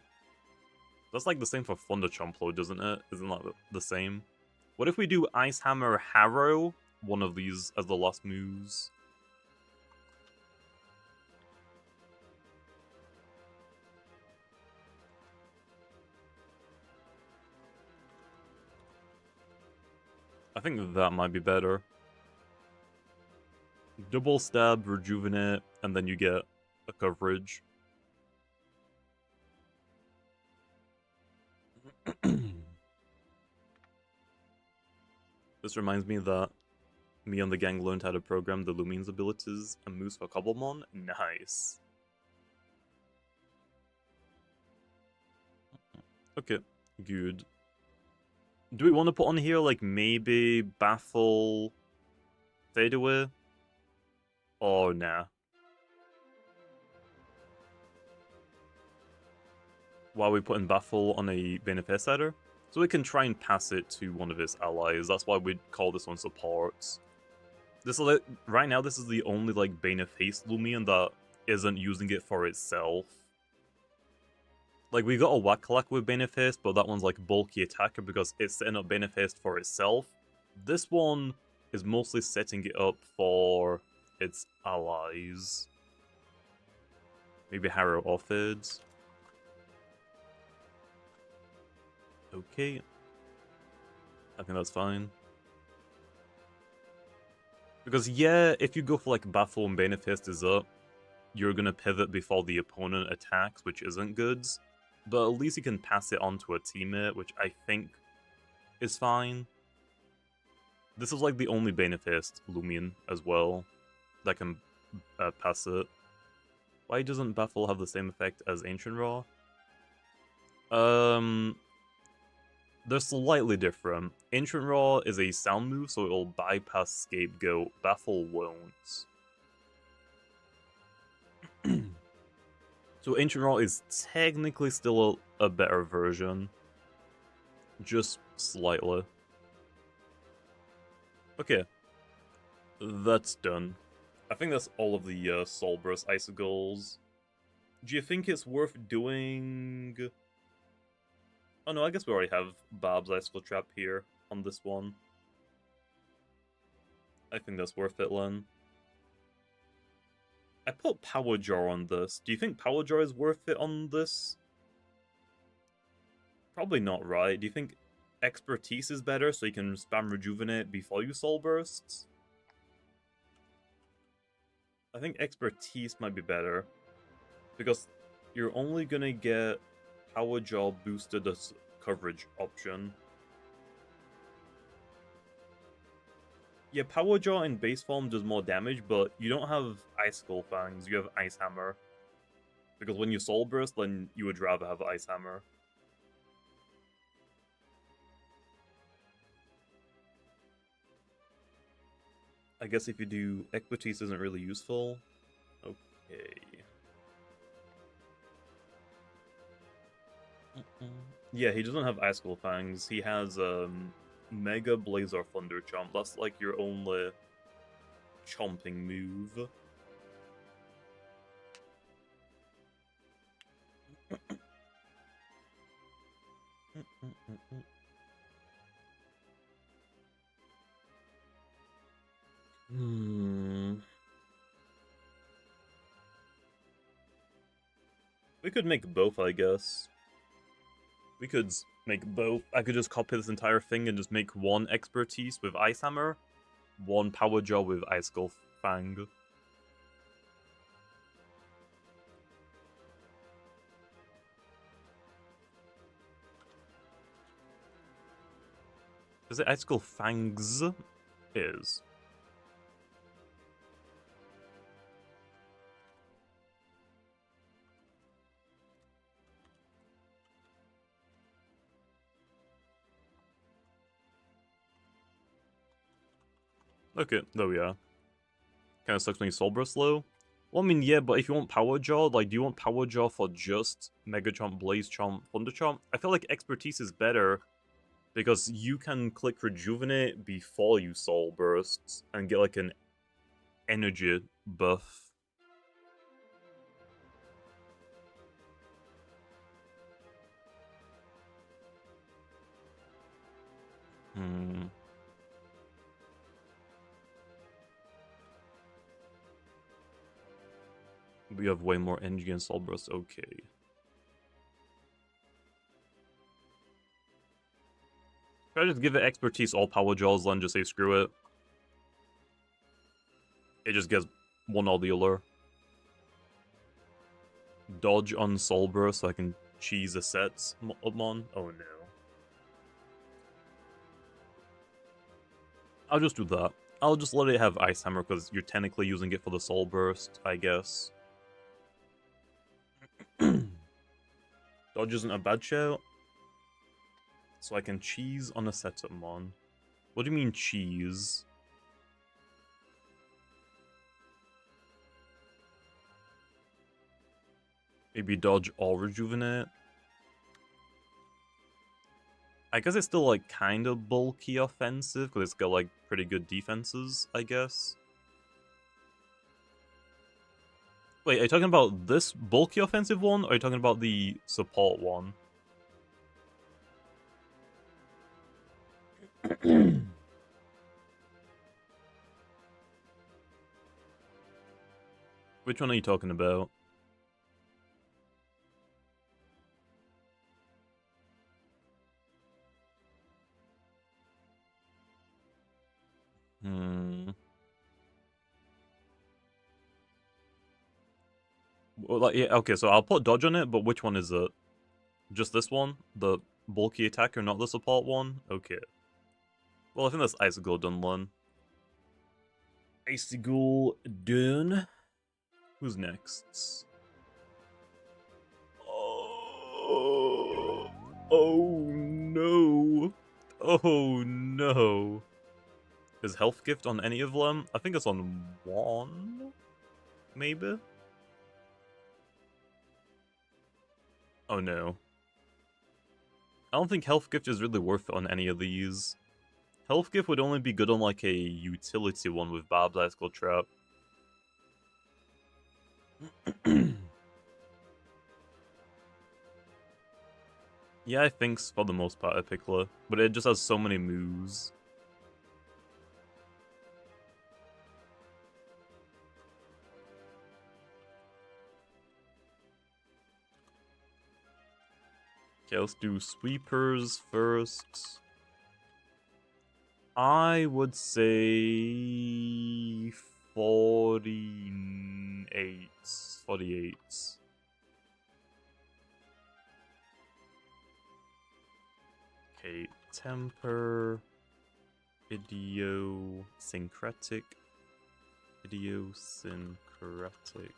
That's like the same for Thunder Chomp though, doesn't it? Isn't that the same? What if we do Ice Hammer Harrow? One of these as the last moves. I think that might be better. Double stab, rejuvenate, and then you get a coverage. This reminds me that me and the gang learned how to program the Loomian's abilities and moves for Cobblemon. Nice. Okay, good. Do we want to put on here, like, maybe Baffle Fade Away? Or nah? Why are we putting Baffle on a Beneface Sider? So we can try and pass it to one of his allies. That's why we'd call this one supports. This is like, right now, this is the only like Beneface Loomian that isn't using it for itself. Like, we got a Wackalak with Beneface, but that one's like bulky attacker because it's setting up Beneface for itself. This one is mostly setting it up for its allies. Maybe Harrow Orphids. Okay. I think that's fine. Because yeah, if you go for like Baffle and Beneface is up, you're gonna pivot before the opponent attacks, which isn't good. But at least you can pass it on to a teammate, which I think is fine. This is like the only Beneface Loomian as well that can pass it. Why doesn't Baffle have the same effect as Ancient Raw? They're slightly different. Ancient Raw is a sound move, so it'll bypass Scapegoat. Baffle won't. So Ancient Raw is technically still a better version. Just slightly. Okay. That's done. I think that's all of the Solbrus Icicles. Do you think it's worth doing... Oh no, I guess we already have Bob's Icicle Trap here on this one. I think that's worth it, Len. I put Power Jaw on this. Do you think Power Jaw is worth it on this? Probably not, right? Do you think Expertise is better so you can spam Rejuvenate before you Soul Bursts? I think Expertise might be better. Because you're only gonna get Power Jaw boosted as coverage option. Yeah, Power Jaw in base form does more damage, but you don't have Icicle Fangs, you have Ice Hammer. Because when you Soul Burst, then you would rather have Ice Hammer. I guess if you do Expertise isn't really useful. Okay. Yeah, he doesn't have Icicle Fangs. He has Mega Blazer Thunder Chomp. That's like your only chomping move. We could make both, I guess. We could make both. I could just copy this entire thing and just make one Expertise with Ice Hammer, one Power Jaw with Icicle Fang. Is it Icicle Fangs? Is. Okay, there we are. Kind of sucks when you Soul Burst low. Well, I mean, yeah, but if you want Power Jaw, like, do you want Power Jaw for just Mega Chomp, Blaze Chomp, Thunder Chomp? I feel like Expertise is better because you can click Rejuvenate before you Soul Burst and get, like, an energy buff. We have way more energy and Soul Burst, okay. Should I just give it Expertise all Power Jaws then just say screw it? It just gets one or the other. Dodge on Soul Burst so I can cheese the sets on. Oh no. I'll just do that. I'll just let it have Ice Hammer because you're technically using it for the Soul Burst, I guess. Dodge isn't a bad shout. So I can cheese on a setup mon. What do you mean cheese? Maybe dodge or rejuvenate? I guess it's still like kind of bulky offensive because it's got like pretty good defenses, I guess. Wait, are you talking about this bulky offensive one or are you talking about the support one? Which one are you talking about? Well, like, yeah, okay, so I'll put dodge on it, but which one is it? Just this one? The bulky attacker, not the support one? Okay. Well, I think that's Icicle done one. Icicle done. Who's next? Oh no. Oh no. Is health gift on any of them? I think it's on one? Maybe? Oh no. I don't think health gift is really worth it on any of these. Health gift would only be good on like a utility one with Barb's Icicle Trap. Yeah, I think for the most part Epicla, but it just has so many moves. Okay, let's do sweepers first. I would say 48. 48. Okay, temper, idiosyncratic, idiosyncratic.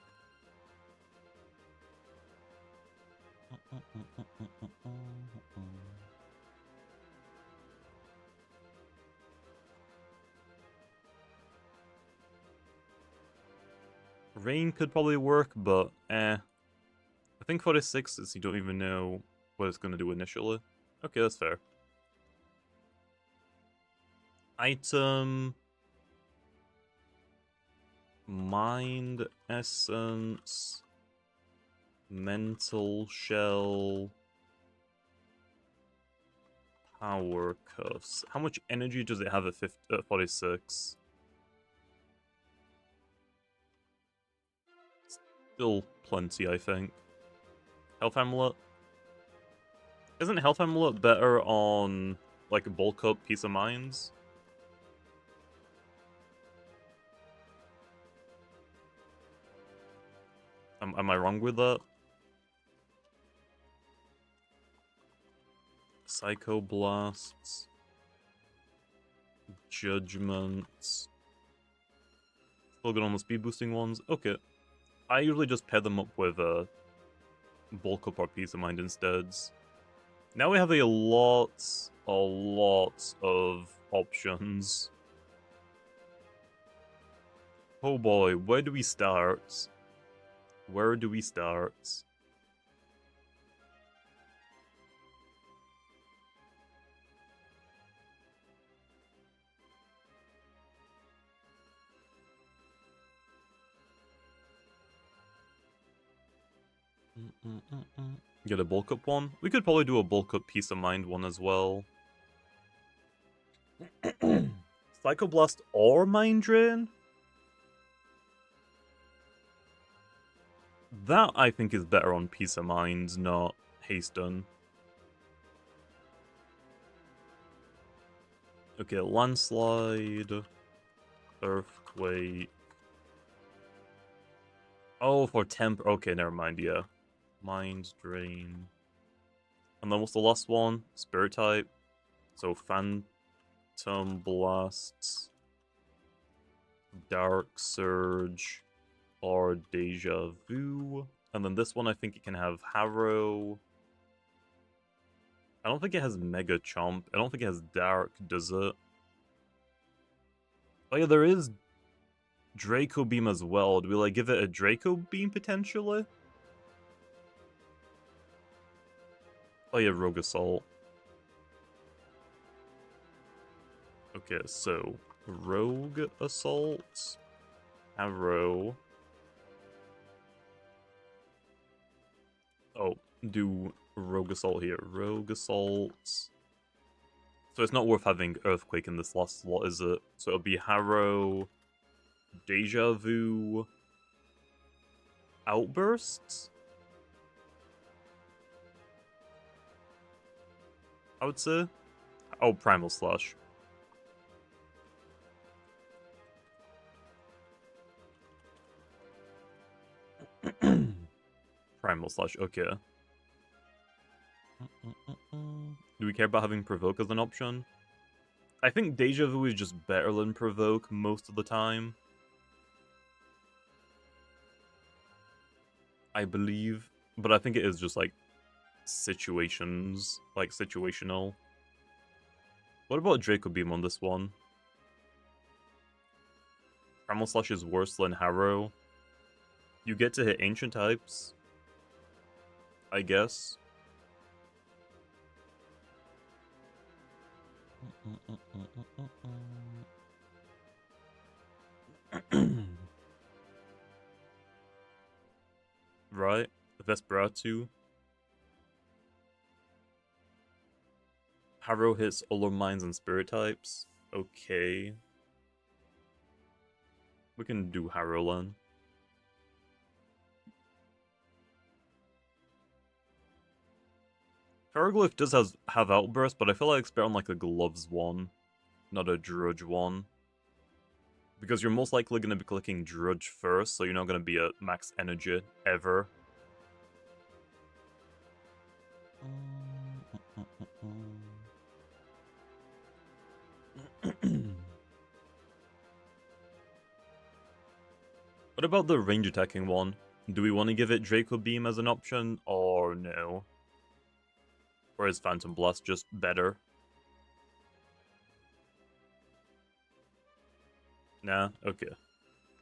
Rain could probably work, but I think 46 is you don't even know what it's going to do initially. Okay, that's fair. Item... Mind Essence... Mental Shell... Power Cuffs. How much energy does it have at 46? Still plenty, I think. Health Amulet? Isn't Health Amulet better on, like, bulk up Peace of Minds? Am I wrong with that? Psycho Blasts. Judgments. Still good on the speed boosting ones? Okay. I usually just pair them up with bulk up or Peace of Mind instead. Now we have a lot of options. Oh boy, where do we start? Where do we start? Get a bulk up one? We could probably do a bulk up Peace of Mind one as well. Psychoblast or Mind Drain? That, I think, is better on Peace of Mind, not Hasten. Okay, Landslide. Earthquake. Oh, for temp. Okay, never mind, yeah. Mind Drain. And then what's the last one? Spirit type. So Phantom Blast, Dark Surge, or Deja Vu. And then this one, I think it can have Harrow. I don't think it has Mega Chomp. I don't think it has Dark, does it? Oh yeah, there is Draco Beam as well. Do we like give it a Draco Beam potentially? Oh yeah, Rogue Assault. Okay, so Rogue Assault, Arrow. Oh, do Rogue Assault here. Rogue Assault. So it's not worth having Earthquake in this last slot, is it? So it'll be Harrow, Deja Vu, Outbursts? I would say. Oh, Primal Slash. Primal Slash, okay. Do we care about having Provoke as an option? I think Deja Vu is just better than Provoke most of the time. I believe. But I think it is just like situations, like situational. What about Draco Beam on this one? Primal Slash is worse than Harrow. You get to hit ancient types, I guess. Right, Vesperatu. Harrow hits all of mines and spirit types. Okay. We can do Harrow then. Pharoglyph does have Outburst, but I feel like it's better on like a Gloves one, not a Drudge one. Because you're most likely going to be clicking Drudge first, so you're not going to be at max energy ever. What about the range attacking one? Do we want to give it Draco Beam as an option, or no? Or is Phantom Blast just better? Nah, okay.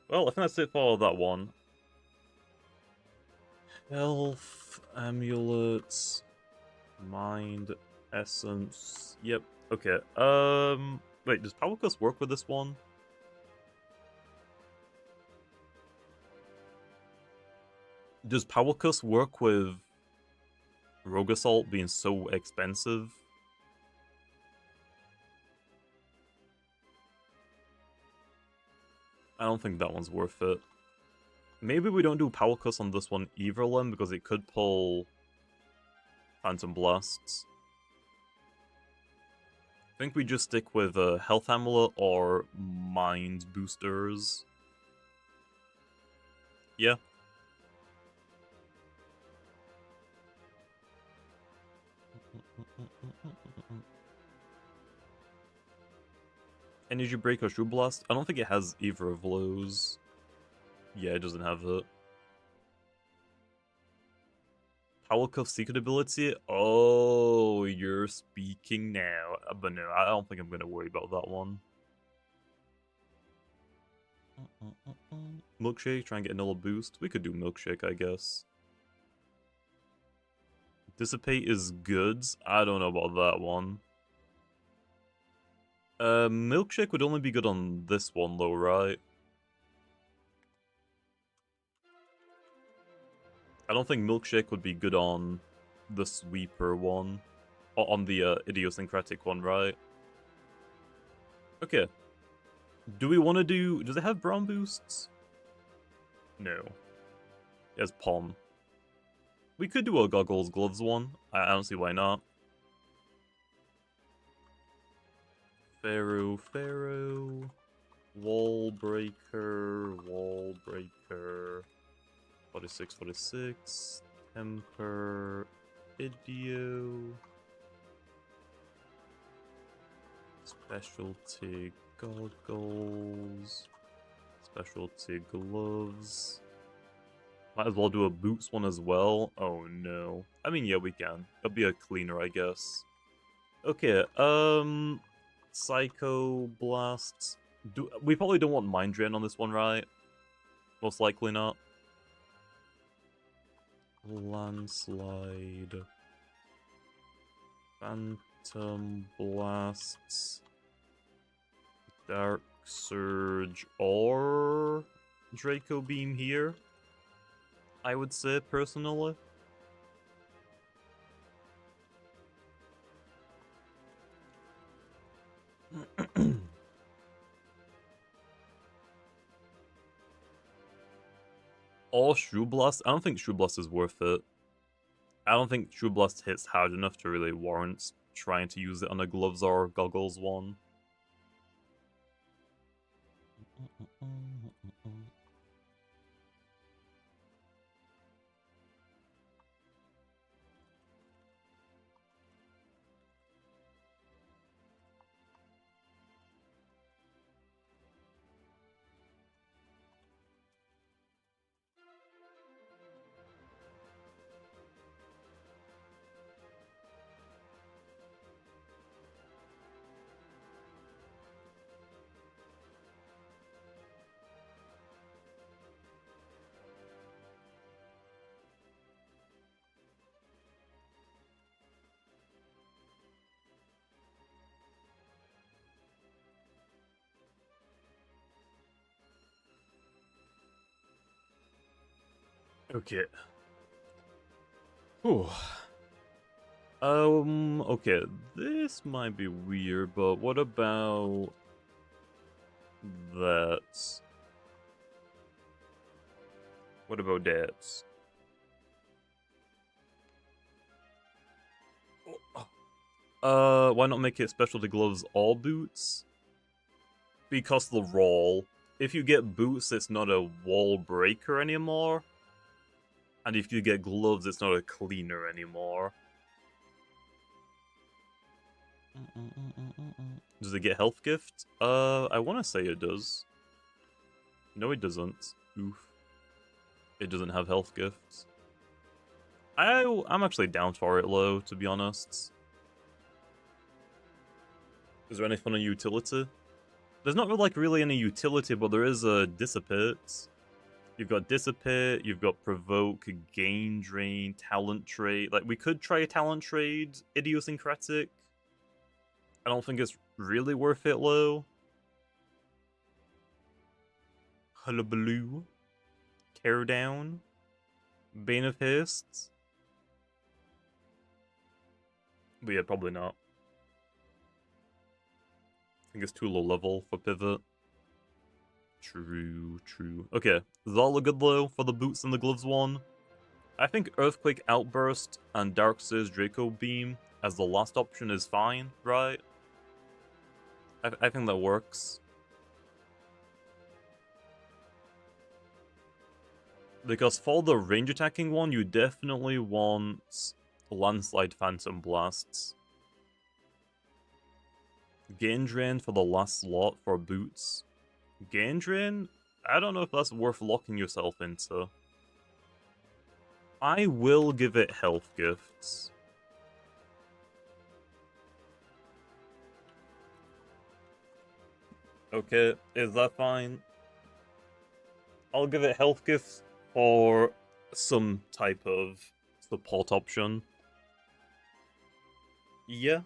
Well, I think that's it for that one. Health, amulets, mind, essence. Yep, okay. Wait, does Power Curse work with this one? Does Power Curse work with Rogue Assault being so expensive? I don't think that one's worth it. Maybe we don't do Power Curse on this one either, then, because it could pull Phantom Blasts. I think we just stick with Health Amulet or Mind Boosters. Yeah. Energy Break or True Blast? I don't think it has either of those. Yeah, it doesn't have it. Power Cuff Secret Ability? Oh, you're speaking now. But no, I don't think I'm going to worry about that one. Milkshake, try and get another boost. We could do milkshake, I guess. Dissipate is good. I don't know about that one. Milkshake would only be good on this one though, right? I don't think milkshake would be good on the sweeper one. Or on the idiosyncratic one, right? Okay. Do we want to do... Does it have brown boosts? No. It has palm. We could do a goggles gloves one. I don't see why not. Pharaoh. Wall breaker. 46. Temper. Idio. Specialty goggles. Specialty gloves. Might as well do a boots one as well. Oh no. I mean, yeah, we can. It'll be a cleaner, I guess. Okay, Psycho Blast. We probably don't want Mind Drain on this one, right? Most likely not. Landslide. Phantom Blasts. Dark Surge or Draco Beam here, I would say, personally. Or Shrew Blast. I don't think Shrew Blast is worth it. I don't think Shrew Blast hits hard enough to really warrant trying to use it on a gloves or goggles one. Okay. Whew. Okay, this might be weird, but what about that? What about that? Why not make it specialty gloves all boots? Because the roll. If you get boots, it's not a wall breaker anymore. And if you get gloves, it's not a cleaner anymore. Does it get health gift? I want to say it does. No, it doesn't. Oof. It doesn't have health gifts. I'm actually down for it, low, to be honest. Is there any fun on utility? There's not really any utility, but there is a dissipate. You've got dissipate, you've got provoke, gain drain, talent trade. Like, we could try a talent trade, idiosyncratic. I don't think it's really worth it, low. Hullabaloo. Tear down. Bane of Haste. But yeah, probably not. I think it's too low level for pivot. True. Okay, does all look good though for the boots and the gloves one? I think Earthquake Outburst and Dark Surge Draco Beam as the last option is fine, right? I think that works. Because for the range attacking one, you definitely want Landslide Phantom Blasts. Gain Drain for the last slot for boots. Gain Drain? I don't know if that's worth locking yourself into. I will give it health gifts. Okay, is that fine? I'll give it health gift or some type of support option. Yeah.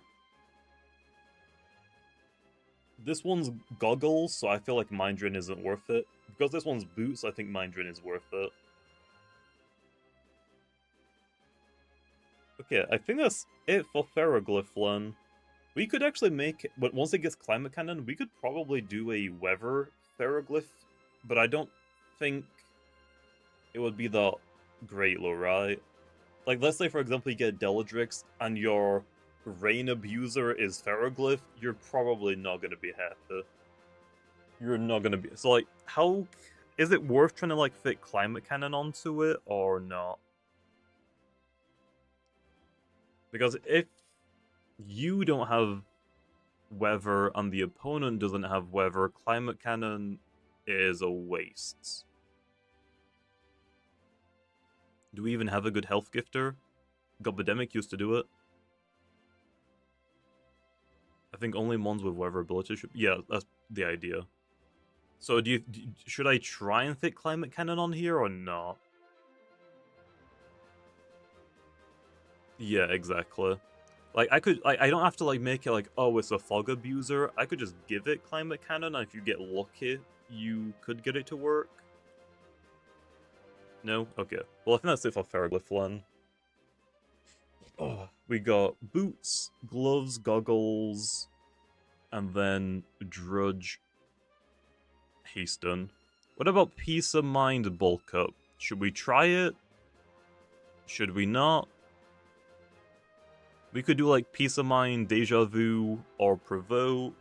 This one's goggles, so I feel like Mind Drain isn't worth it. Because this one's boots, I think Mind Drain is worth it. Okay, I think that's it for Pharoglyph then. We could actually make, but once it gets Climate Cannon, we could probably do a Weather Pharoglyph, but I don't think it would be the great low, right? Like, let's say, for example, you get Deladrix and your Rain Abuser is Pharoglyph, you're probably not going to be happy. You're not going to be... So, like, how... Is it worth trying to, like, fit Climate Cannon onto it, or not? Because if you don't have Weather and the opponent doesn't have Weather, Climate Cannon is a waste. Do we even have a good health gifter? Gobidemic used to do it. I think only mons with Weather ability should... Yeah, that's the idea. So should I try and fit Climate Cannon on here or not? Yeah, exactly. Like, I don't have to, like, make it like, oh, it's a Fog Abuser. I could just give it Climate Cannon, and if you get lucky, you could get it to work. No? Okay. Well, I think that's it for Pharoglyph one. Oh, we got boots, gloves, goggles, and then Drudge Hasten. What about Peace of Mind bulk up? Should we try it? Should we not? We could do like Peace of Mind, Deja Vu, or Provoke.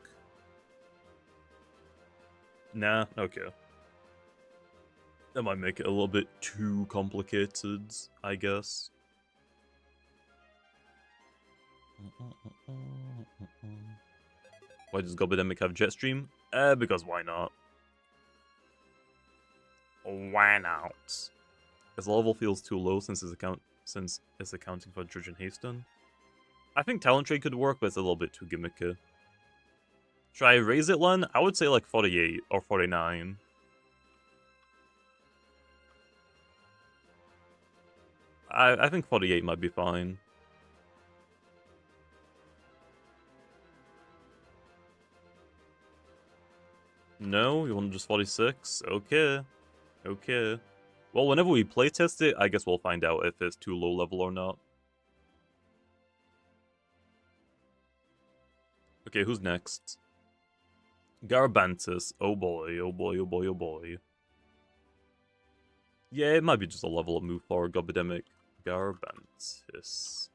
Nah, okay. That might make it a little bit too complicated, I guess. Why does Gobidemic have Jetstream? Because why not? Why not? His level feels too low since it's accounting for Drudge and Hasten. I think Talent Trade could work, but it's a little bit too gimmicky. Should I raise it, Len? I would say like 48 or 49. I think 48 might be fine. No? You want just 46? Okay. Okay. Well, whenever we playtest it, I guess we'll find out if it's too low level or not. Okay, who's next? Garbantis. Oh boy, oh boy, oh boy, oh boy. Yeah, it might be just a level up move for Gobidemic. Garbantis.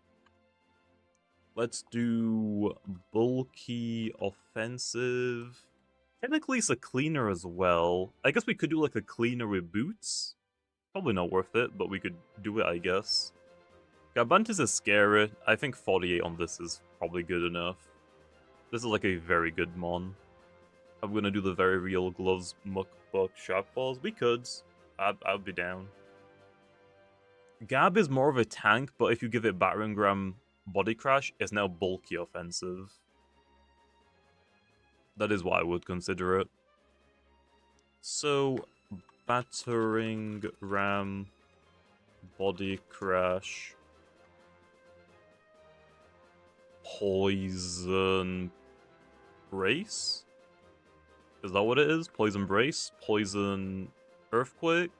Let's do bulky offensive. Technically, it's a cleaner as well. I guess we could do like a cleaner with boots. Probably not worth it, but we could do it, I guess. Garbantis is scary. I think 48 on this is probably good enough. This is like a very good mon. I'm gonna do the very real gloves, muck, buck, shark balls. We could. I'd be down. Gab is more of a tank, but if you give it Battering Ram Body Crash, it's now bulky offensive. That is what I would consider it. So, Battering Ram Body Crash, Poison Brace? Is that what it is? Poison Brace? Poison Earthquake?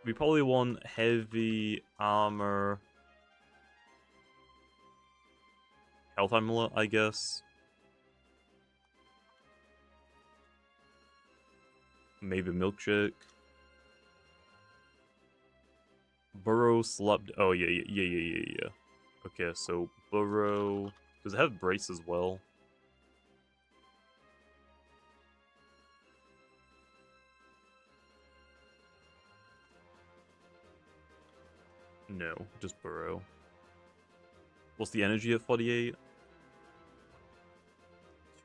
We probably want heavy armor. Health amulet, I guess. Maybe milkshake. Burrow slept. Oh yeah. Okay, so Burrow. Does it have brace as well? No, just Burrow. What's the energy at 48?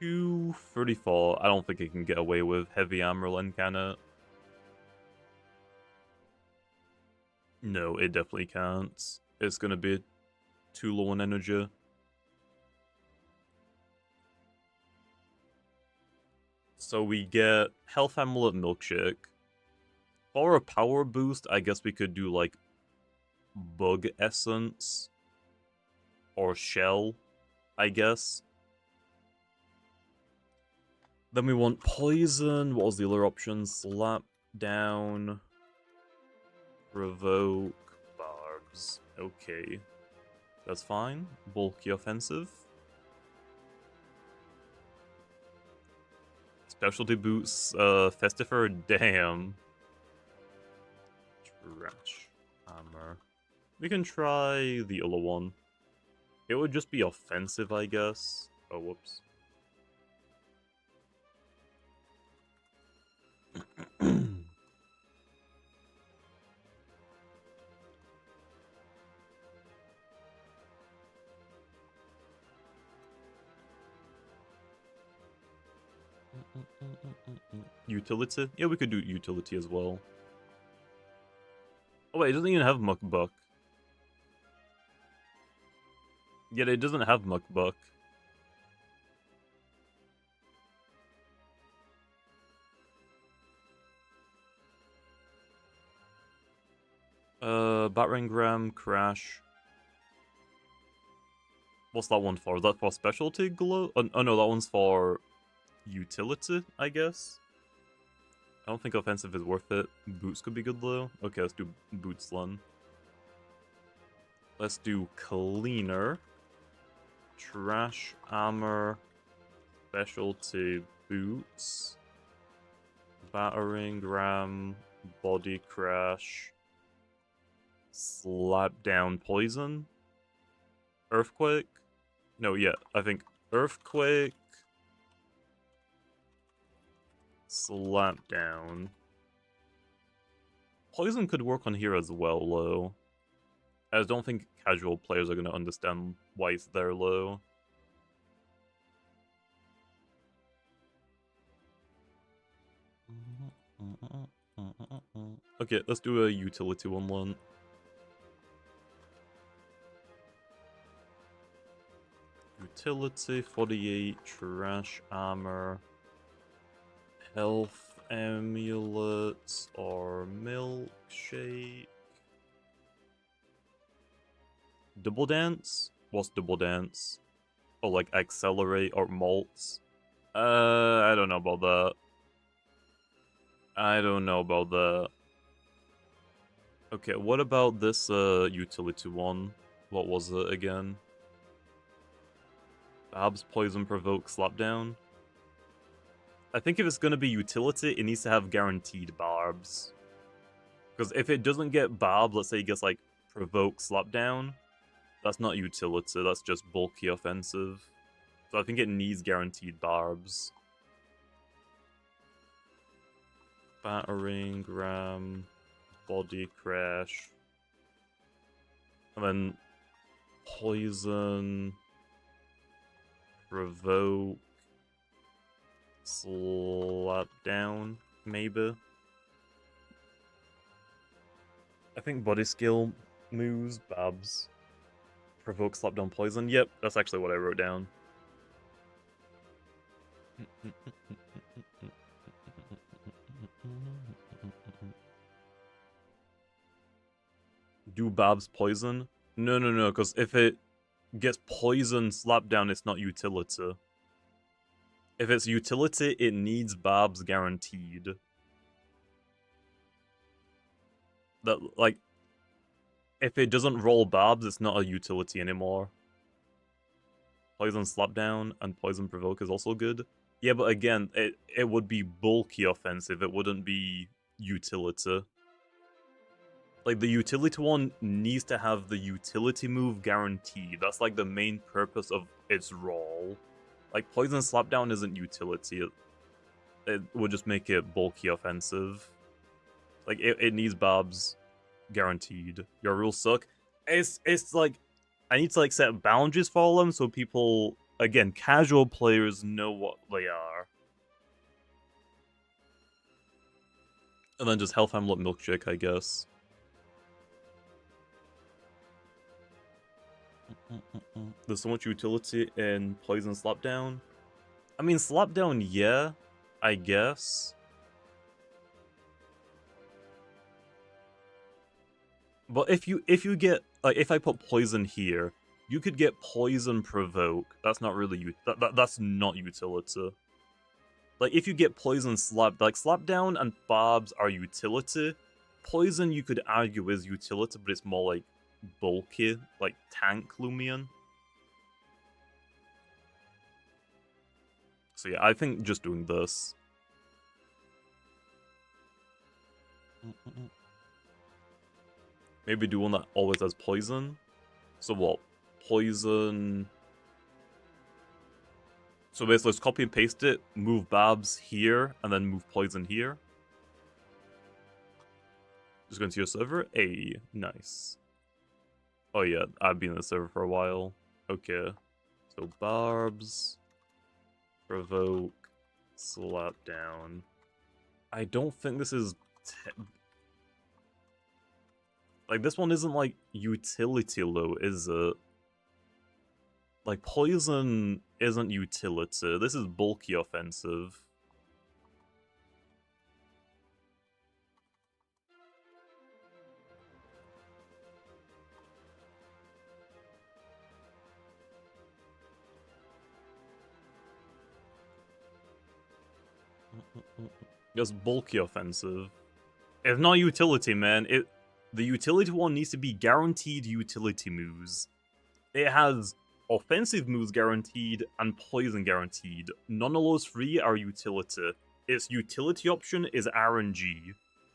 234. I don't think it can get away with heavy Amerlin, can it? No, it definitely can't. It's gonna be too low on energy. So we get Health Amulet Milkshake. For a power boost, I guess we could do like Bug Essence or Shell, I guess. Then we want Poison. What was the other option? Slap Down, Provoke, Barbs. Okay. That's fine. Bulky Offensive. Specialty Boots, Festifer, damn. Trash. Hammer. We can try the other one. It would just be offensive, I guess. Oh, whoops. Utility? Yeah, we could do utility as well. Oh wait, it doesn't even have Muckbuck. Yet it doesn't have Muckbuck. Battering Ram, Crash. What's that one for? Is that for Specialty Glow? Oh no, that one's for utility, I guess? I don't think offensive is worth it. Boots could be good though. Okay, let's do Boots then. Let's do Cleaner. Trash Armor. Specialty Boots. Battering Ram. Body Crash. Slap Down Poison. Earthquake? No, yeah, I think Earthquake. Slap Down. Poison could work on here as well, though. I don't think casual players are going to understand why it's there low. Okay, let's do a utility one. Utility, 48, trash armor, health amulets, or milkshake. Double dance? What's double dance? Oh, like accelerate or malts? I don't know about that. I don't know about that. Okay, what about this utility one? What was it again? Babs, Poison, Provoke, Slapdown. I think if it's gonna be utility, it needs to have guaranteed barbs. Because if it doesn't get barb, let's say it gets like Provoke, Slapdown, that's not utility, that's just bulky offensive. So I think it needs guaranteed barbs. Battering Ram, Body Crash. And then Poison, Provoke, Slap Down, maybe. I think Body Skill moves, Babs. Provoke, Slap Down, Poison. Yep, that's actually what I wrote down. Do Babs Poison? No, because if it gets Poison Slap Down, it's not utility. If it's utility, it needs Babs guaranteed. That, like, if it doesn't roll Babs, it's not a utility anymore. Poison Slap Down and Poison Provoke is also good. Yeah, but again, it would be bulky offensive, it wouldn't be utility. Like, the utility one needs to have the utility move guaranteed. That's, like, the main purpose of its roll. Like, Poison Slapdown isn't utility. It would just make it bulky offensive. Like, it needs Babs guaranteed. Your rules suck. It's like, I need to, like, set boundaries for them so people, again, casual players know what they are. And then just Health Amulet Milkshake, I guess. There's so much utility in Poison Slapdown. I mean, Slapdown, yeah. I guess. But if you get, like, if I put poison here, you could get poison provoke. That's not really that's not utility. Like, if you get poison slap, like slap down and barbs are utility. Poison you could argue is utility, but it's more like bulky, like tank Loomian. So yeah, I think just doing this. Maybe do one that always has poison. So what? Poison. So basically, let's copy and paste it, move Babs here, and then move Poison here. Just going to your server. Hey, nice. Oh yeah, I've been in the server for a while. Okay. So Barbs, Provoke, Slap Down. I don't think this is... like, this one isn't, like, utility low, is it? Like, Poison isn't utility. This is bulky offensive. Just bulky offensive. It's not utility, man. The utility one needs to be guaranteed utility moves. It has offensive moves guaranteed and poison guaranteed. None of those three are utility. Its utility option is RNG.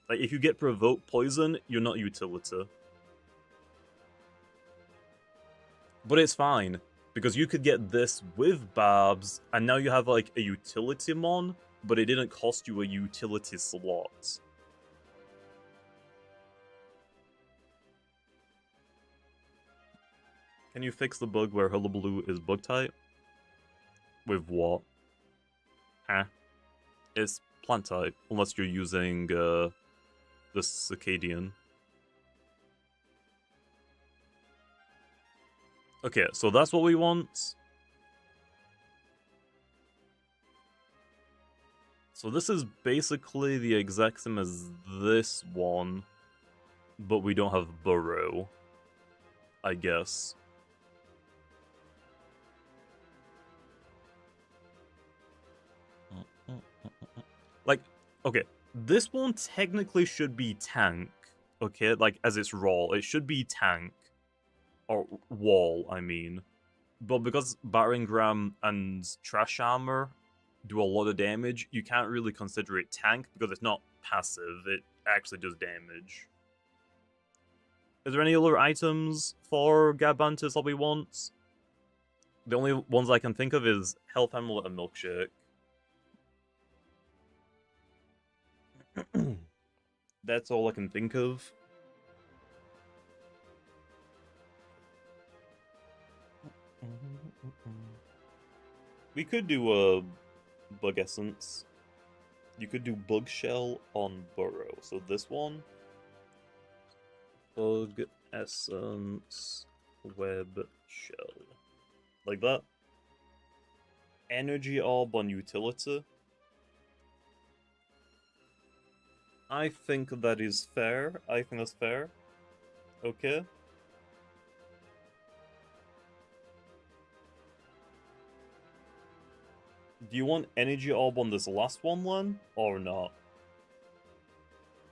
Like, if you get provoke poison, you're not utility. But it's fine, because you could get this with Barbs, and now you have, like, a utility mon, but it didn't cost you a utility slot. Can you fix the bug where Hullabaloo is bug type? With what? Huh? It's plant type, unless you're using the Circadian. Okay, so that's what we want. So this is basically the exact same as this one, but we don't have Burrow, I guess. Like, okay, this one technically should be tank, okay? Like, as its role, it should be tank. Or wall, I mean. But because Battering Ram and Trash Armor do a lot of damage, you can't really consider it tank because it's not passive, it actually does damage. Is there any other items for Garbantus that we want? The only ones I can think of is Health Amulet and Milkshake. That's all I can think of. We could do a Bug Essence. You could do Bug Shell on Burrow. So this one. Bug Essence Web Shell. Like that. Energy Orb on Utility. I think that is fair. I think that's fair. Okay. Do you want Energy Orb on this last one, Len? Or not?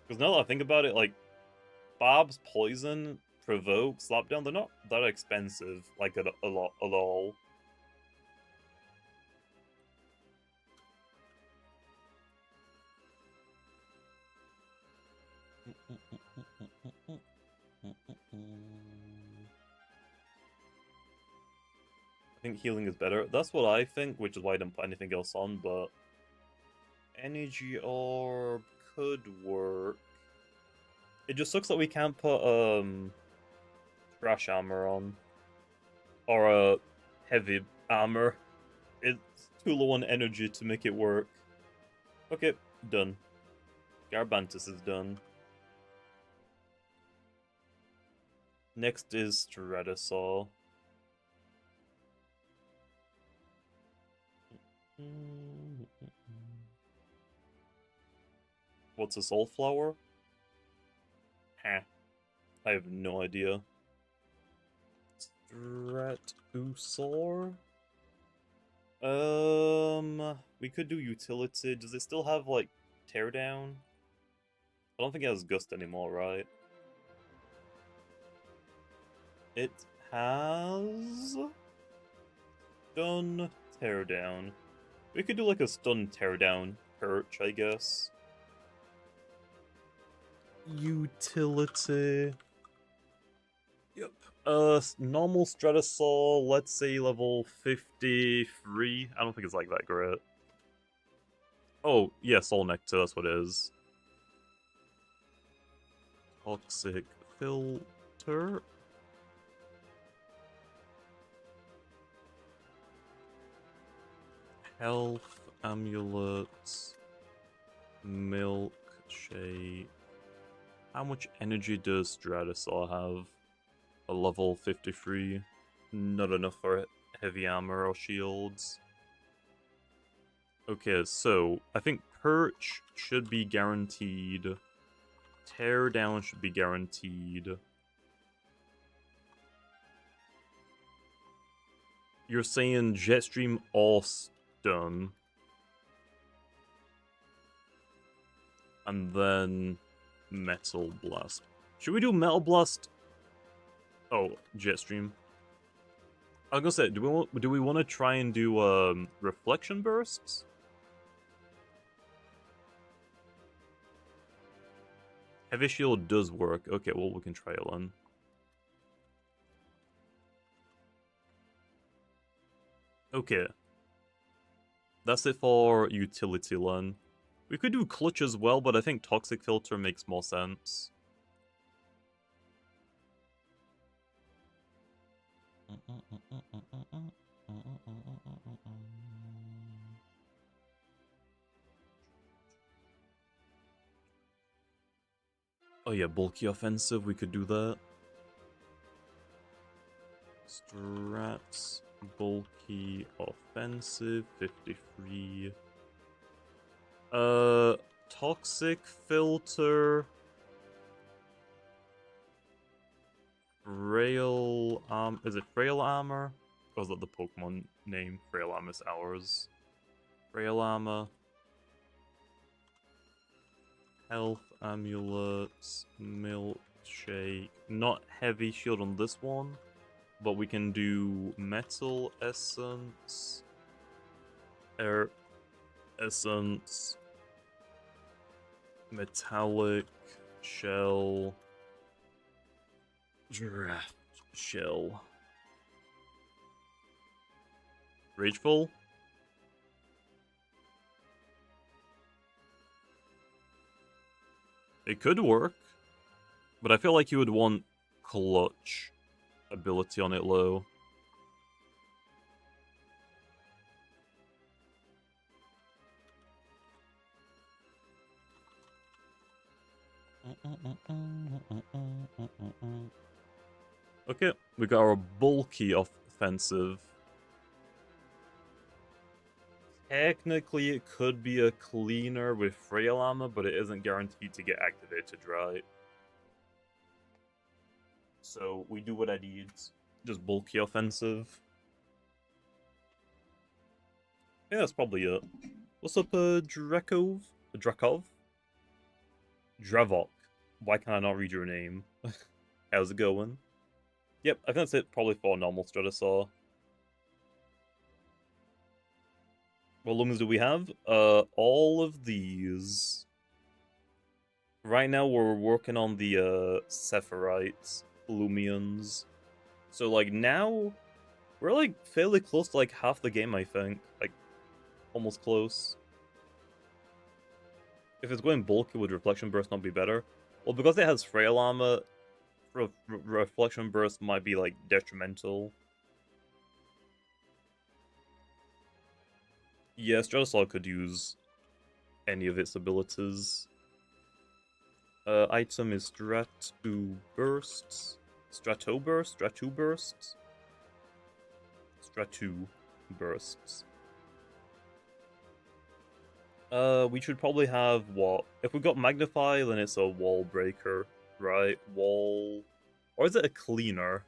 Because now that I think about it, like, Barb's Poison, Provoke, Slapdown, they're not that expensive, like, at all. I think healing is better. That's what I think, which is why I didn't put anything else on, but Energy Orb could work. It just sucks that we can't put Trash Armor on. Or Heavy Armor. It's too low on energy to make it work. Okay, done. Garbantus is done. Next is Stratosaur. What's a soulflower? Huh. I have no idea. Stratusor? We could do utility. Does it still have, like, teardown? I don't think it has gust anymore, right? It has... stun teardown. We could do, like, a stun teardown perch, I guess. Utility... Yep. Normal Stratosaur, let's say level 53. I don't think it's like that great. Oh, yeah, Soul Nectar, that's what it is. Toxic Filter. Health, Amulets, Milkshake. How much energy does Stratosaur have? A level 53. Not enough for heavy armor or shields. Okay, so I think Perch should be guaranteed. Teardown should be guaranteed. You're saying Jetstream or Stun. And then Metal Blast. Should we do Metal Blast? Oh, Jetstream. I was gonna say, do we want to try and do Reflection Bursts? Heavy Shield does work. Okay, well, we can try it then. Okay. That's it for Utility Lun. We could do Clutch as well, but I think Toxic Filter makes more sense. Oh yeah, Bulky Offensive, we could do that. Strats, Bulky Offensive, 53. Toxic Filter. Frail, is it Frail Armor? Or is that the Pokemon name? Frail Armor's ours. Frail Armor. Health Amulets, Milkshake. Not Heavy Shield on this one, but we can do Metal Essence, Air Essence, Metallic Shell, Draft Shell. Rageful? It could work, but I feel like you would want Clutch ability on it low. Okay, we got our Bulky Offensive. Technically, it could be a cleaner with Frail Armor, but it isn't guaranteed to get activated, right? So, we do what I need. Just Bulky Offensive. Yeah, that's probably it. What's up, Drakov? Drakov? Dravok. Why can I not read your name? How's it going? Yep, I think that's it probably for normal Stratosaur. What lumens do we have? All of these. Right now we're working on the Sephirites, Loomians. So like now, we're like fairly close to like half the game, I think. Like, almost close. If it's going bulky, would Reflection Burst not be better? Well, because it has Frail Armor, Reflection Burst might be like detrimental. Yeah, Stratosaur could use any of its abilities. Item is Stratu Bursts. Stratoburst? Stratu Bursts? Stratu Bursts. We should probably have what? If we got Magnify, then it's a wall breaker, right? Wall... Or is it a cleaner?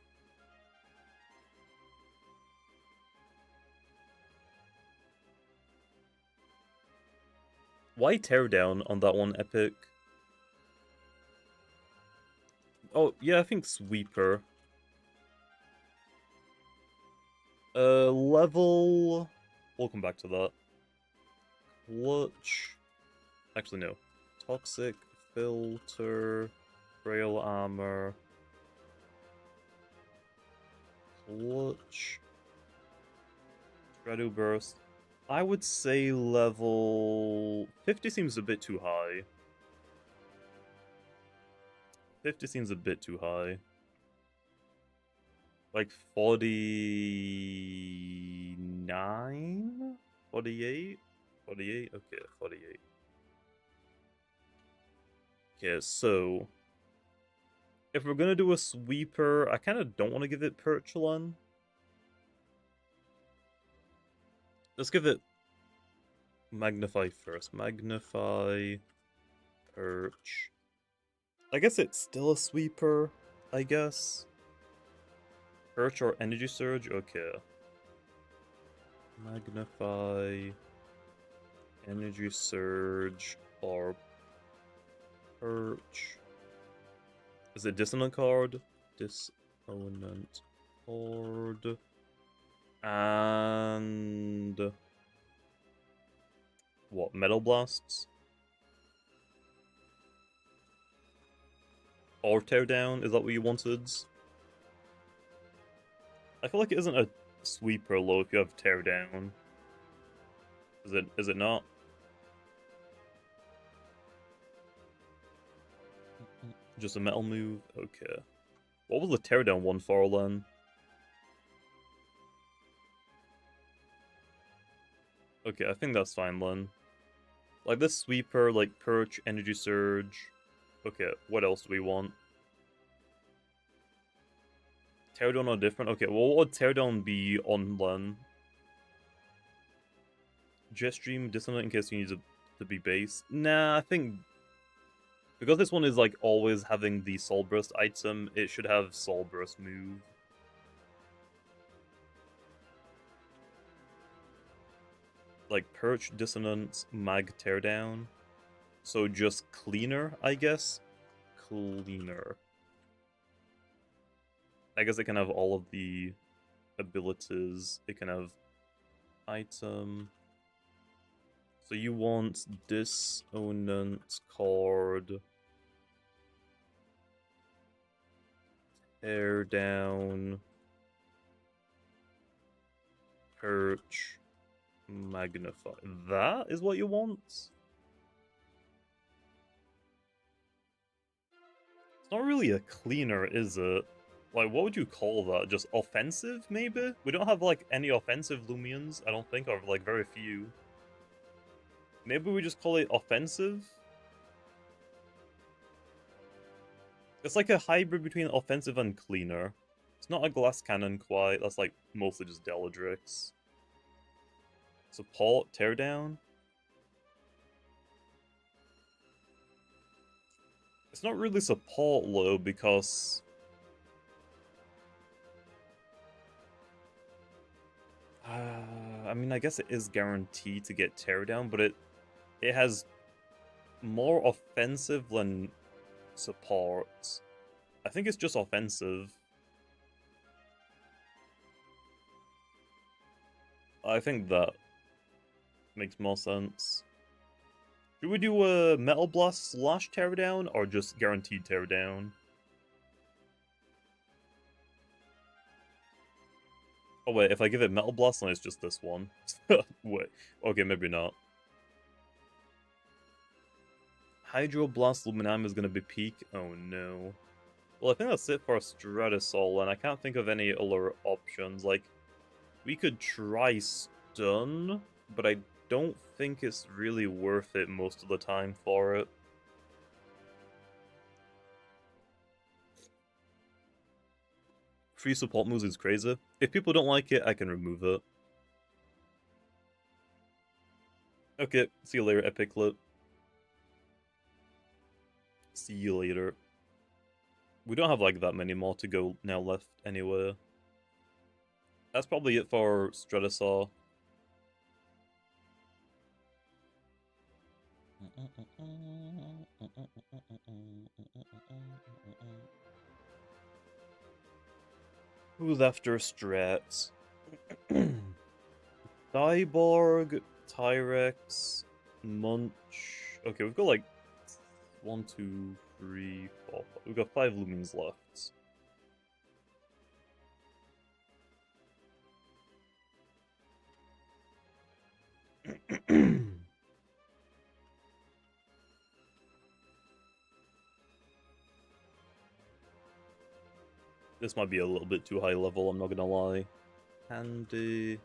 Why Teardown on that one, Epic? Oh, yeah, I think Sweeper. Level... We'll come back to that. Clutch... Actually, no. Toxic, Filter, Frail Armor... Clutch... Shadow Burst... I would say level... 50 seems a bit too high. 50 seems a bit too high. Like 49? 48? 48? Okay, 48. Okay, so... If we're gonna do a sweeper, I kind of don't want to give it Perchlon. Let's give it Magnify first. Magnify, Perch. I guess it's still a sweeper, I guess. Perch or Energy Surge? Okay. Magnify, Energy Surge, or Perch. Is it Dissonant card? Dissonant card. And... What, Metal Blasts? Or Teardown? Is that what you wanted? I feel like it isn't a sweeper low if you have Teardown. Is it not? Just a metal move? Okay. What was the Teardown one for then? Okay, I think that's fine then. Like this sweeper, like Perch, Energy Surge. Okay, what else do we want? Teardown are different? Okay, well, what would Teardown be on then? Jetstream, Dissonant in case you need to be base. Nah, I think... Because this one is like always having the Soul Burst item, it should have Soul Burst move. Like Perch, Dissonance, Mag, Teardown. So just Cleaner, I guess? Cleaner. I guess it can have all of the abilities. It can have item. So you want Dissonant card. Teardown. Perch. Magnify. That is what you want? It's not really a cleaner, is it? Like, what would you call that? Just offensive, maybe? We don't have, like, any offensive Loomians, I don't think, or, like, very few. Maybe we just call it offensive? It's like a hybrid between offensive and cleaner. It's not a glass cannon quite, that's, like, mostly just Deladrix. Support, Teardown? It's not really support low because... I mean, I guess it is guaranteed to get Teardown, but it has more offensive than support. I think it's just offensive. I think that makes more sense. Should we do a Metal Blast / Teardown, or just guaranteed Teardown? Oh wait, if I give it Metal Blast, then it's just this one. Wait, okay, maybe not. Hydro Blast Luminime is gonna be peak? Oh no. Well, I think that's it for Stratusol, and I can't think of any other options. Like, we could try Stun, but I don't think it's really worth it most of the time for it. Free support moves is crazy. If people don't like it, I can remove it. Okay, see you later, Epiclet. See you later. We don't have like that many more to go now left anyway. That's probably it for Stratosaur. Who's after strats? Cyborg, Tyrex, Munch. Okay, we've got like 1, 2, 3, 4. We've got 5 Loomians left. This might be a little bit too high level, I'm not gonna lie. Handy.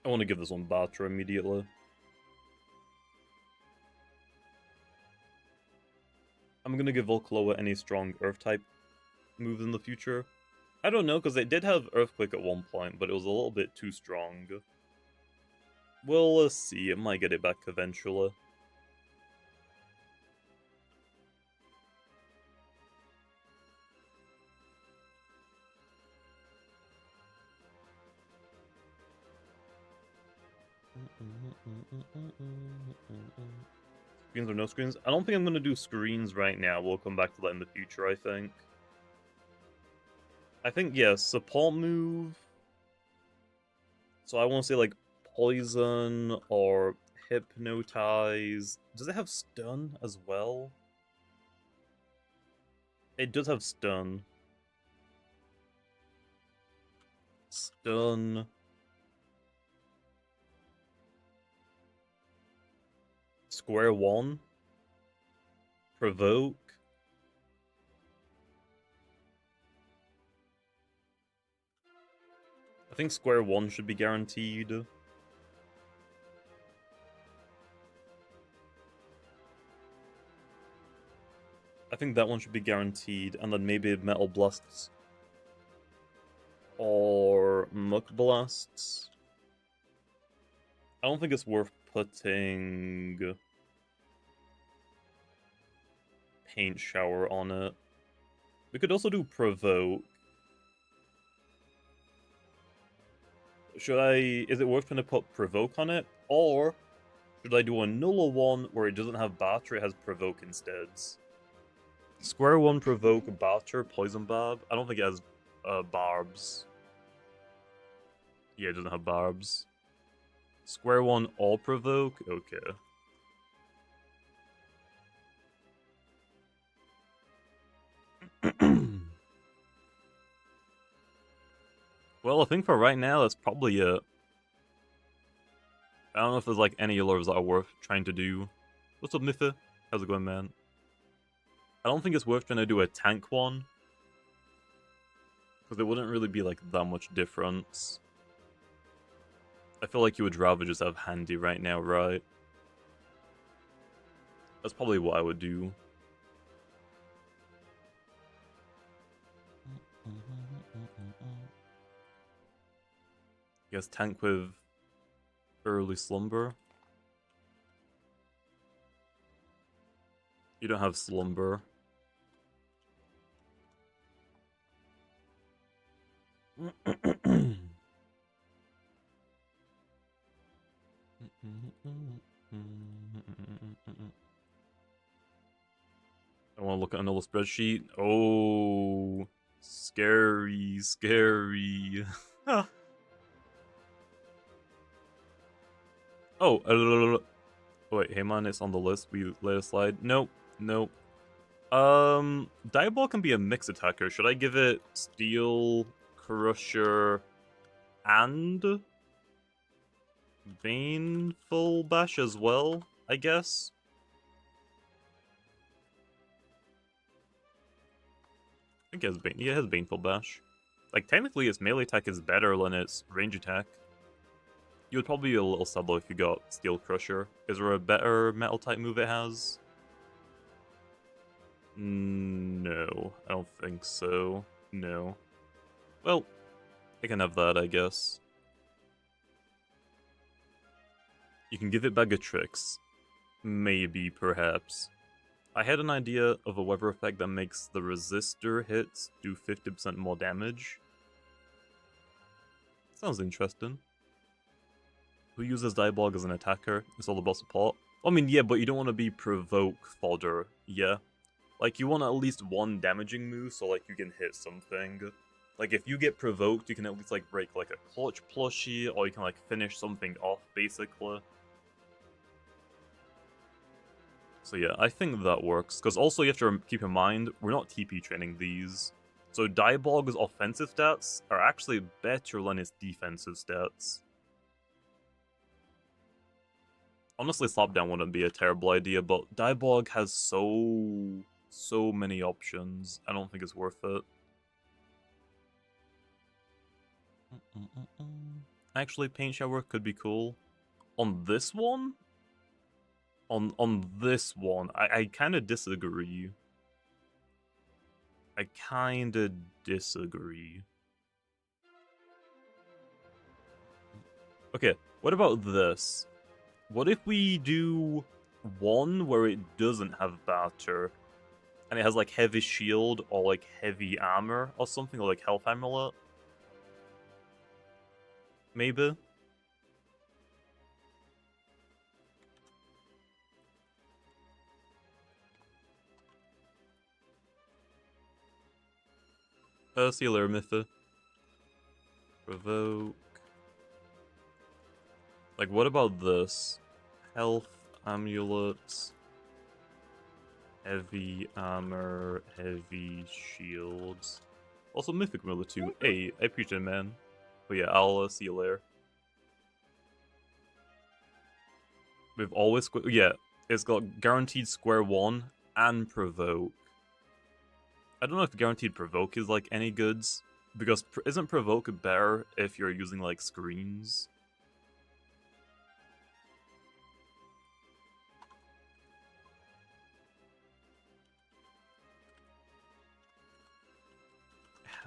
I want to give this one Batra immediately. I'm gonna give Volcloa any strong Earth-type moves in the future. I don't know, because it did have Earthquake at one point, but it was a little bit too strong. Well, let's see, it might get it back eventually. Screens or no screens? I don't think I'm going to do screens right now. We'll come back to that in the future, I think. Yeah, support move. So I want to say, like, poison or hypnotize. Does it have stun as well? It does have stun. Stun. Square one. Provoke. I think square one should be guaranteed. I think that one should be guaranteed, and then maybe Metal Blasts or Muck Blasts. I don't think it's worth putting Paint Shower on it. We could also do Provoke. Is it worth trying to put Provoke on it? Or should I do a Nulla one where it doesn't have Batter, it has Provoke instead? Square one, Provoke, Batter, Poison Barb. I don't think it has Barbs. Yeah, it doesn't have Barbs. Square one, all Provoke? Okay. Well, I think for right now, that's probably it. I don't know if there's like any lures that are worth trying to do. What's up, Miffy? How's it going, man? I don't think it's worth trying to do a tank one. Because it wouldn't really be like that much difference. I feel like you would rather just have Handy right now, right? That's probably what I would do. Yes, tank with early slumber. You don't have slumber. I want to look at another spreadsheet. Oh, scary, scary. Oh, wait, hey man, it's on the list. We let it slide. Nope, nope. Diaball can be a mix attacker. Should I give it Steel, Crusher, and Baneful Bash as well, I guess? I think it has Baneful Bash. Like, technically its melee attack is better than its range attack. You would probably be a little sad though if you got Steel Crusher. Is there a better metal type move it has? No, I don't think so. No. Well, I can have that, I guess. You can give it bag of tricks. Maybe, perhaps. I had an idea of a weather effect that makes the resistor hits do 50% more damage. Sounds interesting. Who uses Diabolg as an attacker? It's all about support. I mean, yeah, but you don't want to be provoke fodder, yeah? Like, you want at least one damaging move, so, like, you can hit something. Like, if you get provoked, you can at least, like, break, like, a clutch plushie, or you can, like, finish something off, basically. So yeah, I think that works, because also you have to keep in mind, we're not TP training these. So Diabolg's offensive stats are actually better than its defensive stats. Honestly, Slapdown wouldn't be a terrible idea, but Diabolg has so many options. I don't think it's worth it. Actually, Paint Shower could be cool. On this one? On this one, I kind of disagree. I kind of disagree. Okay, what about this? What if we do one where it doesn't have batter, and it has like heavy shield or like heavy armor or something, or like health amulet? Maybe? See you later, Mytha. Provoke. Like, what about this? Health amulets. Heavy armor, heavy shields. Also, Mythic Miller too. Hey, I appreciate it, man. But yeah, I'll see you later. We've always... Yeah, it's got guaranteed square one and provoke. I don't know if guaranteed provoke is like any goods, because isn't provoke better if you're using like screens?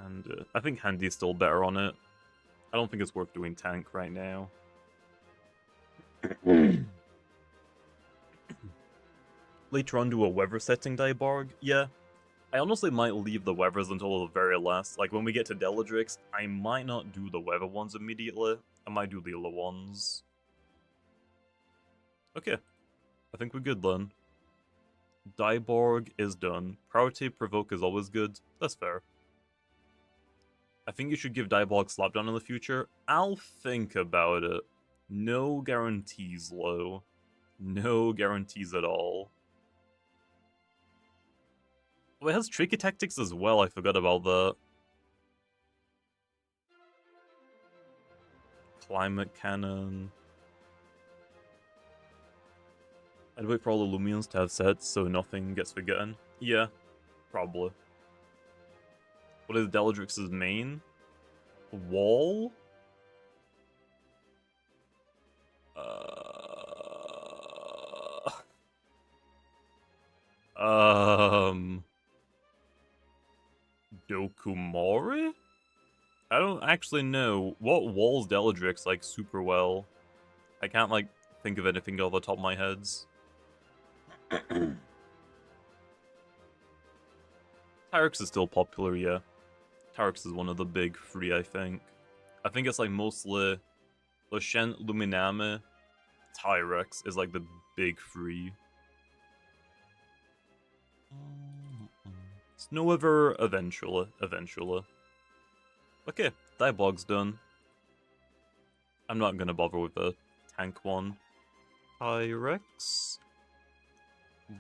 And I think Handy's still better on it. I don't think it's worth doing tank right now. Later on, do a weather setting Diaborg? Yeah. I honestly might leave the weathers until the very last. Like, when we get to Deladrix, I might not do the weather ones immediately. I might do the other ones. Okay. I think we're good then. Diaborg is done. Priority Provoke is always good. That's fair. I think you should give Diabolg Slapdown in the future. I'll think about it. No guarantees, Lo. No guarantees at all. Oh, it has Tricky Tactics as well, I forgot about that. Climate Cannon. I'd wait for all the Loomians to have sets so nothing gets forgotten. Yeah, probably. What is Deladrix's main? Wall? Dokumori? I don't actually know. What walls Deladrix like super well? I can't like think of anything off the top of my heads. Tyrix is still popular, yeah. Tyrix is one of the big three, I think. I think it's like mostly Lushen, Luminame, Tyrex is like the big three. Snowiver eventually. Okay, Diabolg's done. I'm not gonna bother with the tank one. Tyrex.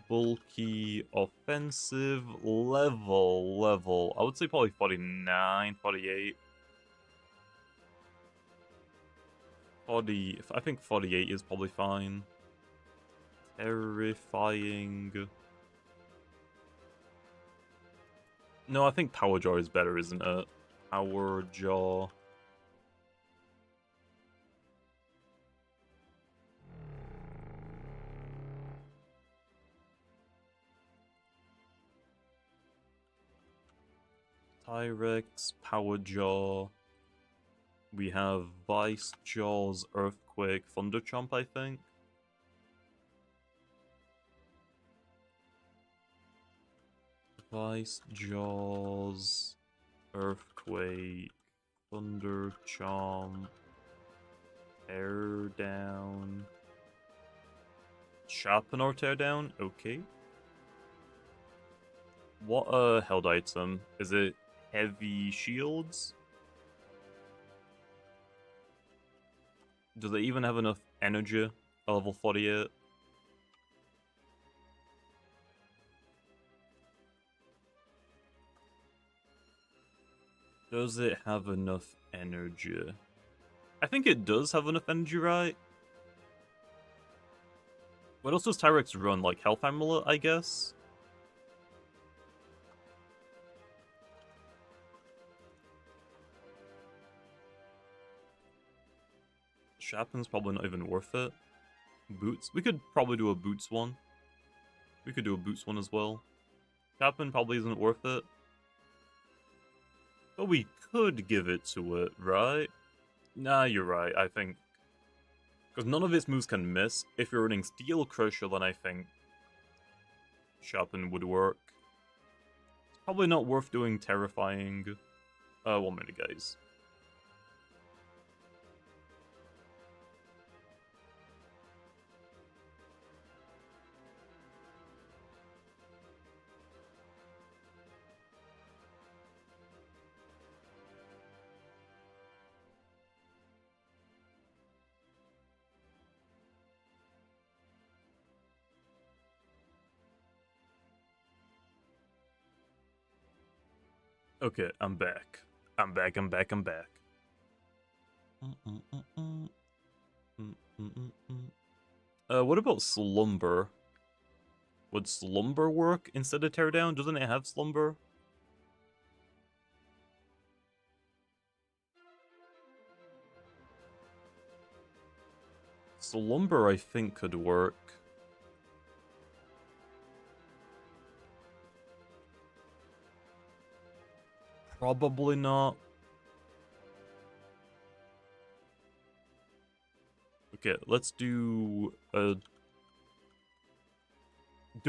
Bulky, offensive, level. I would say probably 49, 48. 40, I think 48 is probably fine. Terrifying. No, I think Power Jaw is better, isn't it? Power Jaw. Pyrex, Power Jaw. We have Vice Jaws, Earthquake, Thunder Chomp, I think. Vice Jaws, Earthquake, Thunder Chomp, Tear Down, Sharpen or Tear Down, okay. What held item? Is it Heavy Shields? Does it even have enough energy at level 48? Does it have enough energy? I think it does have enough energy, right? What else does Tyrex run? Like Health Amulet, I guess? Sharpen's probably not even worth it. Boots? We could probably do a Boots one. We could do a Boots one as well. Sharpen probably isn't worth it. But we could give it to it, right? Nah, you're right, I think. Because none of its moves can miss. If you're running Steel Crusher, then I think Sharpen would work. It's probably not worth doing Terrifying. 1 minute, guys. Okay, I'm back. I'm back. What about Slumber? Would Slumber work instead of Tear Down? Doesn't it have Slumber? Slumber, I think, could work. Probably not. Okay, let's do... Do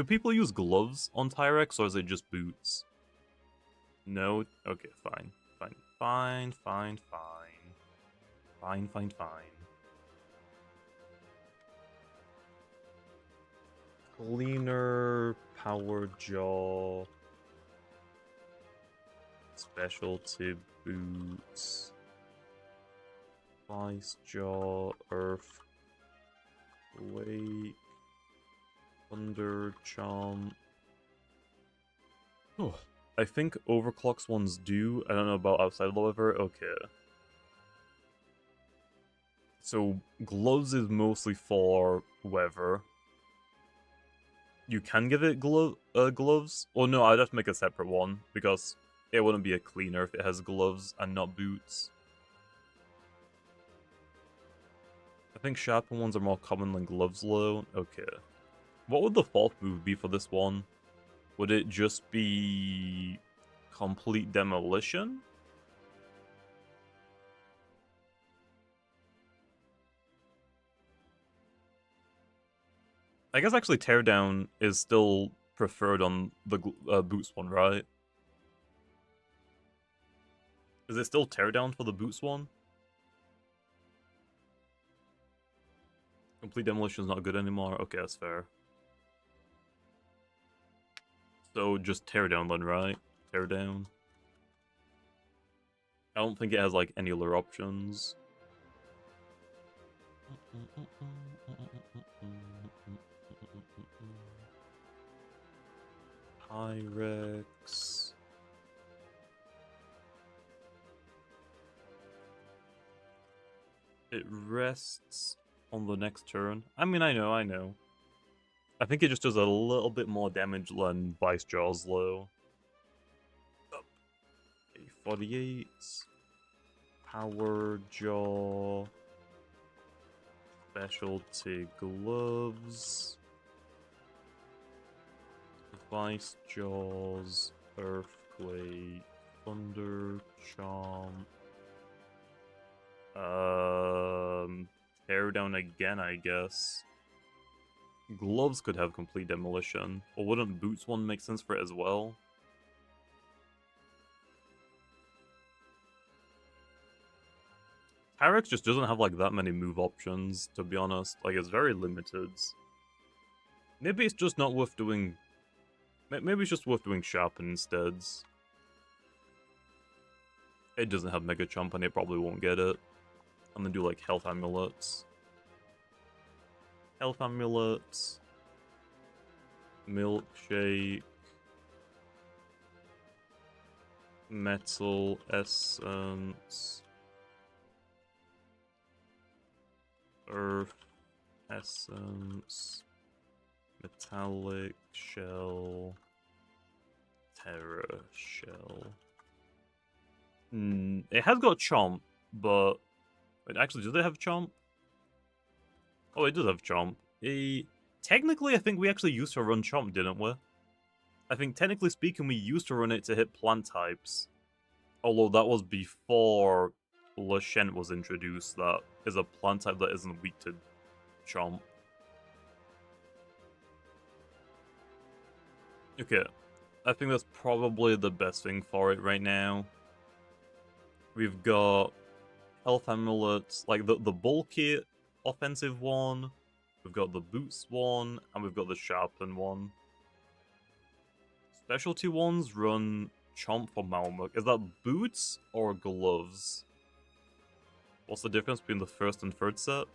people use gloves on Tyrex, or is it just boots? No? Okay, fine. Fine. Cleaner, Power Jaw, Specialty Boots, Vice Jaw, Earth, Wake, Thunder Chomp. Oh, I think Overclock's ones do. I don't know about outside however. Okay. So gloves is mostly for weather. You can give it gloves. Well, no, I'd have to make a separate one because it wouldn't be a cleaner if it has gloves and not boots. I think sharpen ones are more common than gloves low. Okay. What would the fourth move be for this one? Would it just be complete demolition? I guess actually teardown is still preferred on the boots one, right? Is it still teardown for the boots one? Complete demolition is not good anymore. Okay, that's fair. So just teardown then, right? Teardown. I don't think it has like any other options. Pyrex. It rests on the next turn. I mean, I know. I think it just does a little bit more damage than Vice Jaws low. Okay, 48. Power Jaw. Specialty Gloves. Vice Jaws. Earthquake. Thunder, Chomp. Tear down again, I guess. Gloves could have complete demolition. Or wouldn't Boots one make sense for it as well? Tyrex just doesn't have like that many move options, to be honest. Like, it's very limited. Maybe it's just not worth doing... Maybe it's just worth doing Sharpen instead. It doesn't have Mega Chomp and it probably won't get it. And then do like Health Amulets. Health Amulets. Milkshake. Metal Essence. Earth Essence. Metallic Shell. Terra Shell. It has got Chomp, but... Wait, actually, does it have Chomp? Oh, it does have Chomp. Technically, I think we actually used to run Chomp, didn't we? I think, technically speaking, we used to run it to hit plant types. Although that was before Lashent was introduced, that is a plant type that isn't weak to Chomp. Okay, I think that's probably the best thing for it right now. We've got Health Amulets, like the bulky offensive one, we've got the Boots one, and we've got the Sharpen one. Specialty ones run Chomp for Malmuk. Is that Boots or Gloves? What's the difference between the first and third set?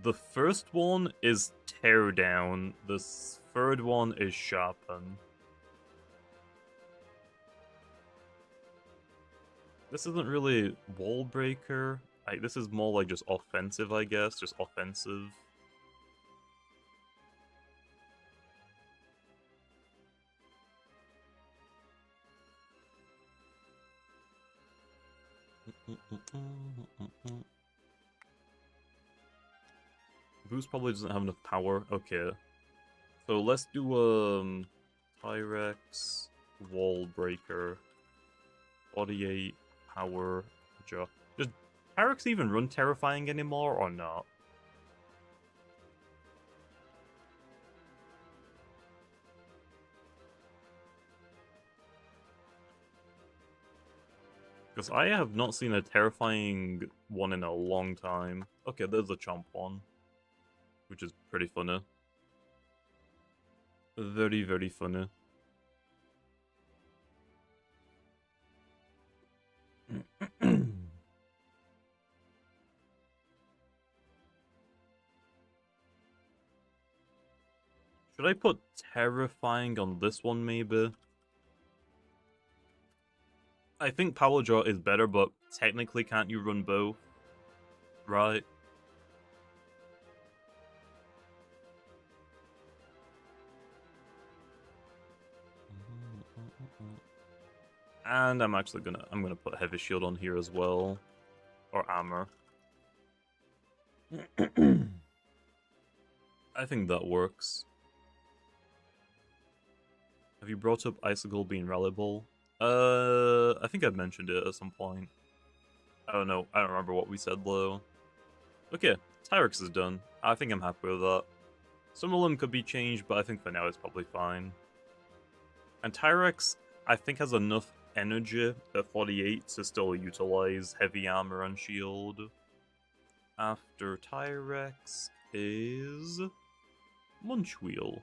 The first one is Tear Down, the third one is Sharpen. This isn't really Wall Breaker. This is more like just offensive, I guess. Just offensive. Boost probably doesn't have enough power. Okay. So let's do Tyrex, Wall Breaker, 48. Power, Does Tyrex even run Terrifying anymore, or not? Because I have not seen a Terrifying one in a long time. Okay, there's a Chomp one. Which is pretty funny. Very, very funny. Should I put Terrifying on this one, maybe? I think Power Jaw is better, but technically can't you run both? Right? And I'm actually gonna put Heavy Shield on here as well. Or Armor. I think that works. Have you brought up Icicle being rallyable? I think I've mentioned it at some point. I don't know. I don't remember what we said though. Okay, Tyrex is done. I think I'm happy with that. Some of them could be changed, but I think for now it's probably fine. And Tyrex, I think, has enough energy at 48 to still utilize heavy armor and shield. After Tyrex is Munchwheel.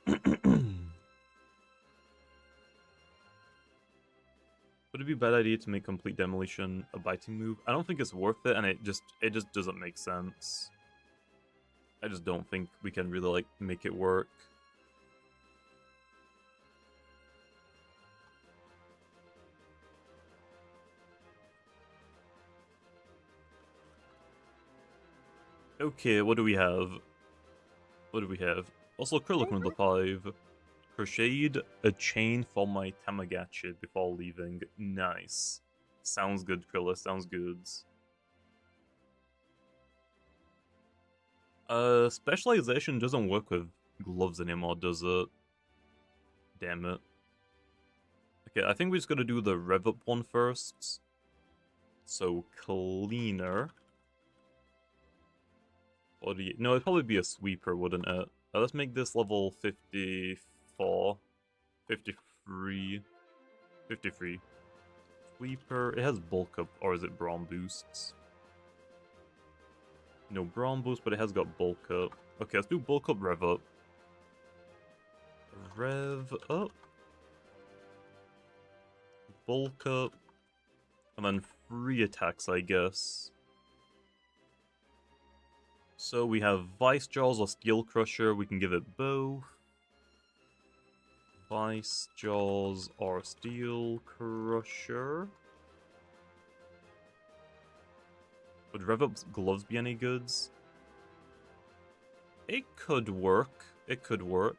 Would it be a bad idea to make complete demolition a biting move? I don't think it's worth it, and it just doesn't make sense. I just don't think we can really like make it work. Okay, what do we have? What do we have? Also, Krillin number 5. Crocheted a chain for my Tamagotchi before leaving. Nice. Sounds good, Krilla. Sounds good. Specialization doesn't work with gloves anymore, does it? Damn it. Okay, I think we're just gonna do the rev up one first. So, cleaner. Or do you... No, it'd probably be a sweeper, wouldn't it? Let's make this level 54. 53. 53. Sweeper. It has bulk up, or is it brawn boosts? No brawn boost, but it has got bulk up. Okay, let's do bulk up, rev up. Rev up. Bulk up. And then free attacks, I guess. So we have Vice Jaws or Steel Crusher. We can give it both. Vice Jaws or Steel Crusher. Would Rev Up's gloves be any goods? It could work. It could work.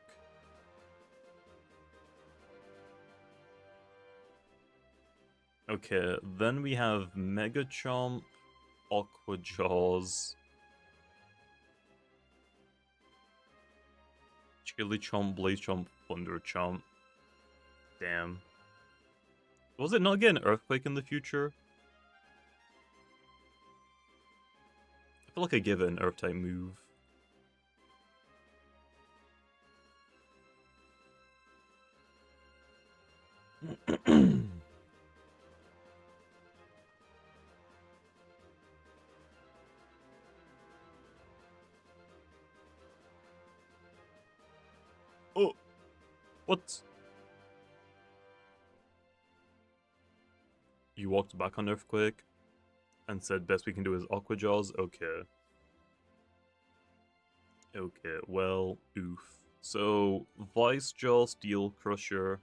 Okay, then we have Mega Chomp, Aqua Jaws, Chili Chomp, Blaze Chomp, Thunder Chomp. Damn. Was it not get an Earthquake in the future? I feel like I give it an Earth-type move. Oh! What? You walked back on Earthquake and said best we can do is Aqua Jaws? Okay. Okay, well, oof. So, Vice Jaw, Steel Crusher.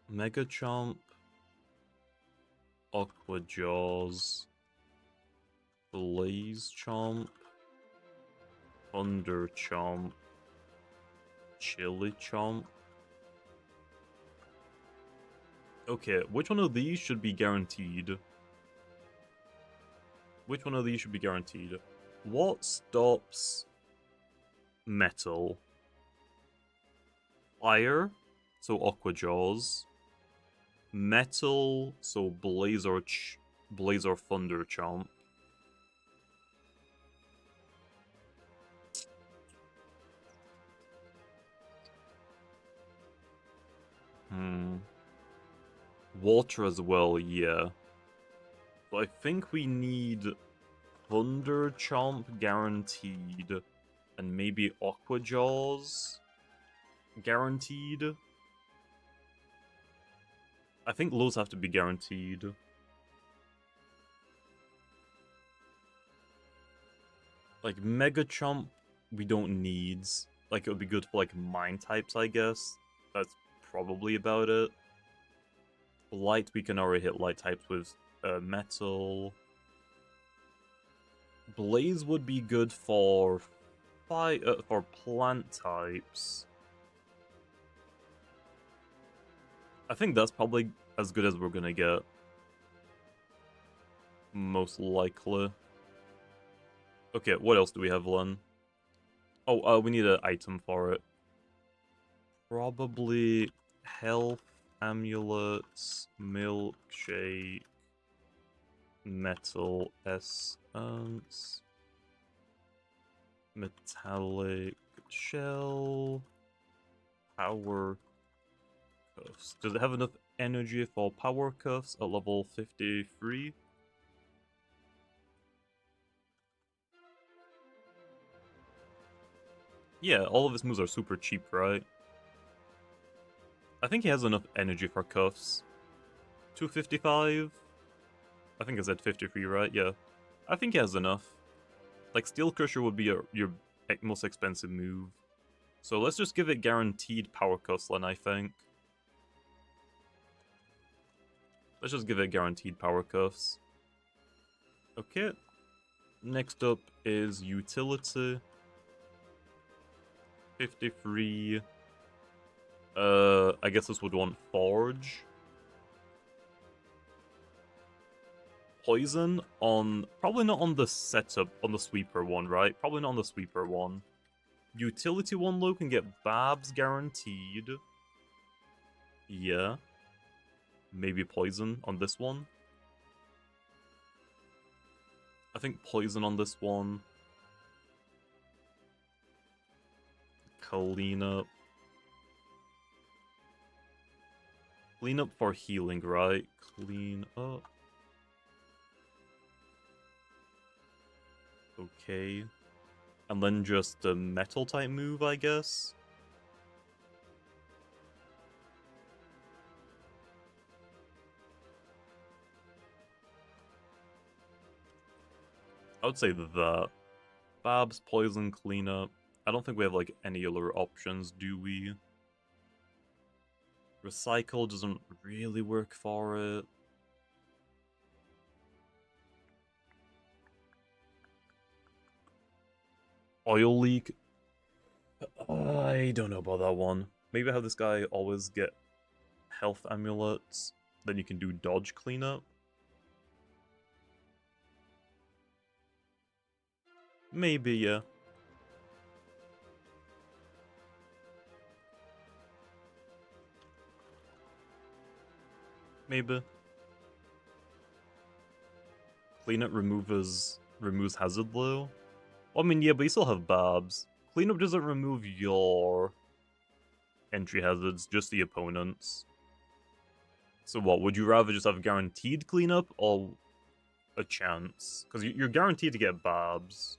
Mega Chomp. Aqua Jaws. Blaze Chomp. Thunder Chomp. Chili Chomp. Okay, which one of these should be guaranteed? Which one of these should be guaranteed? What stops metal? Fire, so Aqua Jaws. Metal, so Blaze or Thunder Chomp. Water as well, yeah. But I think we need Thunder Chomp guaranteed, and maybe Aqua Jaws guaranteed. I think those have to be guaranteed. Like Mega Chomp, we don't need. Like it would be good for like mine types, I guess. That's probably about it. Light, we can already hit light types with metal. Blaze would be good for plant types. I think that's probably as good as we're gonna get. Most likely. Okay, what else do we have, Len? Oh, we need an item for it. Probably health, amulets, milkshake, metal essence, metallic shell, power cuffs. Does it have enough energy for power cuffs at level 53? Yeah, all of his moves are super cheap, right? I think he has enough energy for cuffs. 255? I think I said 53, right? Yeah. I think he has enough. Like, Steel Crusher would be your most expensive move. So let's just give it guaranteed power cuffs, Len, I think. Let's just give it guaranteed power cuffs. Okay. Next up is utility. 53. I guess this would want Forge. poison on... Probably not on the setup, on the sweeper one, right? Probably not on the sweeper one. Utility one, though, can get Babs guaranteed. Yeah. Maybe poison on this one. I think poison on this one. Clean up. Clean up for healing, right? Clean up. Okay. And then just a metal type move, I guess. I would say that. Babs, poison, cleanup. I don't think we have like any other options, do we? Recycle doesn't really work for it. Oil leak. I don't know about that one. Maybe have this guy always get health amulets. Then you can do dodge cleanup. Maybe, yeah. Maybe. Cleanup removes hazard though. Well, I mean, yeah, but you still have Babs. Cleanup doesn't remove your entry hazards, just the opponent's. So what, would you rather just have guaranteed cleanup or a chance? Because you're guaranteed to get Babs.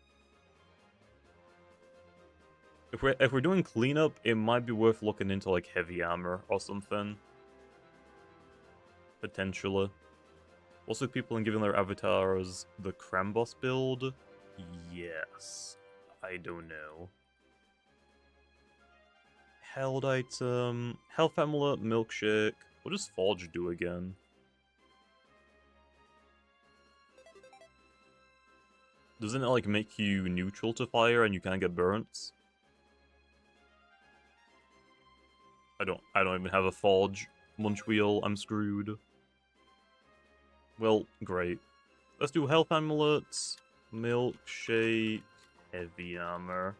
If we're doing cleanup, it might be worth looking into like heavy armor or something. Potentially. Also, people and giving their avatars the Krambos build? Yes. I don't know. Held item. Health amulet, milkshake. What does Forge do again? Doesn't it like make you neutral to fire and you can't get burnt? I don't even have a Forge munch wheel. I'm screwed. Well, great. Let's do health amulets, milkshake, heavy armor.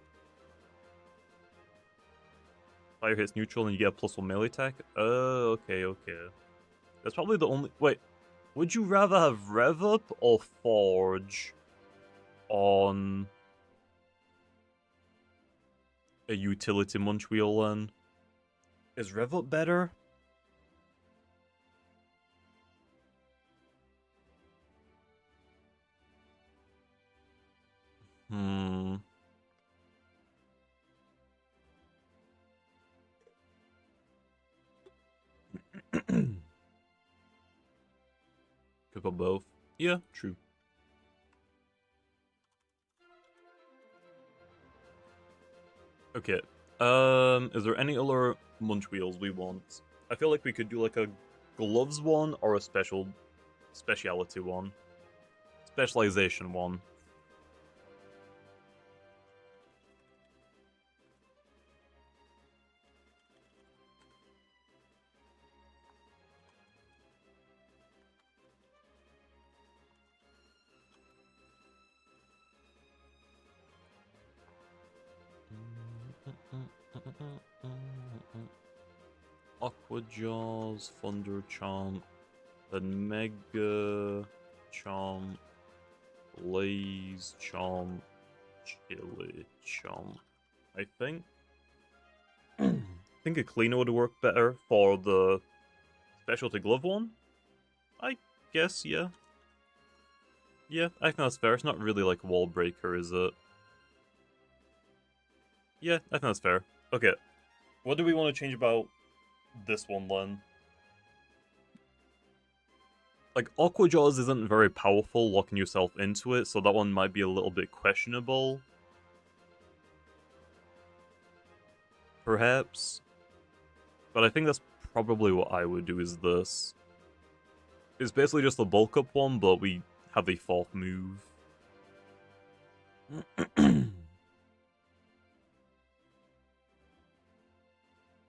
Fire hits neutral and you get a +1 melee attack? Oh, okay, okay. That's probably the only... Wait, would you rather have Rev Up or Forge on a utility munch wheel then? Is Rev Up better? Could go both. Yeah, true. Okay. Is there any other munch wheels we want? I feel like we could do like a gloves one or a speciality one. Specialization one. Aqua Jaws, Thunder Chomp, then Mega Chomp, Blaze Chomp, Chili Chomp. I think. I think a cleaner would work better for the specialty glove one. I guess, yeah. Yeah, I think that's fair. It's not really like wall breaker, is it? Yeah, I think that's fair. Okay. What do we want to change about this one then? Like, Aqua Jaws isn't very powerful locking yourself into it, so that one might be a little bit questionable. Perhaps. But I think that's probably what I would do is this. It's basically just the bulk up one, but we have the fourth move.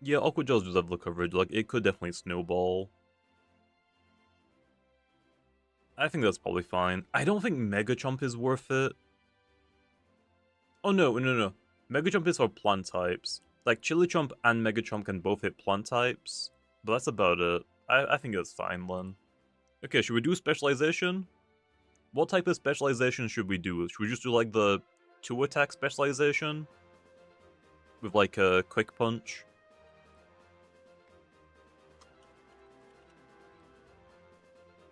Yeah, Aqua Jaws does have the coverage. Like, it could definitely snowball. I think that's probably fine. I don't think Mega Chomp is worth it. Oh no. Mega Chomp is for plant types. Like Chili Chomp and Mega Chomp can both hit plant types, but that's about it. I think that's fine, Len. Okay, should we do specialization? What type of specialization should we do? Should we just do like the 2-attack specialization? With like a quick punch?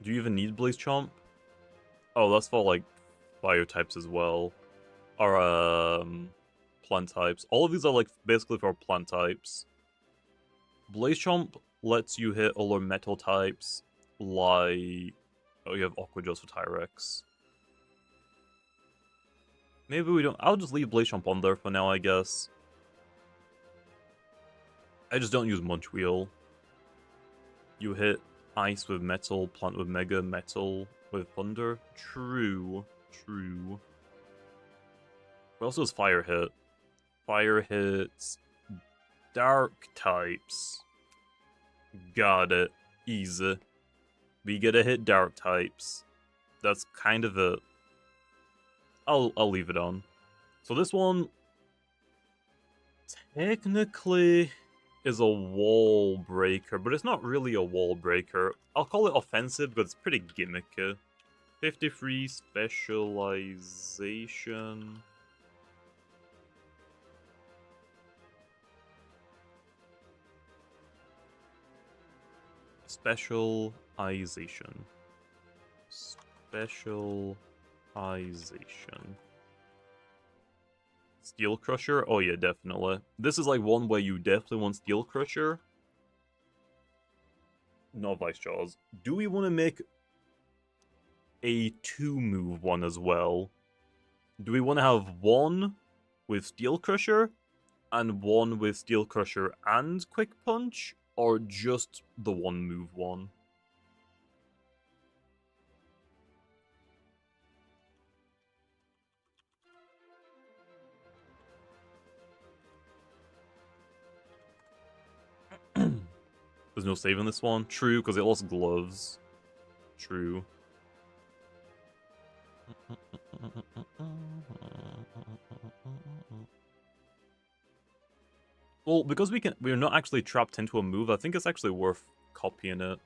Do you even need Blaze Chomp? Oh, that's for like fire types as well. Or plant types. All of these are like basically for plant types. Blaze Chomp lets you hit other metal types like... Oh, you have Aqua Jaws for Tyrex. Maybe we don't... I'll just leave Blaze Chomp on there for now, I guess. I just don't use Munch Wheel. You hit Ice with Metal, Plant with Mega, Metal with Thunder. True. What else does Fire hit? Fire hits Dark types. Got it. Easy. We get to hit Dark types. That's kind of it. I'll leave it on. So this one technically is a wall breaker, but it's not really a wall breaker. I'll call it offensive because it's pretty gimmicky. 53 specialization. Specialization. Steel Crusher? Oh yeah, definitely. This is like one where you definitely want Steel Crusher. No Vice Jaws. Do we want to make a 2-move one as well? Do we want to have one with Steel Crusher and one with Steel Crusher and Quick Punch? Or just the 1-move one? There's no saving this one. True, because it lost gloves. True. Well, because we're not actually trapped into a move, I think it's actually worth copying it.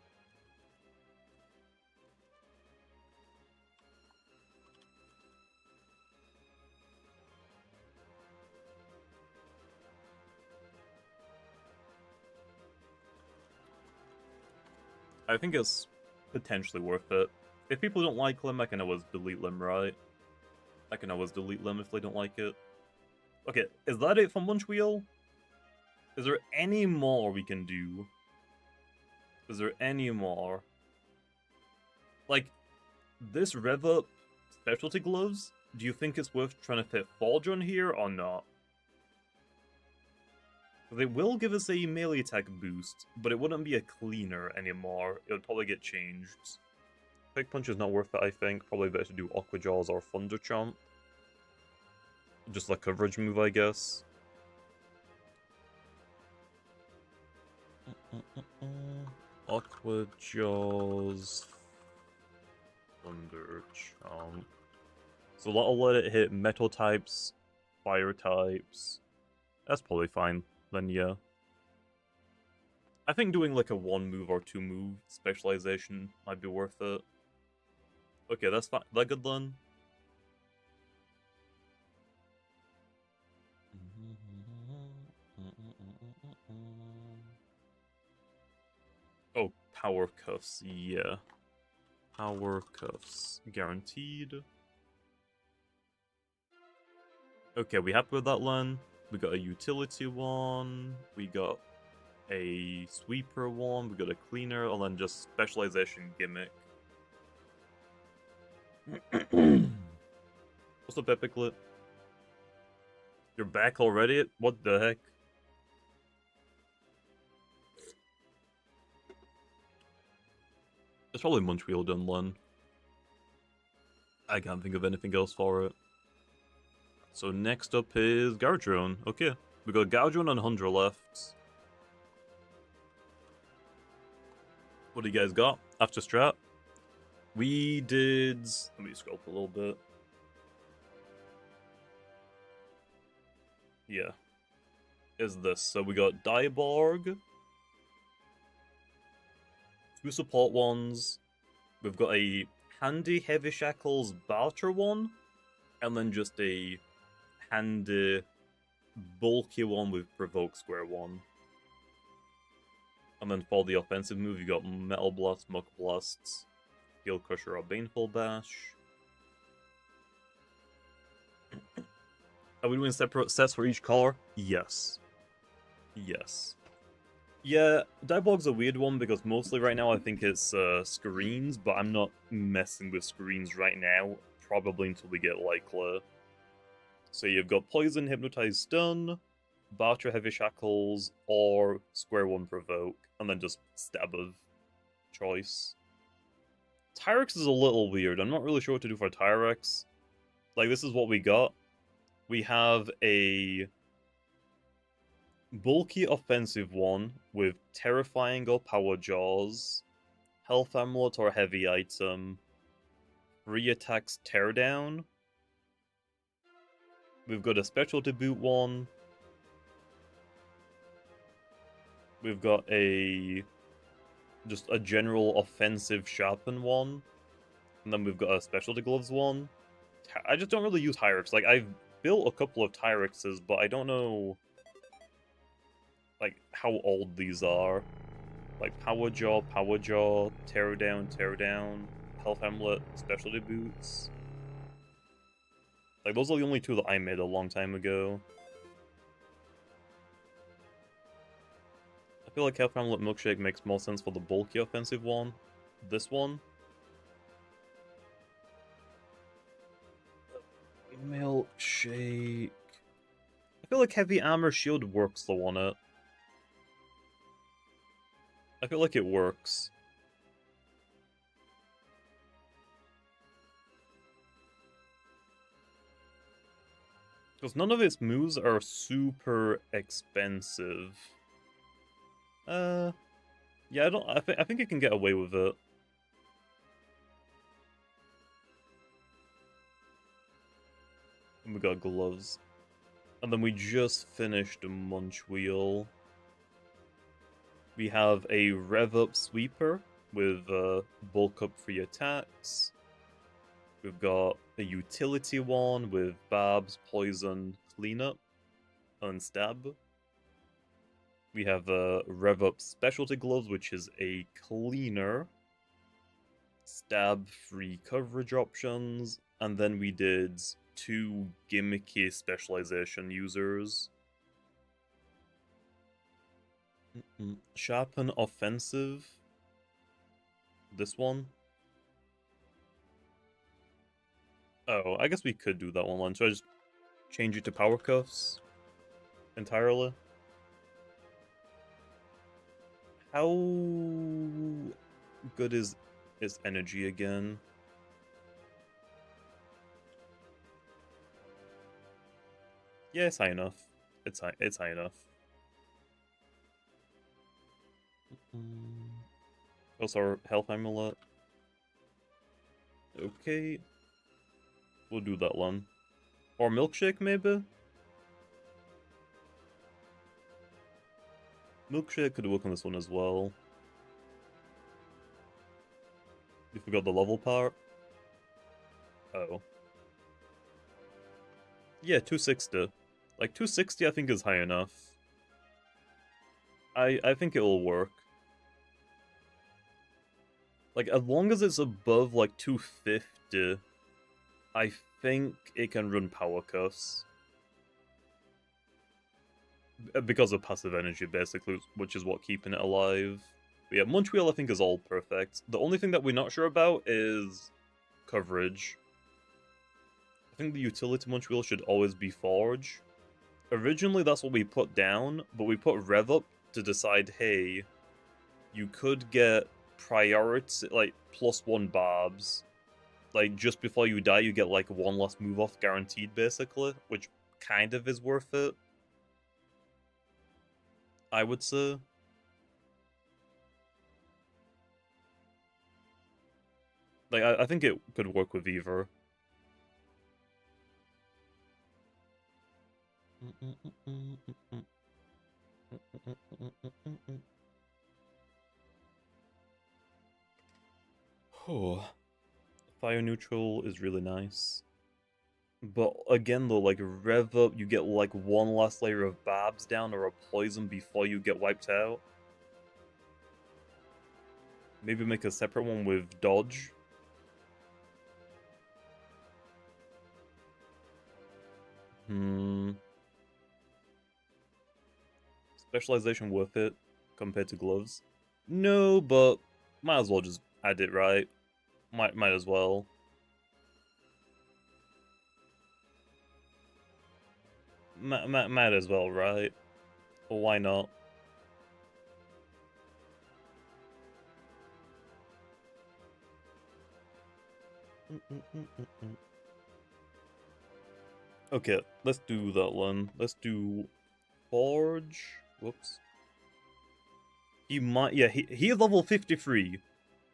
I think it's potentially worth it. If people don't like them, I can always delete them, right? I can always delete them if they don't like it. Okay, is that it for Munch Wheel? Is there any more we can do? Is there any more? Like, this Rev Up Specialty Gloves, do you think it's worth trying to fit Forge on here or not? They will give us a melee attack boost, but it wouldn't be a cleaner anymore. It would probably get changed. Quick Punch is not worth it, I think. Probably better to do Aqua Jaws or Thunder Chomp. Just like coverage move, I guess. Aqua Jaws, Thunder Chomp. So that'll let it hit metal types, fire types. That's probably fine, then yeah. I think doing like a 1-move or 2-move specialization might be worth it. Okay, that's fine. That good then? Oh, Power Cuffs, yeah. Power Cuffs, guaranteed. Okay, we happy with that one? We got a utility one, we got a sweeper one, we got a cleaner, and then just specialization gimmick. What's up, Epiclet? You're back already? What the heck? It's probably Munch Wheel done, Len. I can't think of anything else for it. So next up is Gardrone. Okay, we got Gardrone and Hundra left. What do you guys got after strat? We did... Let me scroll up a little bit. Yeah. Is this. So we got Diborg. 2 support ones. We've got a handy Heavy Shackles Barter one. And then just a handy bulky one with Provoke Square 1. And then for the offensive move, you got Metal Blast, Muck Blasts, Steel Crusher, or Baneful Bash. Are we doing separate sets for each color? Yes. Yes. Yeah, Diborg's a weird one because mostly right now I think it's screens, but I'm not messing with screens right now, probably until we get Lycla. So you've got Poison, Hypnotize, Stun, Barter, Heavy Shackles, or Square 1 Provoke, and then just stab of choice. Tyrex is a little weird. I'm not really sure what to do for Tyrex. Like, this is what we got. We have a bulky offensive one with Terrifying or Power Jaws, Health Amulet or Heavy Item, 3 attacks Teardown. We've got a Specialty Boot one. We've got just a general offensive Sharpen one. And then we've got a Specialty Gloves one. I just don't really use Tyrex. Like, I've built a couple of Tyrexes, but I don't know like how old these are. Like Power Jaw, Teardown, Health Amulet, Specialty Boots. Like, those are the only 2 that I made a long time ago. I feel like Health Amulet Milkshake makes more sense for the bulky offensive one. This one. Milkshake. I feel like Heavy Armor Shield works though on it. I feel like it works. Because none of its moves are super expensive. Yeah, I think it can get away with it. And we got gloves. And then we just finished a Munch Wheel. We have a Rev Up Sweeper with bulk up 3 attacks. We've got a utility one with Barbs, Poison, Cleanup, and Stab. We have a Rev Up Specialty Gloves, which is a cleaner. Stab, 3 coverage options. And then we did 2 gimmicky specialization users. Sharpen Offensive. This one. Oh, I guess we could do that one. So I just change it to Power Cuffs entirely. How good is energy again? Yeah, it's high enough. It's high enough. Also, Health Amulet. Okay. We'll do that one. Or Milkshake, maybe? Milkshake could work on this one as well. You forgot the level part? Oh. Yeah, 260. Like, 260 I think is high enough. I think it'll work. Like, as long as it's above, like, 250, I think it can run Power Cuffs. Because of passive energy, basically, which is what keeping it alive. But yeah, Munch Wheel I think is all perfect. The only thing that we're not sure about is coverage. I think the utility Munch Wheel should always be Forge. Originally that's what we put down, but we put Rev Up to decide, hey, you could get priority, like, +1 Barbs. Like, just before you die, you get, like, 1 last move off guaranteed, basically, which kind of is worth it, I would say. Like, I think it could work with either. Oh, fire neutral is really nice. But again though, like rev up, you get like one last layer of barbs down or a poison before you get wiped out. Maybe make a separate one with dodge. Specialization worth it compared to gloves? No, but might as well just add it, right? Might as well. Might as well, right? Well, why not? Okay, let's do that one. Let's do Forge. Whoops. He might. Yeah, he is level 53.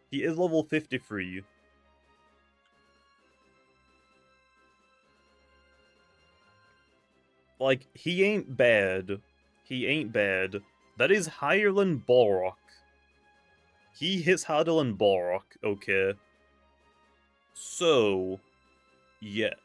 He is level 53. Like, he ain't bad. He ain't bad. That is higher than Balrog. He hits harder than Balrog, okay. So, yeah.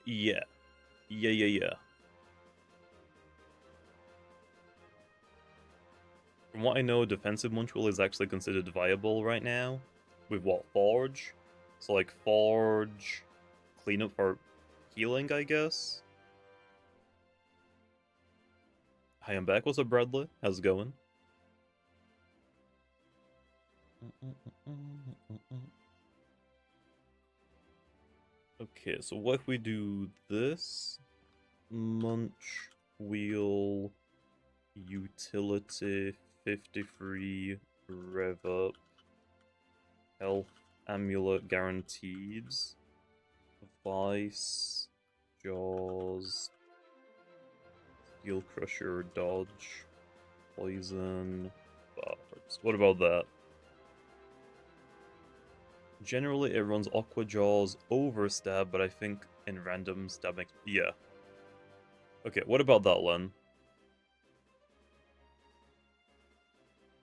From what I know, defensive Munchwheel is actually considered viable right now. With what, Forge? So like Forge, cleanup for healing, I guess? Hi, I'm back. What's up, Bradley? How's it going? Okay, so what if we do this? Munch wheel utility 53 rev up health amulet guaranteed vice jaws steel crusher dodge poison bards. What about that? Generally, it runs Aqua Jaws over stab, but I think in random stab makes... Yeah. Okay, what about that one?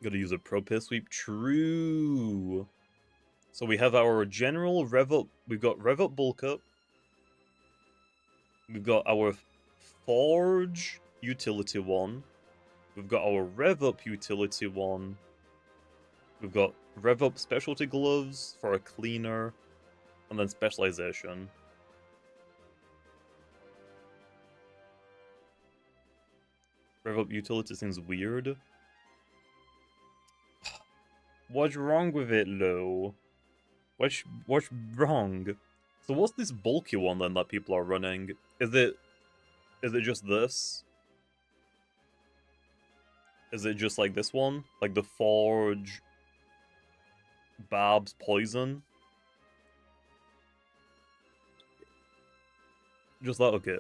Gotta use a Pro Piss Sweep. True! So we have our general Rev Up... We've got Rev Up Bulk Up. We've got our Forge Utility one. We've got our Rev Up Utility one. We've got Rev Up Specialty Gloves for a cleaner, and then Specialization. Rev Up Utility seems weird. What's wrong with it, Lo? What's wrong? So what's this bulky one then that people are running? Is it just this? Is it just like this one? Like the Forge... Barb's Poison? Just that? Okay.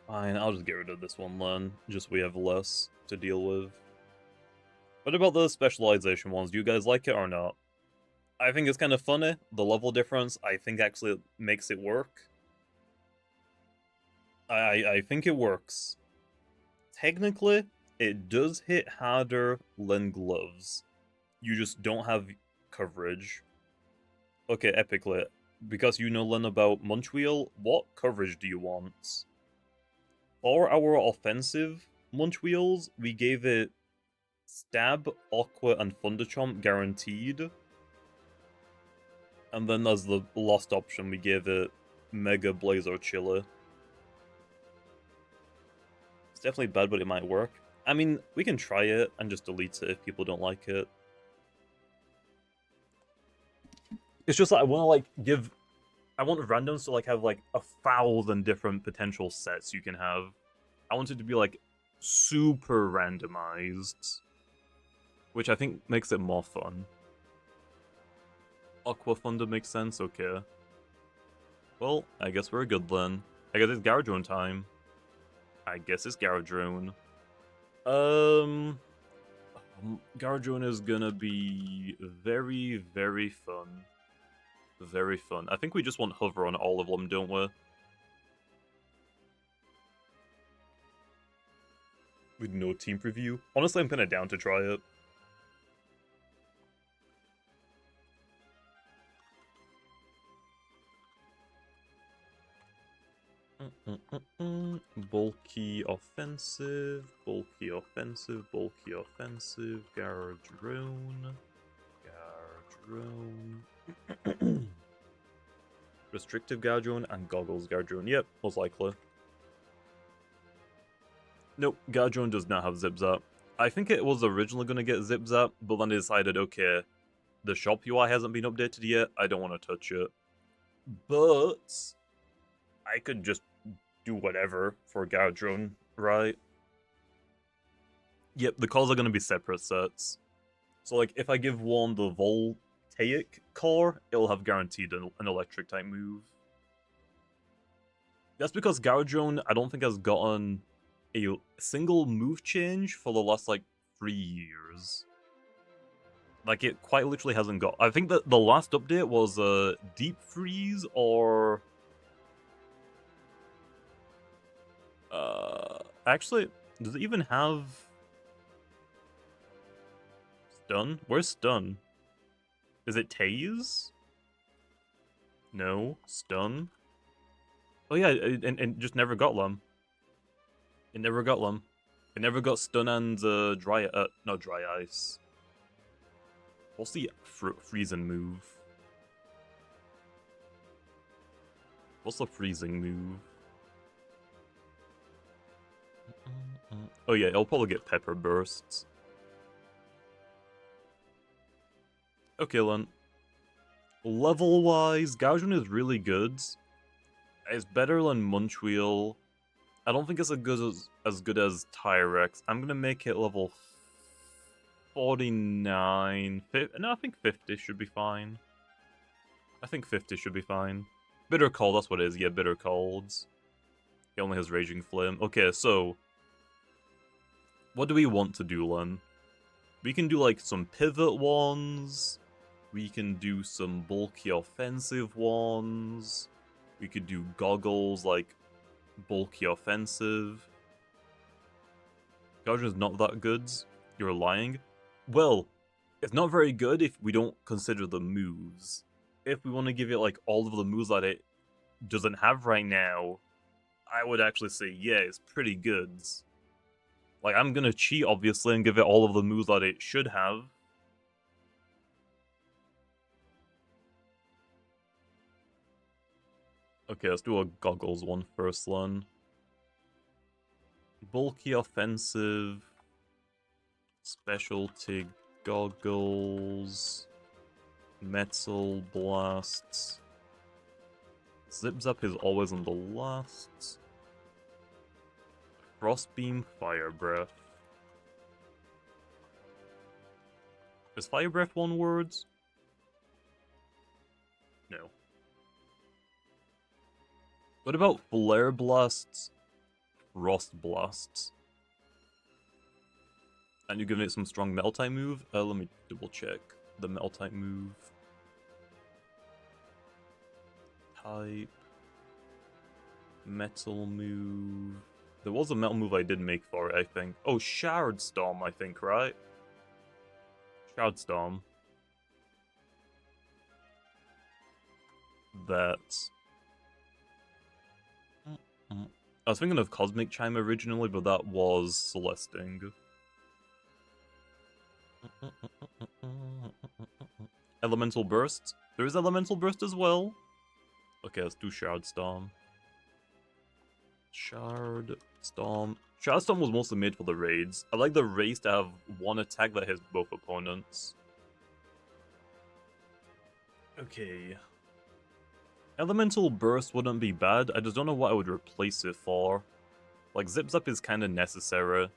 Fine, I'll just get rid of this one then. Just we have less to deal with. What about the specialization ones? Do you guys like it or not? I think it's kind of funny. The level difference, I think, actually makes it work. I think it works. Technically, it does hit harder than gloves. You just don't have coverage. Okay, epically. Because you know Len about Munchwheel, what coverage do you want? For our offensive Munchwheels, we gave it Stab, Aqua, and Thunderchomp guaranteed. And then as the lost option, we gave it Mega Blazer Chiller. It's definitely bad, but it might work. I mean, we can try it and just delete it if people don't like it. It's just like I want to like give... I want randoms to like have like 1,000 different potential sets you can have. I want it to be like super randomized. Which I think makes it more fun. Aqua Thunder makes sense, okay. Well, I guess we're good then. I guess it's Garage Run time. I guess it's Garadrone. Garadrone is gonna be very, very fun. Very fun. I think we just want hover on all of them, don't we? With no team preview. Honestly, I'm kind of down to try it. Bulky offensive, bulky offensive, bulky offensive, Garadrone. Garadrone. Restrictive Garadrone and Goggles Garadrone. Yep, most likely. Nope, Garadrone does not have Zip Zap. I think it was originally going to get Zip Zap, but then they decided, okay, the shop UI hasn't been updated yet, I don't want to touch it. But I could just do whatever for Garadrone, right? Yep, the calls are going to be separate sets. So, like, if I give one the Voltaic core, it'll have guaranteed an electric type move. That's because Garadrone, I don't think, has gotten a single move change for the last, like, 3 years. Like, it quite literally hasn't got... I think that the last update was Deep Freeze or... Actually, does it even have... Stun? Where's Stun? Is it Tase? No. Stun? Oh yeah, and just never got them. It never got them. It never got Stun and Dry... not Dry Ice. What's the freezing move? What's the freezing move? Oh yeah, it'll probably get Pepper Bursts. Okay then. Level-wise, Gaujin is really good. It's better than Munchwheel. I don't think it's as good as Tyrex. I'm gonna make it level 49. No, I think 50 should be fine. I think 50 should be fine. Bitter Cold, that's what it is. Yeah, Bitter Colds. He only has Raging Flame. Okay, so... what do we want to do, Len? We can do, like, some pivot ones. We can do some bulky offensive ones. We could do goggles, like, bulky offensive. Guardian is not that good. You're lying. Well, it's not very good if we don't consider the moves. If we want to give it, like, all of the moves that it doesn't have right now, I would actually say, yeah, it's pretty good. Like, I'm gonna cheat, obviously, and give it all of the moves that it should have. Okay, let's do a goggles one first, then. Bulky offensive. Specialty goggles. Metal blasts. Zip Zap is always on the last. Frostbeam, Fire Breath. Is Fire Breath one word? No. What about Flare Blasts, Frost Blasts? And you're giving it some strong Metal type move? Let me double check the Metal type move. Type. Metal move. There was a metal move I did make for it, I think. Oh, Shard Storm, I think, right? Shard Storm. That. I was thinking of Cosmic Chime originally, but that was Celesting. Elemental Burst. There is Elemental Burst as well. Okay, let's do Shard Storm. Shard Storm. Shard Storm was mostly made for the raids. I like the raids to have one attack that hits both opponents. Okay. Elemental Burst wouldn't be bad, I just don't know what I would replace it for. Like, Zip Zap is kind of necessary.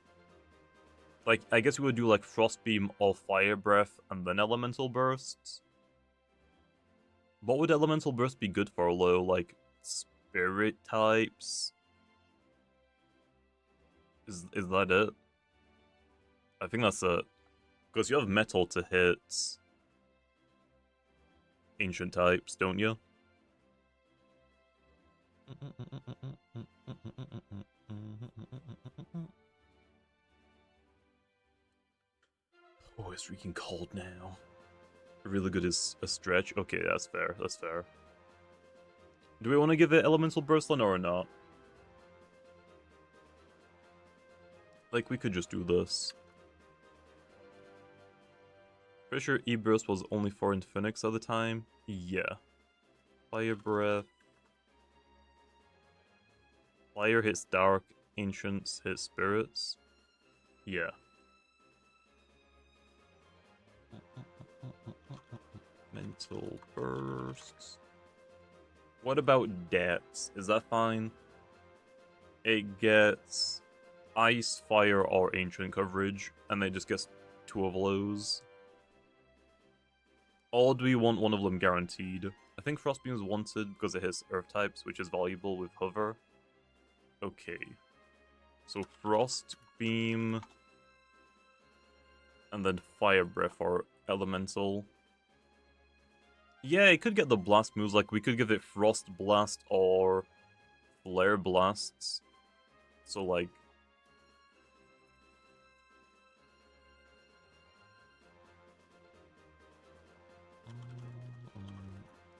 Like, I guess we would do like Frostbeam or Fire Breath and then Elemental Bursts. What would Elemental Burst be good for, though? Like, Spirit types? Is that it? I think that's it. Because you have metal to hit ancient types, don't you? Oh, it's freaking cold now. Really good is a stretch. Okay, that's fair. That's fair. Do we want to give it Elemental Burst or not? Like, we could just do this. Pretty sure E-Burst was only for Infinix at the time. Yeah. Fire Breath. Fire hits Dark. Ancients hit Spirits. Yeah. Mental Bursts. What about Depths? Is that fine? It gets Ice, Fire, or Ancient coverage, and then just gets 2 of those. Or do we want one of them guaranteed? I think Frostbeam is wanted because it hits Earth types, which is valuable with Hover. Okay. So Frostbeam, and then Fire Breath or Elemental. Yeah, it could get the blast moves, like we could give it Frost Blast or Flare Blasts. So like...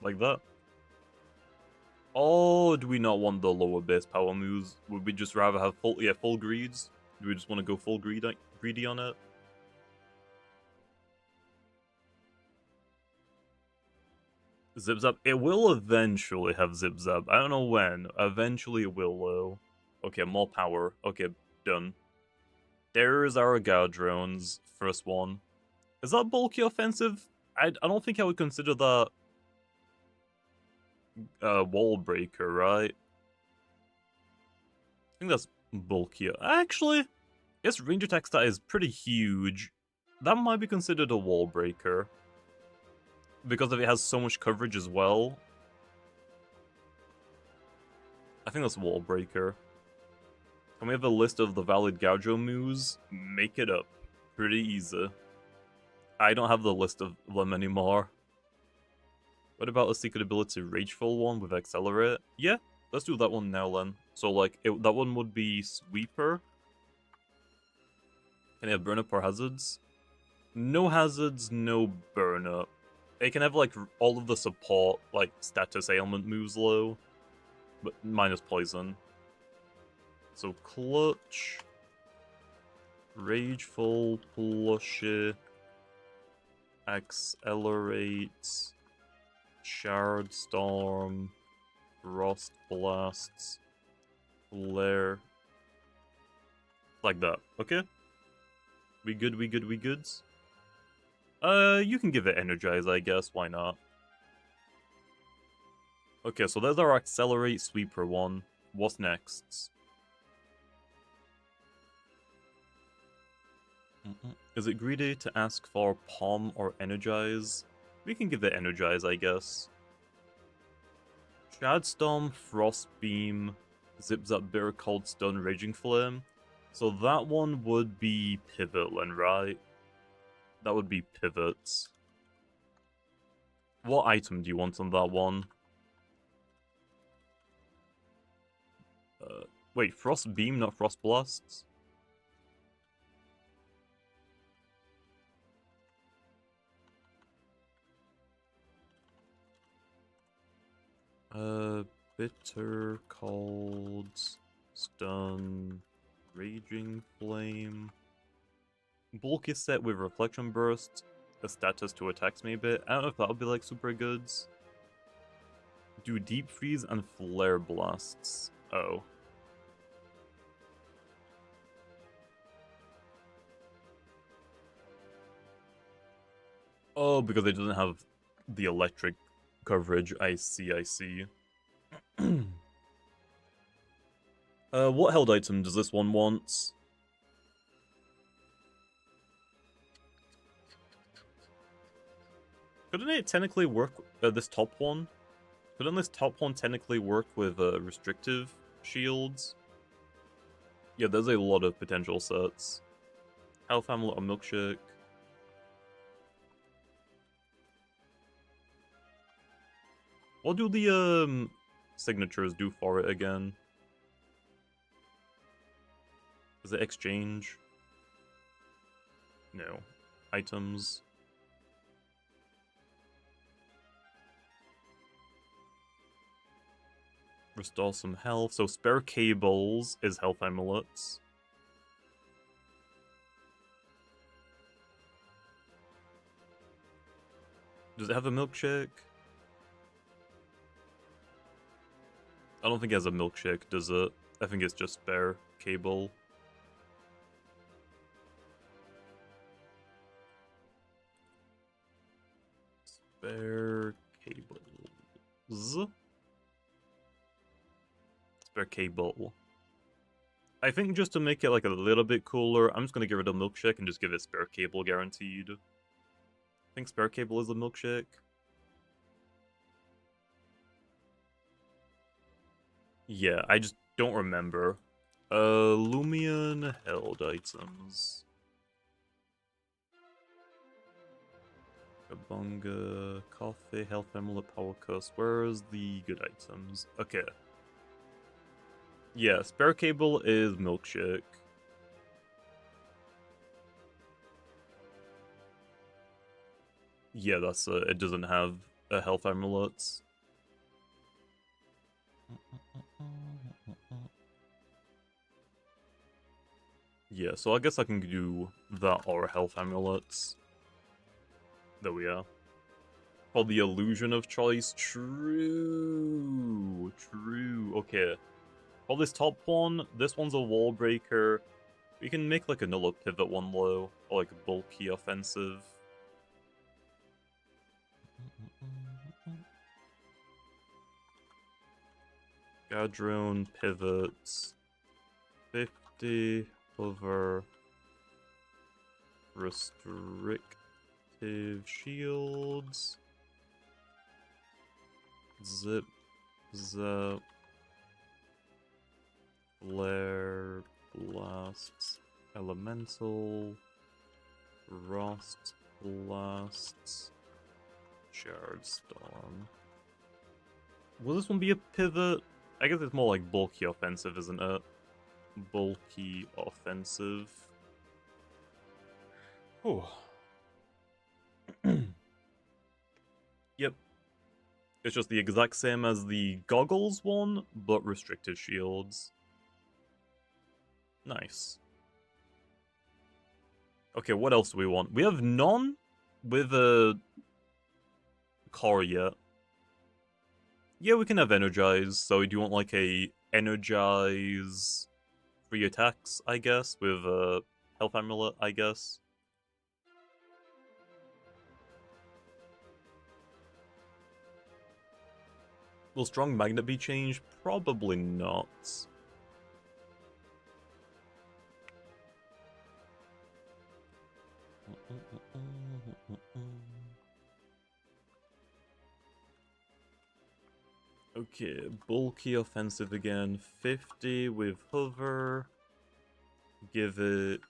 like that. Oh, do we not want the lower base power moves? Would we just rather have full greeds? Do we just want to go full greedy on it? Zip Zap. It will eventually have Zip Zap. I don't know when. Eventually it will, though. Okay, more power. Okay, done. There's our Guard drones. First one. Is that bulky offensive? I don't think I would consider that wall breaker, right? I think that's bulkier. Actually, its range attack stat is pretty huge. That might be considered a wall breaker. Because if it has so much coverage as well. I think that's wall breaker. Can we have a list of the valid Gaujo moves? Make it up. Pretty easy. I don't have the list of them anymore. What about a secret ability Rageful one with Accelerate? Yeah, let's do that one now then. So like, that one would be Sweeper. Can it have Burn Up or Hazards? No Hazards, no Burn Up. It can have like all of the support, like status ailment moves low, but minus poison. So Clutch, Rageful, Plushy, Accelerate, Shard Storm, Frost Blasts, Flare. Like that, okay? We good, we good, we goods? You can give it Energize, I guess, why not? Okay, so there's our Accelerate Sweeper one. What's next? Is it greedy to ask for Palm or Energize? We can give it Energize, I guess. Shadstorm, Frostbeam, Zip Zap, Bitter Cold Stun, Raging Flame. So that one would be Pivot then, right? That would be Pivots. What item do you want on that one? Wait, Frost Beam, not Frost Blasts? Bitter, Cold, Stun, Raging Flame. Bulky set with Reflection Burst, a status to attacks maybe. I don't know if that would be like super goods. Do Deep Freeze and Flare Blasts. Oh. Oh, because it doesn't have the electric coverage. I see, I see. What held item does this one want? Couldn't it technically work, this top one? Couldn't this top one technically work with restrictive shields? Yeah, there's a lot of potential sets. Health Amulet or Milkshake. What do the signatures do for it again? Is it exchange? No. Items. Restore some health. So spare cables is health amulets. Does it have a milkshake? I don't think it has a milkshake, does it? I think it's just spare cable. Spare cables. Spare cable. I think just to make it like a little bit cooler, I'm just gonna get rid of milkshake and just give it spare cable guaranteed. I think spare cable is a milkshake. Yeah, I just don't remember. Loomian held items. Kabunga, coffee, health amulet, power curse. Where's the good items? Okay. Yeah, spare cable is milkshake. Yeah, that's it doesn't have a health amulets. Yeah, so I guess I can do that or health amulets. There we are. For the illusion of choice, true. Okay. For this top one, this one's a wall breaker. We can make like another pivot one low, or like a bulky offensive. Gadrone pivots. 50 over restrictive shields. Zip, zap. Flare, blasts, elemental, rust, blasts, shard storm. Will this one be a pivot? I guess it's more like bulky offensive, isn't it? Bulky offensive. Oh. Yep. It's just the exact same as the goggles one, but restricted shields. Nice. Okay, what else do we want? We have none with a core yet. Yeah, we can have energize. So do you want like a energize free attacks, I guess, with a health amulet, I guess? Will strong magnet be changed? Probably not. Okay, bulky offensive again. 50 with hover. Give it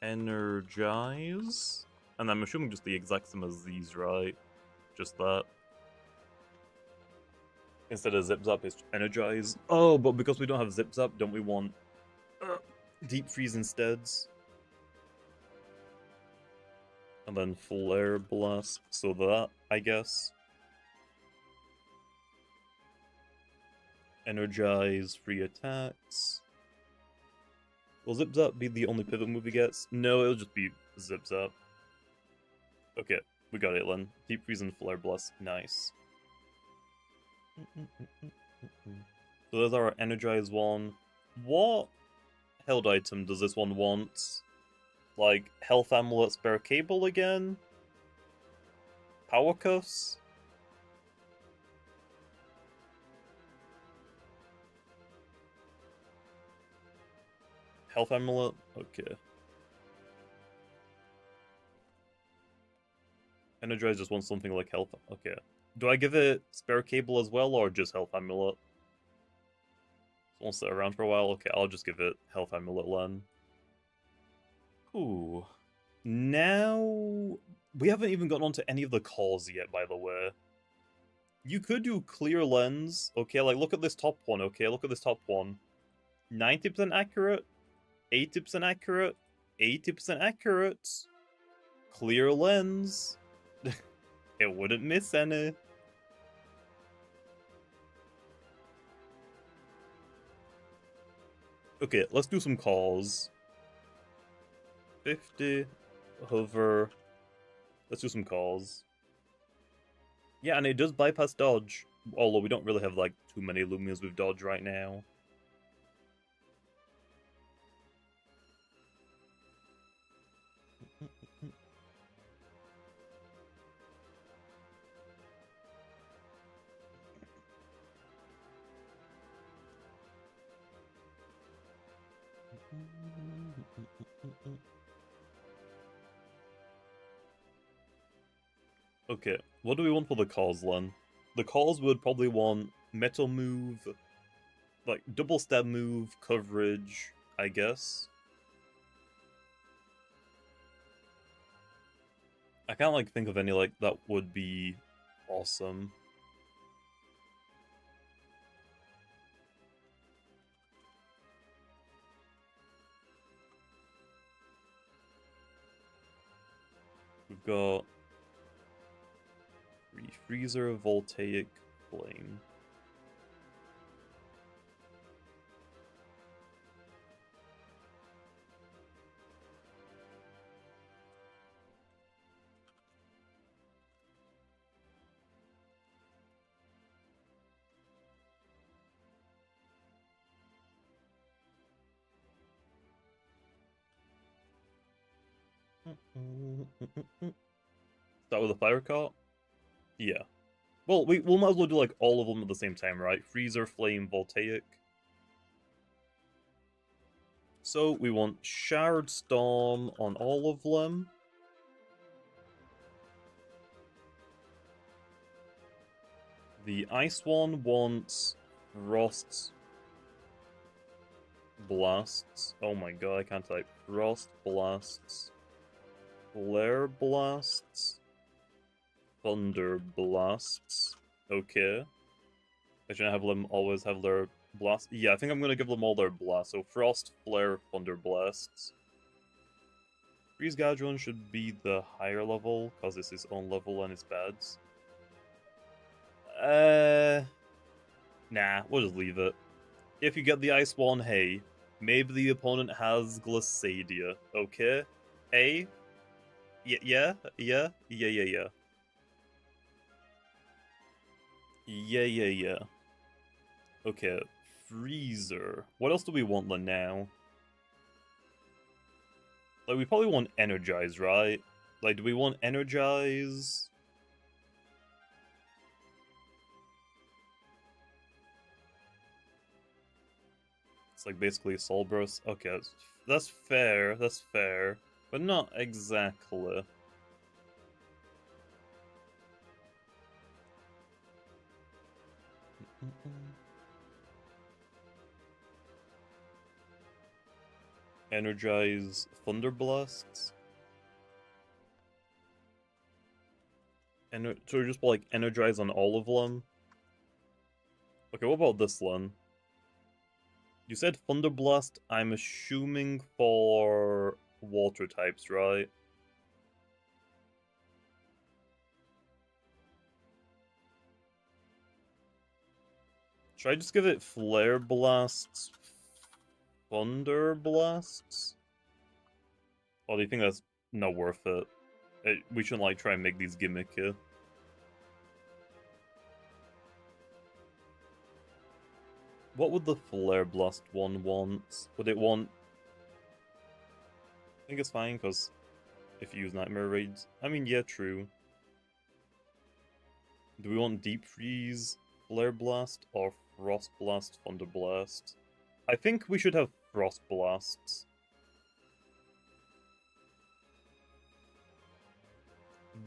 energize. And I'm assuming just the exact same as these, right? Just that. Instead of zip zap, it's energize. Oh, but because we don't have zip zap, don't we want deep freeze instead? And then flare blast, so that, I guess. Energize, free attacks. Will Zip Zap be the only pivot move he gets? No, it'll just be Zip Zap. Okay, we got it, Len. Deep Freeze and Flare Blast. Nice. So there's our Energize one. What held item does this one want? Like, Health Amulet Spare Cable again? Power Cuffs? Health Amulet? Okay. Energize just wants something like Health. Okay. Do I give it Spare Cable as well, or just Health Amulet? Won't sit around for a while. Okay, I'll just give it health amulet then. Ooh. Now... We haven't even gotten onto any of the calls yet, by the way. You could do clear lens. Okay, like, look at this top one, okay? Look at this top one. 90% accurate, 80% accurate, 80% accurate. Clear lens. It wouldn't miss any. Okay, let's do some calls. 50, hover. Let's do some calls. Yeah, and it does bypass dodge. Although we don't really have, like, too many Loomians with dodge right now. Okay, what do we want for the calls, Len? The calls would probably want metal move, like double stab move, coverage, I guess. I can't like think of any like that would be awesome. We've got freezer, voltaic, flame. Start with a fire cart? Yeah. Well, we'll might as well do like all of them at the same time, right? Freezer, flame, voltaic. So we want Shard Storm on all of them. The ice one wants Frost Blasts. Oh my god, I can't type. Frost Blasts. Flare Blasts. Thunder Blasts. Okay. I shouldn't have them always have their blast. Yeah, I think I'm gonna give them all their blasts. So Frost, Flare, Thunder Blasts. Freeze Gadron should be the higher level, because it's his own level and it's bads. Nah, we'll just leave it. If you get the ice one, hey, maybe the opponent has Glissadia, okay? Hey? Yeah. Okay, Freezer. What else do we want then now? Like, we probably want Energize, right? Like, do we want Energize? It's like basically Soul Burst. Okay, that's fair, but not exactly. Energize Thunder Blasts. So just like energize on all of them. Okay, what about this one? You said Thunder Blast, I'm assuming for water types, right? Should I just give it Flare Blasts, Thunder Blasts? Or do you think that's not worth it? We shouldn't like try and make these gimmicky. What would the Flare Blast one want? Would it want... I think it's fine, because if you use Nightmare Raids... I mean, yeah, true. Do we want Deep Freeze, Flare Blast, or Frost Blast, Thunder Blast? I think we should have Frost Blasts.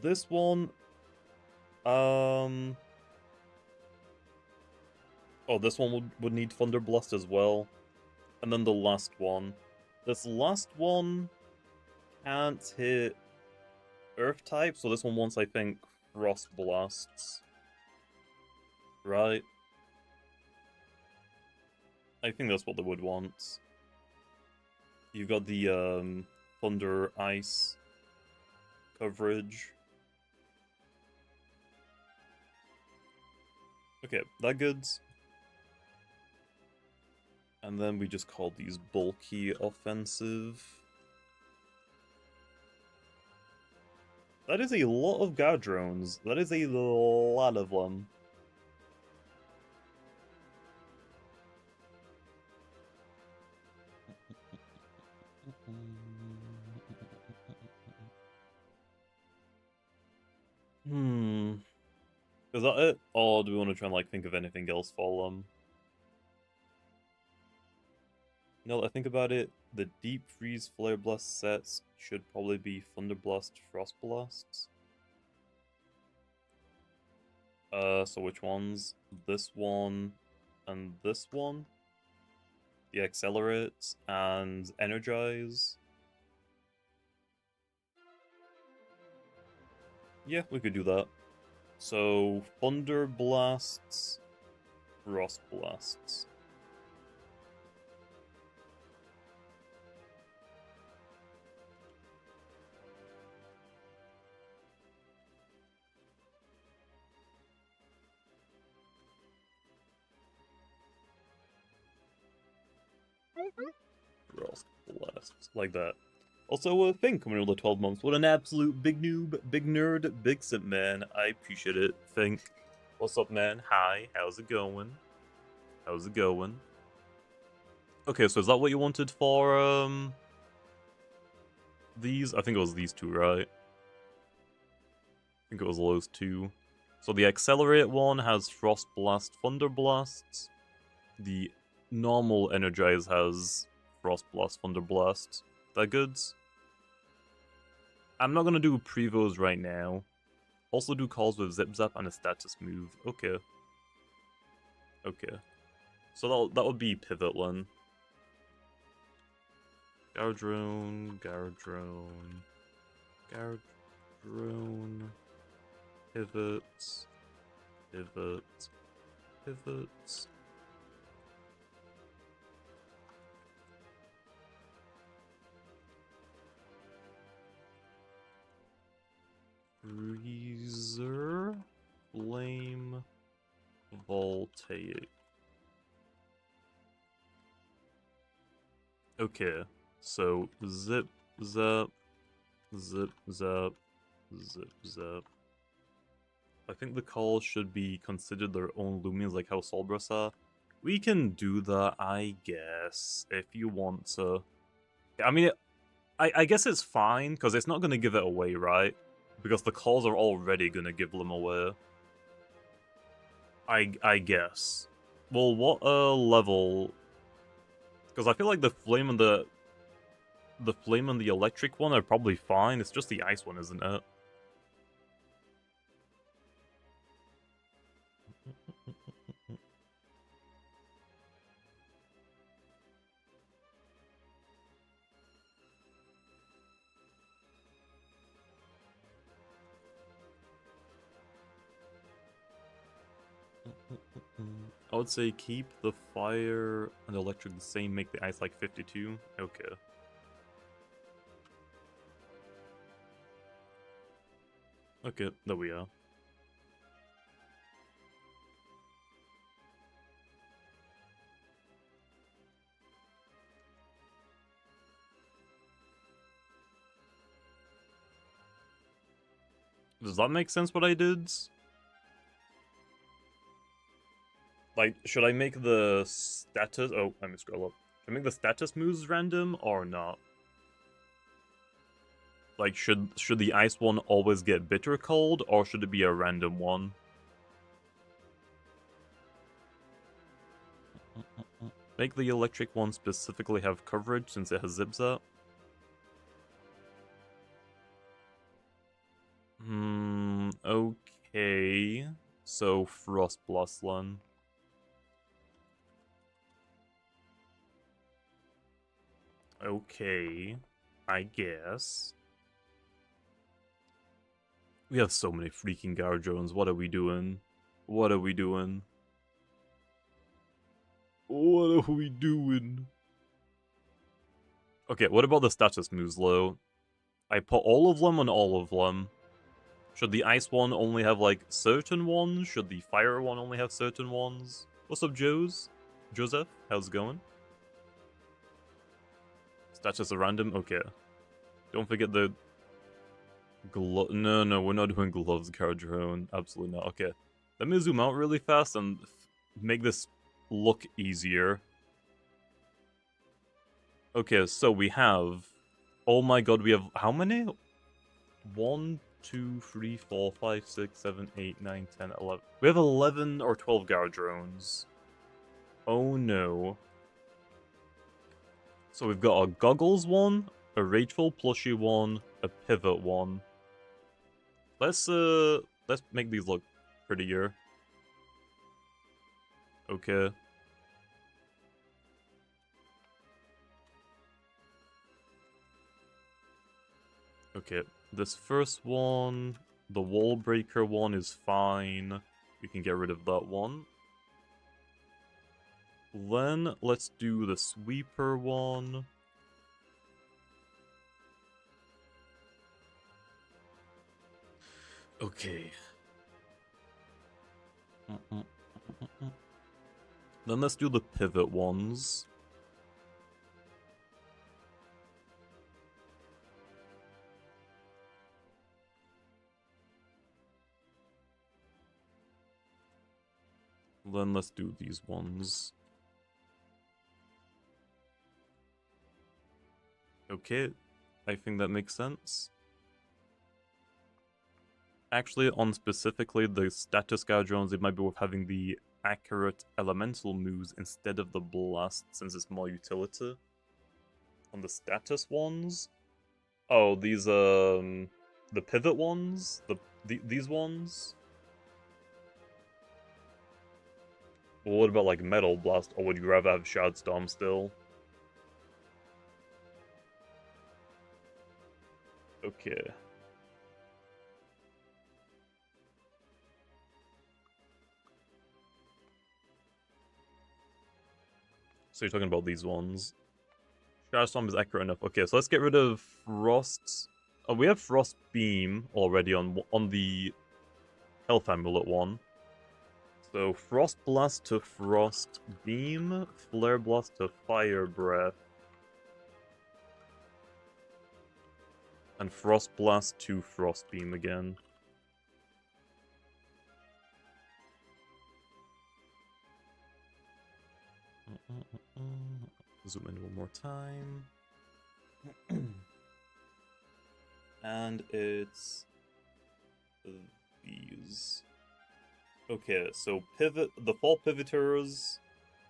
This one... Oh, this one would need Thunder Blast as well. And then the last one. This last one can't hit Earth type, so this one wants, I think, Frost Blasts. Right? I think that's what they would want. You've got the Thunder Ice coverage. Okay, that goods. And then we just call these bulky offensive. That is a lot of guard drones. That is a lot of them. Is that it? Or do we want to try and like think of anything else for them? Now that I think about it, the Deep Freeze Flare Blast sets should probably be Thunder Blast, Frost Blasts. So which ones? This one and this one? The Accelerate and Energize. Yeah, we could do that. So, Thunder Blasts, Frost Blasts. Frost Blasts, like that. Also, a thing coming over the 12 months. What an absolute big noob, big nerd, big simp man. I appreciate it. Think. What's up, man? Hi, how's it going? How's it going? Okay, so is that what you wanted for, these? I think it was these two, right? I think it was those two. So the Accelerate one has Frost Blast, Thunder Blasts. The normal Energize has Frost Blast, Thunder Blast. That goods? I'm not gonna do prevos right now. Also do calls with Zip Zap and a status move. Okay. Okay. So that would be Pivotland. Gardrone, Gardrone, Gardrone, Pivots, Pivots, Pivots. Freezer, Flame, Voltaic. Okay, so Zip Zap, Zip Zap, Zip Zap. I think the calls should be considered their own Loomians like how Solbras are. We can do that, I guess, if you want to. I mean, I guess it's fine, because it's not going to give it away, right? Because the calls are already going to give them away. I guess. Well, what level? Because I feel like the flame and the electric one are probably fine. It's just the ice one, isn't it? I would say keep the fire and electric the same, make the ice like 52. Okay. Okay, there we are. Does that make sense what I did? Like, should I make the status... Oh, let me scroll up. Should I make the status moves random or not? Like, should the ice one always get bitter cold, or should it be a random one? Make the electric one specifically have coverage since it has Zip Zap. Okay. So, Frost Blast Land. Okay, I guess. We have so many freaking guard drones. What are we doing? What are we doing? What are we doing? Okay, what about the status moves, Lo? I put all of them on all of them. Should the ice one only have, like, certain ones? Should the fire one only have certain ones? What's up, Joseph? How's it going? Status at random? Okay. Don't forget the... No, we're not doing gloves, guard drone. Absolutely not. Okay. Let me zoom out really fast and make this look easier. Okay, so we have... Oh my god, we have... How many? 1, 2, 3, 4, 5, 6, 7, 8, 9, 10, 11. We have 11 or 12 guard drones. Oh no. So we've got a goggles one, a rageful plushie one, a pivot one. Let's make these look prettier. Okay. Okay, this first one, the wall breaker one is fine. We can get rid of that one. Then let's do the sweeper one. Okay. Then let's do the pivot ones. Then let's do these ones. Okay, I think that makes sense. Actually, on specifically the status guard drones, it might be worth having the accurate elemental moves instead of the blast, since it's more utility. On the status ones? Oh, these, the pivot ones? These ones? Well, what about, like, Metal Blast, or would you rather have Shadstorm still? Okay. So you're talking about these ones. Shadstorm is accurate enough. Okay, so let's get rid of Frost. Oh, we have Frost Beam already on the Health Amulet one. So Frost Blast to Frost Beam, Flare Blast to Fire Breath, and Frost Blast to Frost Beam again. Zoom in one more time. And it's these. Okay, so the fall pivoters.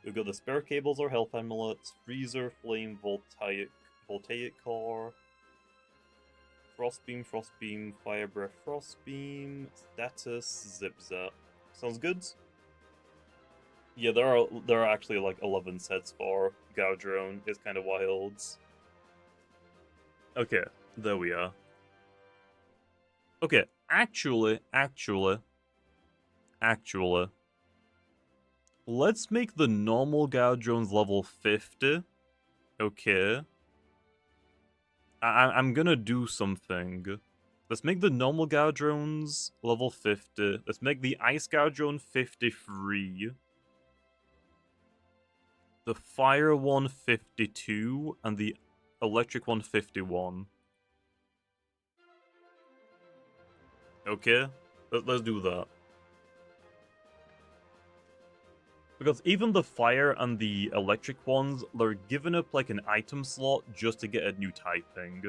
We've got the spare cables or health amulets, freezer, flame, voltaic core, frost beam, fire breath, frost beam, status, zip zap. Sounds good. Yeah, there are actually like 11 sets for Drone. It's kind of wild. Okay, there we are. Okay, actually, let's make the normal Drones level 50. Okay. I'm gonna do something. Let's make the normal Drones level 50. Let's make the Ice Drone 53. The Fire one 52, and the Electric one 51. Okay, let's do that. Because even the fire and the electric ones, they're giving up like an item slot just to get a new typing.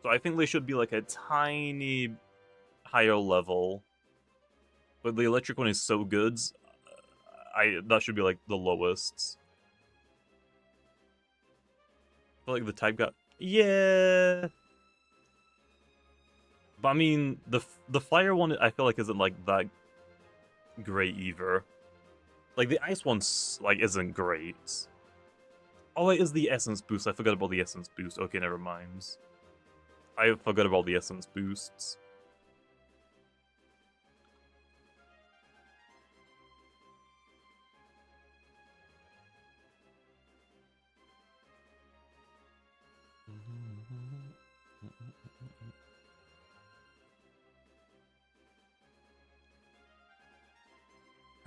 So I think they should be like a tiny higher level. But the electric one is so good, that should be like the lowest. I feel like the type got... Yeah! But I mean, the fire one I feel like isn't like that great either. Like the ice one's like isn't great. Oh, it is the essence boost. I forgot about the essence boost. Okay, never mind. I forgot about the essence boosts.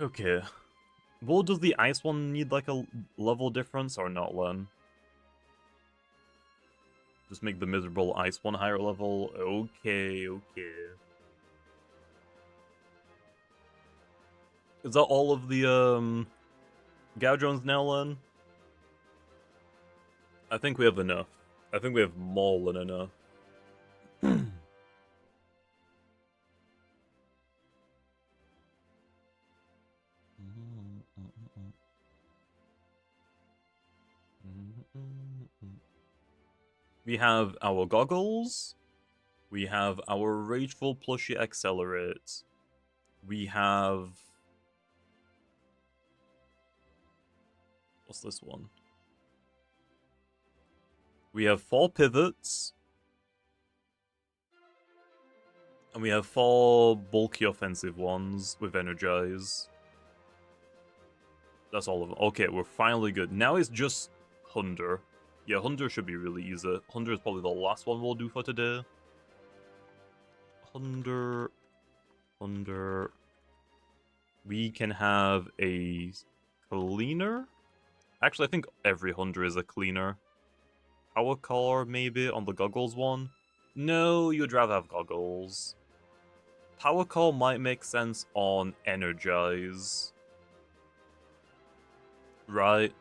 Okay. Well, does the ice one need like a level difference or not, Len? Just make the miserable ice one higher level? Okay, okay. Is that all of the, Gaudrons now, Len? I think we have enough. I think we have more than enough. We have our goggles. We have our Rageful Plushie Accelerate. We have... What's this one? We have 4 pivots. And we have 4 bulky offensive ones with Energize. That's all of them. Okay, we're finally good. Now it's just Hunder. Yeah, Hunder should be really easy. Hunder is probably the last one we'll do for today. Hunder. We can have a cleaner. Actually, I think every Hunder is a cleaner. Power core, maybe, on the goggles one? No, you'd rather have goggles. Power core might make sense on Energize. Right.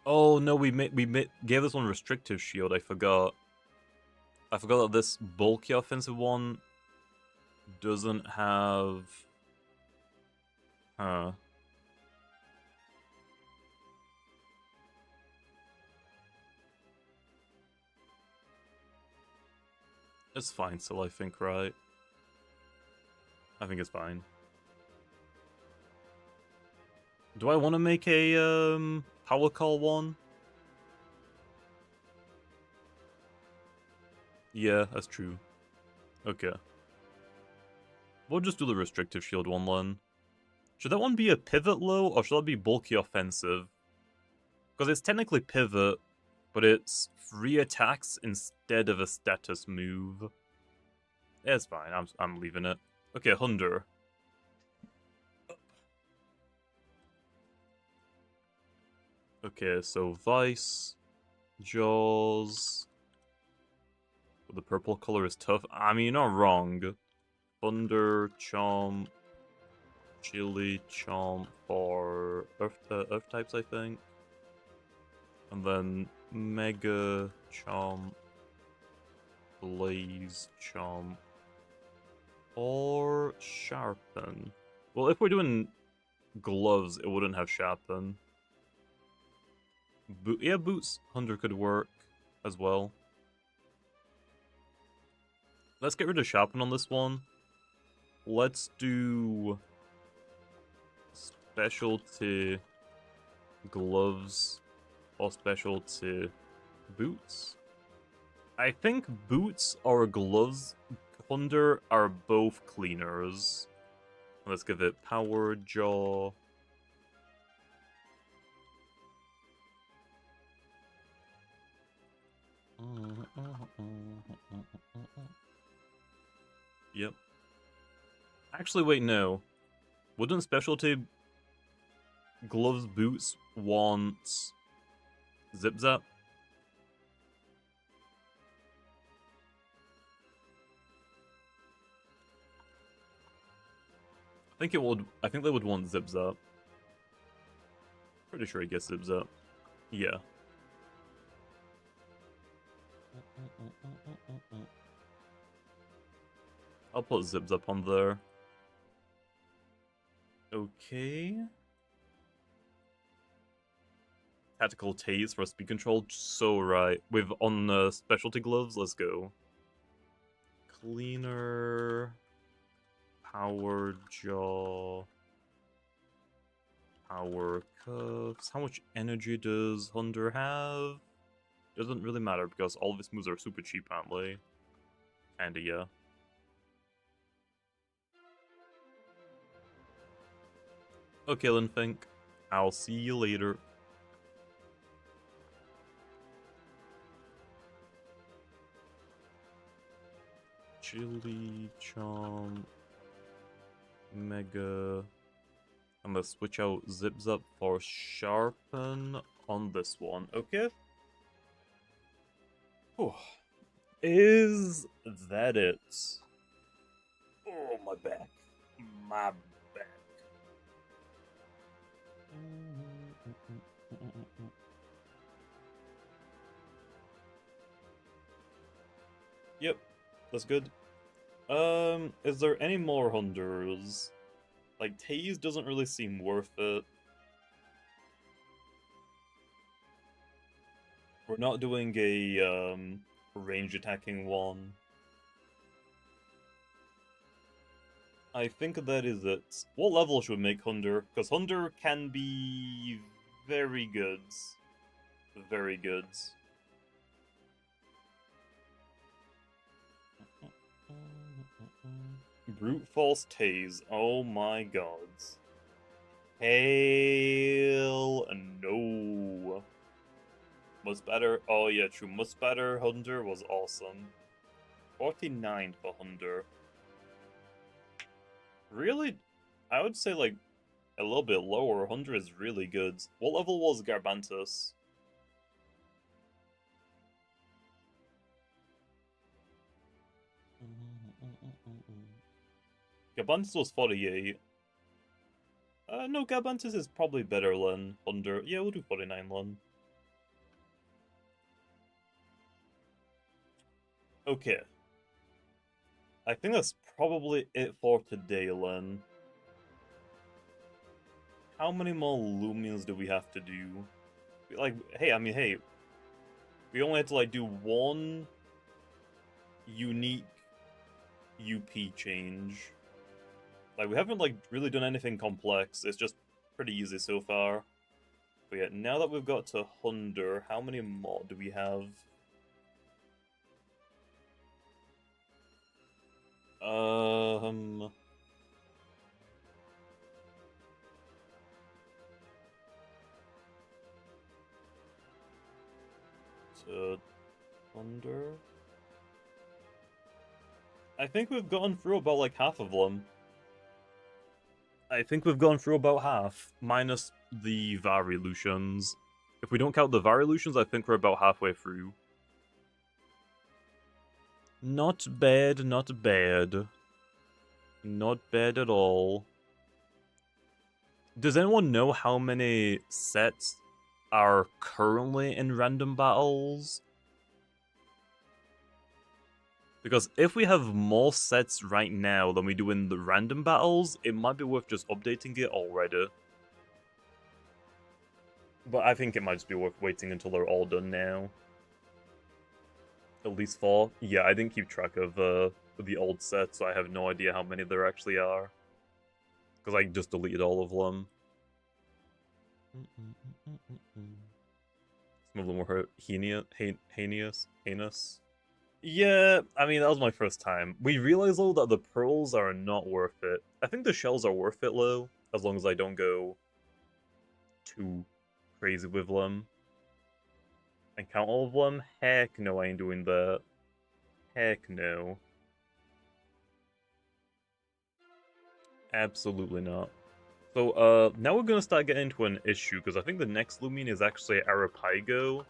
Oh no, we gave this one restrictive shield. I forgot. I forgot that this bulky offensive one doesn't have. Huh. It's fine still, I think, right? I think it's fine. Do I want to make a power call one? Yeah, that's true. Okay. We'll just do the restrictive shield one then. Should that one be a pivot low, or should that be bulky offensive? Because it's technically pivot, but it's free attacks instead of a status move. It's fine, I'm leaving it. Okay, Hunder. Okay, so Vice, Jaws. The purple color is tough. I mean, you're not wrong. Thunder, Chomp, Chili, Chomp for Earth types, I think. And then Mega, Chomp, Blaze, Chomp, or Sharpen. Well, if we're doing gloves, it wouldn't have Sharpen. Yeah, Boots, Hunter could work as well. Let's get rid of Sharpen on this one. Let's do specialty gloves or specialty boots. I think boots or gloves, Thunder, are both cleaners. Let's give it power jaw. Yep. Actually, wait, no. Wouldn't specialty gloves boots want zip zap? I think it would. I think they would want zip zap. Pretty sure he gets zip zap. Yeah. I'll put zip zap on there. Okay. tactical tase for speed control. So right, with on the specialty gloves, let's go. Cleaner, power jaw, power cuffs. How much energy does Hunter have? Doesn't really matter because all of his moves are super cheap, aren't they? Kinda, yeah. Okay, then, Fink. I'll see you later. Chili, Chomp, Mega. I'm gonna switch out Zip Zap for Sharpen on this one, okay? Whew. Is that it? Oh, my back. My back. Yep, that's good. Is there any more hunters? Like, Tase doesn't really seem worth it. We're not doing a, range attacking one. I think that is it. What level should we make Hunter? Because Hunter can be very good. Very good. Brute Force Tase. Oh my gods. Hell no. Musphatter. Oh yeah, true. Musphatter Hunter was awesome. 49 for Hunter. Really? I would say like a little bit lower. Hunter is really good. What level was Garbantus? Garbantus was 48. No, Garbantus is probably better than Hunter. Yeah, we'll do 49 Len. Okay. I think that's probably it for today, Len. How many more Loomians do we have to do? Like, hey, I mean, hey. We only had to, like, do one unique UP change. Like, we haven't, like, really done anything complex. It's just pretty easy so far. But yeah, now that we've got to Hunter, how many more do we have? To Thunder. I think we've gone through about like half of them. I think we've gone through about half, minus the Varilutions. If we don't count the Varilutions, I think we're about halfway through. Not bad, not bad. Not bad at all. Does anyone know how many sets are currently in random battles? Because if we have more sets right now than we do in the random battles, it might be worth just updating it already. But I think it might just be worth waiting until they're all done now. At least 4. Yeah, I didn't keep track of the old sets, so I have no idea how many there actually are. Because I just deleted all of them. Some of them were heinous. Yeah, I mean, that was my first time. We realized, though, that the pearls are not worth it. I think the shells are worth it, though, as long as I don't go too crazy with them. And count all of them? Heck no, I ain't doing that. Heck no. Absolutely not. So, now we're gonna start getting into an issue, because I think the next Loomian is actually Arapago.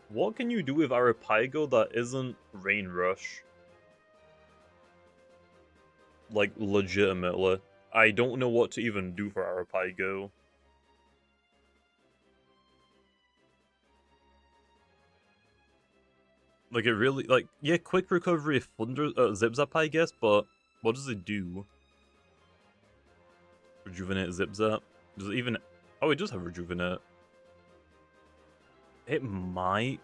What can you do with Arapago that isn't Rain Rush? Like, legitimately. I don't know what to even do for Arapago. Like, it really, like, yeah, quick recovery Thunder, Zip Zap, I guess, but what does it do? Rejuvenate Zip Zap? Does it even, oh, it does have Rejuvenate. It might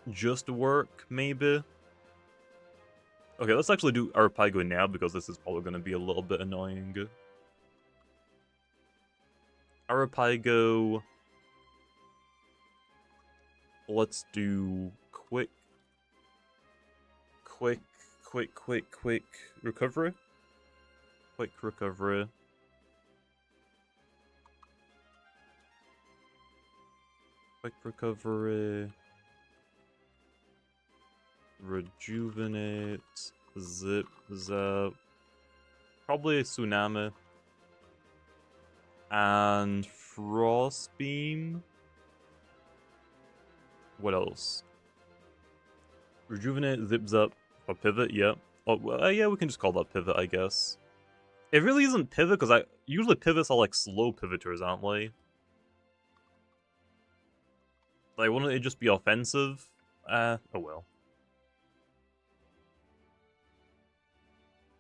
just work, maybe. Okay, let's actually do Arapago now, because this is probably going to be a little bit annoying. Arapago. Let's do quick recovery. Quick recovery. Quick recovery. Rejuvenate. Zip, zap. Probably a tsunami. And frost beam. What else? Rejuvenate, zip, zap, or pivot, yeah. Oh, well, yeah, we can just call that pivot, I guess. It really isn't pivot, because usually pivots are like slow pivoters, aren't they? Like, wouldn't it just be offensive? Oh well.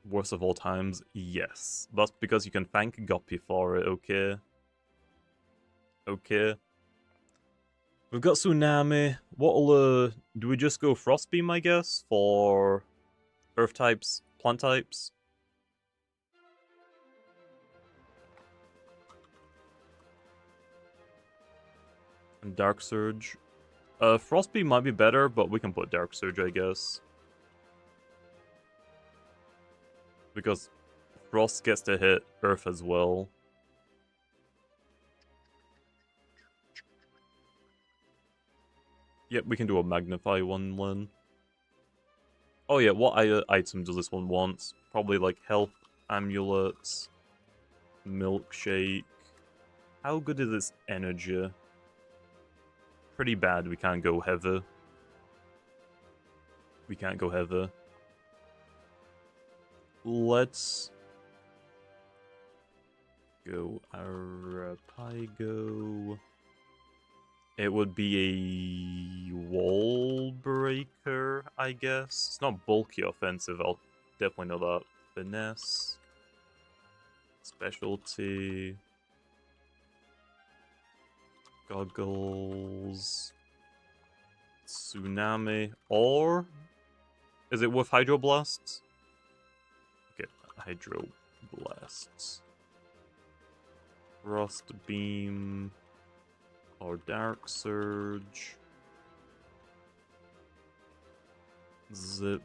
Worst of all times, yes. That's because you can thank Guppy for it, okay? Okay. We've got Tsunami. What'll, do we just go Frost Beam, I guess, for Earth types, plant types? And Dark Surge. Frost Beam might be better, but we can put Dark Surge, I guess. Because Frost gets to hit Earth as well. Yep, we can do a Magnify one, Lynn. Oh yeah, what item does this one want? Probably like health amulets, milkshake. How good is this energy? Pretty bad, we can't go heavy. We can't go heavy. Let's go Arapago. It would be a wall breaker, I guess. It's not bulky offensive, I'll definitely know that. Finesse. Specialty. Goggles. Tsunami. Or is it with Hydroblasts? Okay, Hydroblasts. Frost Beam. Or Dark Surge. Zip.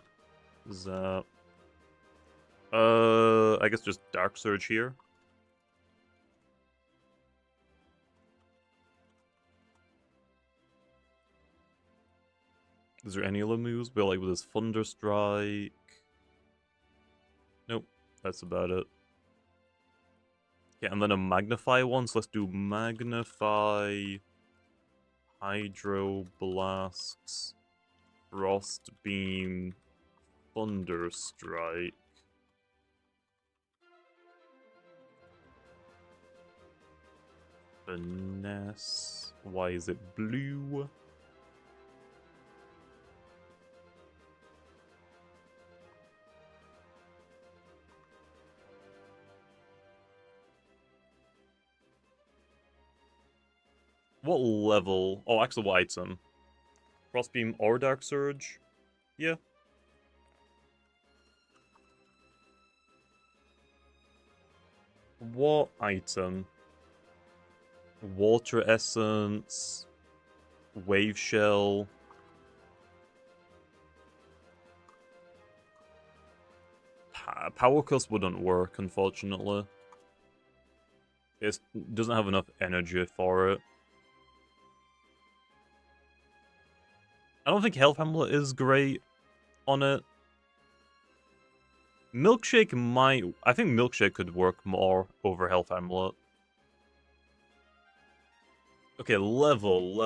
Zap. I guess just Dark Surge here. Is there any other moves? But like with his Thunder Strike. Nope, that's about it. Yeah, and then a Magnify one, so let's do Magnify, Hydro Blasts, Frost Beam, Thunder Strike. Finesse. Why is it blue? What level? Oh, actually, what item? Frostbeam or Dark Surge? Yeah. What item? Water Essence, Wave Shell. Power Curse wouldn't work, unfortunately. It doesn't have enough energy for it. I don't think Health Amulet is great on it. Milkshake might... I think Milkshake could work more over Health Amulet. Okay, level.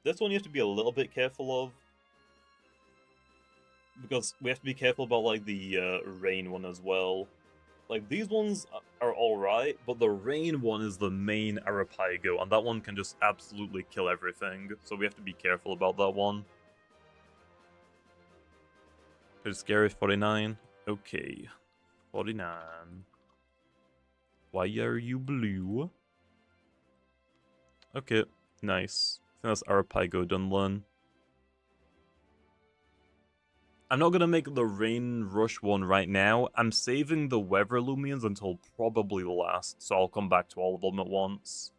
This one you have to be a little bit careful of. Because we have to be careful about, like, the rain one as well. Like, these ones are alright, but the rain one is the main Arapago, and that one can just absolutely kill everything. So we have to be careful about that one. Pretty scary, 49. Okay. 49. Why are you blue? Okay, nice. I think that's Arapago done then. I'm not gonna make the Rain Rush one right now. I'm saving the Weather Loomians until probably last, so I'll come back to all of them at once.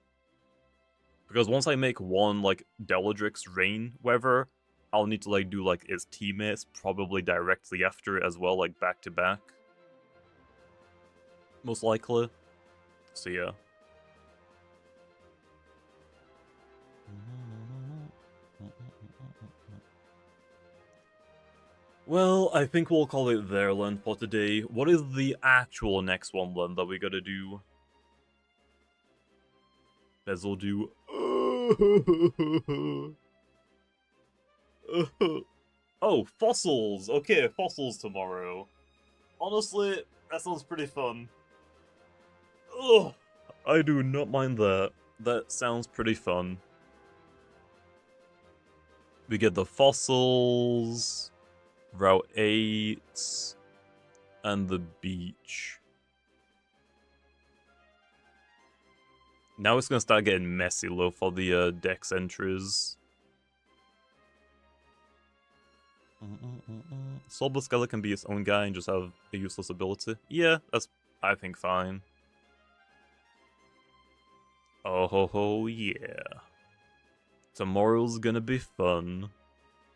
Because once I make one, like, Deladrix Rain Weather, I'll need to, like, do, like, its teammates probably directly after it as well, like, back to back. Most likely. So, yeah. Well, I think we'll call it there then for today. What is the actual next one then that we gotta do? Bezel do. Oh, fossils! Okay, fossils tomorrow. Honestly, that sounds pretty fun. Ugh, I do not mind that. That sounds pretty fun. We get the fossils, Route 8, and the beach. Now it's gonna start getting messy, though, for the Dex entries. Soulblue Skeleton can be its own guy and just have a useless ability. Yeah, that's, I think, fine. Oh ho ho, yeah. Tomorrow's gonna be fun.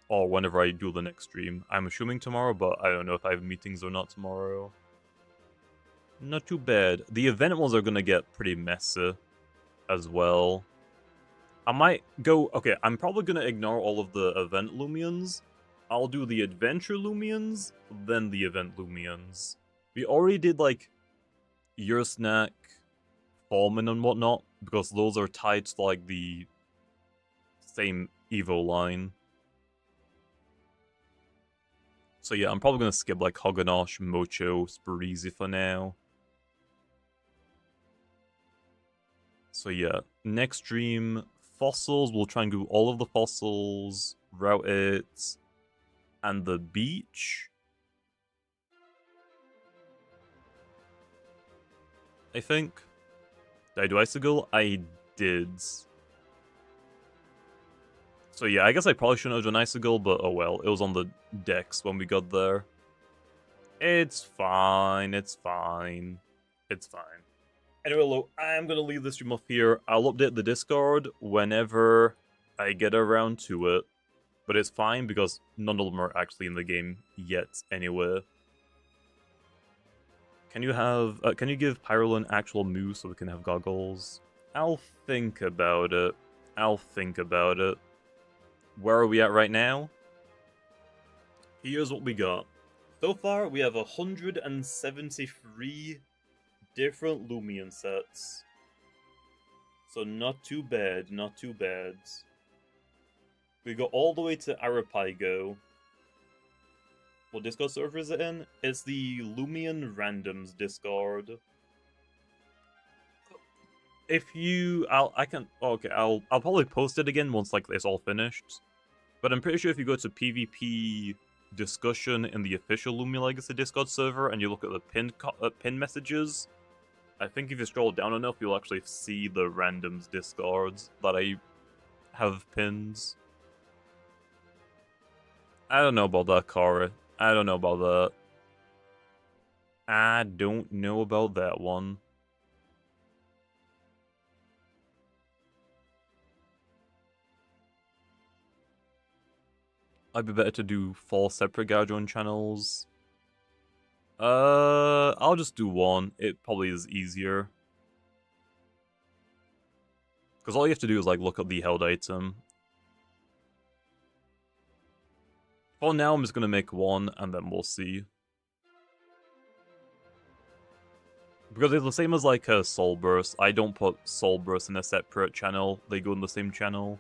Or whenever I do the next stream. I'm assuming tomorrow, but I don't know if I have meetings or not tomorrow. Not too bad. The event ones are gonna get pretty messy as well. I might go... Okay, I'm probably gonna ignore all of the event Loomians. I'll do the adventure Loomians, then the event Loomians. We already did, like, Your Snack, Foreman and whatnot, because those are tied to, like, the same Evo line. So yeah, I'm probably gonna skip, like, Hoganosh, Mocho, Sparizi for now. So yeah, next stream, fossils, we'll try and do all of the fossils, route it, and the beach. I think. Did I do Icicle? I did. So yeah, I guess I probably shouldn't have done Icicle, but oh well, it was on the decks when we got there. It's fine, it's fine. It's fine. Anyway, look, I'm gonna leave this stream off here. I'll update the Discord whenever I get around to it. But it's fine because none of them are actually in the game yet anyway. Can you give Pyrolin actual moves so we can have goggles? I'll think about it. I'll think about it. Where are we at right now? Here's what we got. So far, we have 173 different Loomian sets. So not too bad, not too bad. We go all the way to Arapago. What Discord server is it in? It's the Loomian Randoms Discord. If you, I'll probably post it again once like it's all finished. But I'm pretty sure if you go to PvP discussion in the official Loomian Legacy Discord server and you look at the pin messages, I think if you scroll down enough, you'll actually see the Randoms Discords that I have pins. I don't know about that, Kara. I don't know about that. I don't know about that one. I'd be better to do 4 separate Garjon channels. I'll just do one. It probably is easier. Because all you have to do is, like, look up the held item. For now, I'm just going to make one, and then we'll see. Because it's the same as, like, Soul Burst. I don't put Soul Burst in a separate channel. They go in the same channel.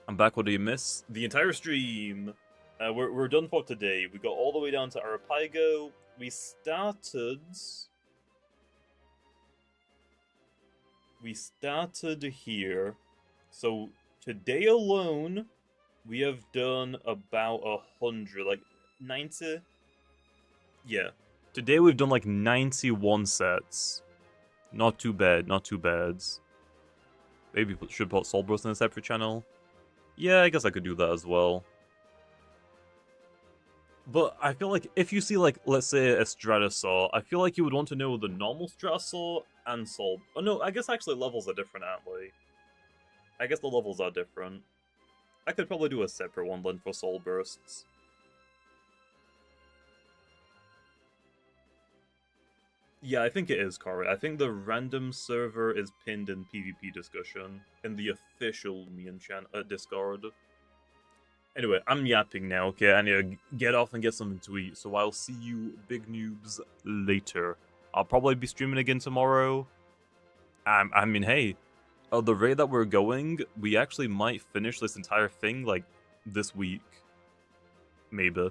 I'm back. What do you miss? The entire stream. We're done for today. We got all the way down to Arapago. We started here. So today alone, we have done about 100, like 90. Yeah, today we've done like 91 sets. Not too bad, not too bad. Maybe should put Soul Burst in a separate channel. Yeah, I guess I could do that as well. But I feel like if you see, like, let's say a Stratosaur, I feel like you would want to know the normal Stratosaur and Soul... Oh no, I guess actually levels are different, aren't they? I guess the levels are different. I could probably do a separate one then for Soul Bursts. Yeah, I think it is, Corey. I think the random server is pinned in PvP discussion in the official Loomian Discord. Anyway, I'm yapping now, okay? I need to get off and get something to eat, so I'll see you big noobs later. I'll probably be streaming again tomorrow. I mean, hey, the rate that we're going, we actually might finish this entire thing, like, this week. Maybe.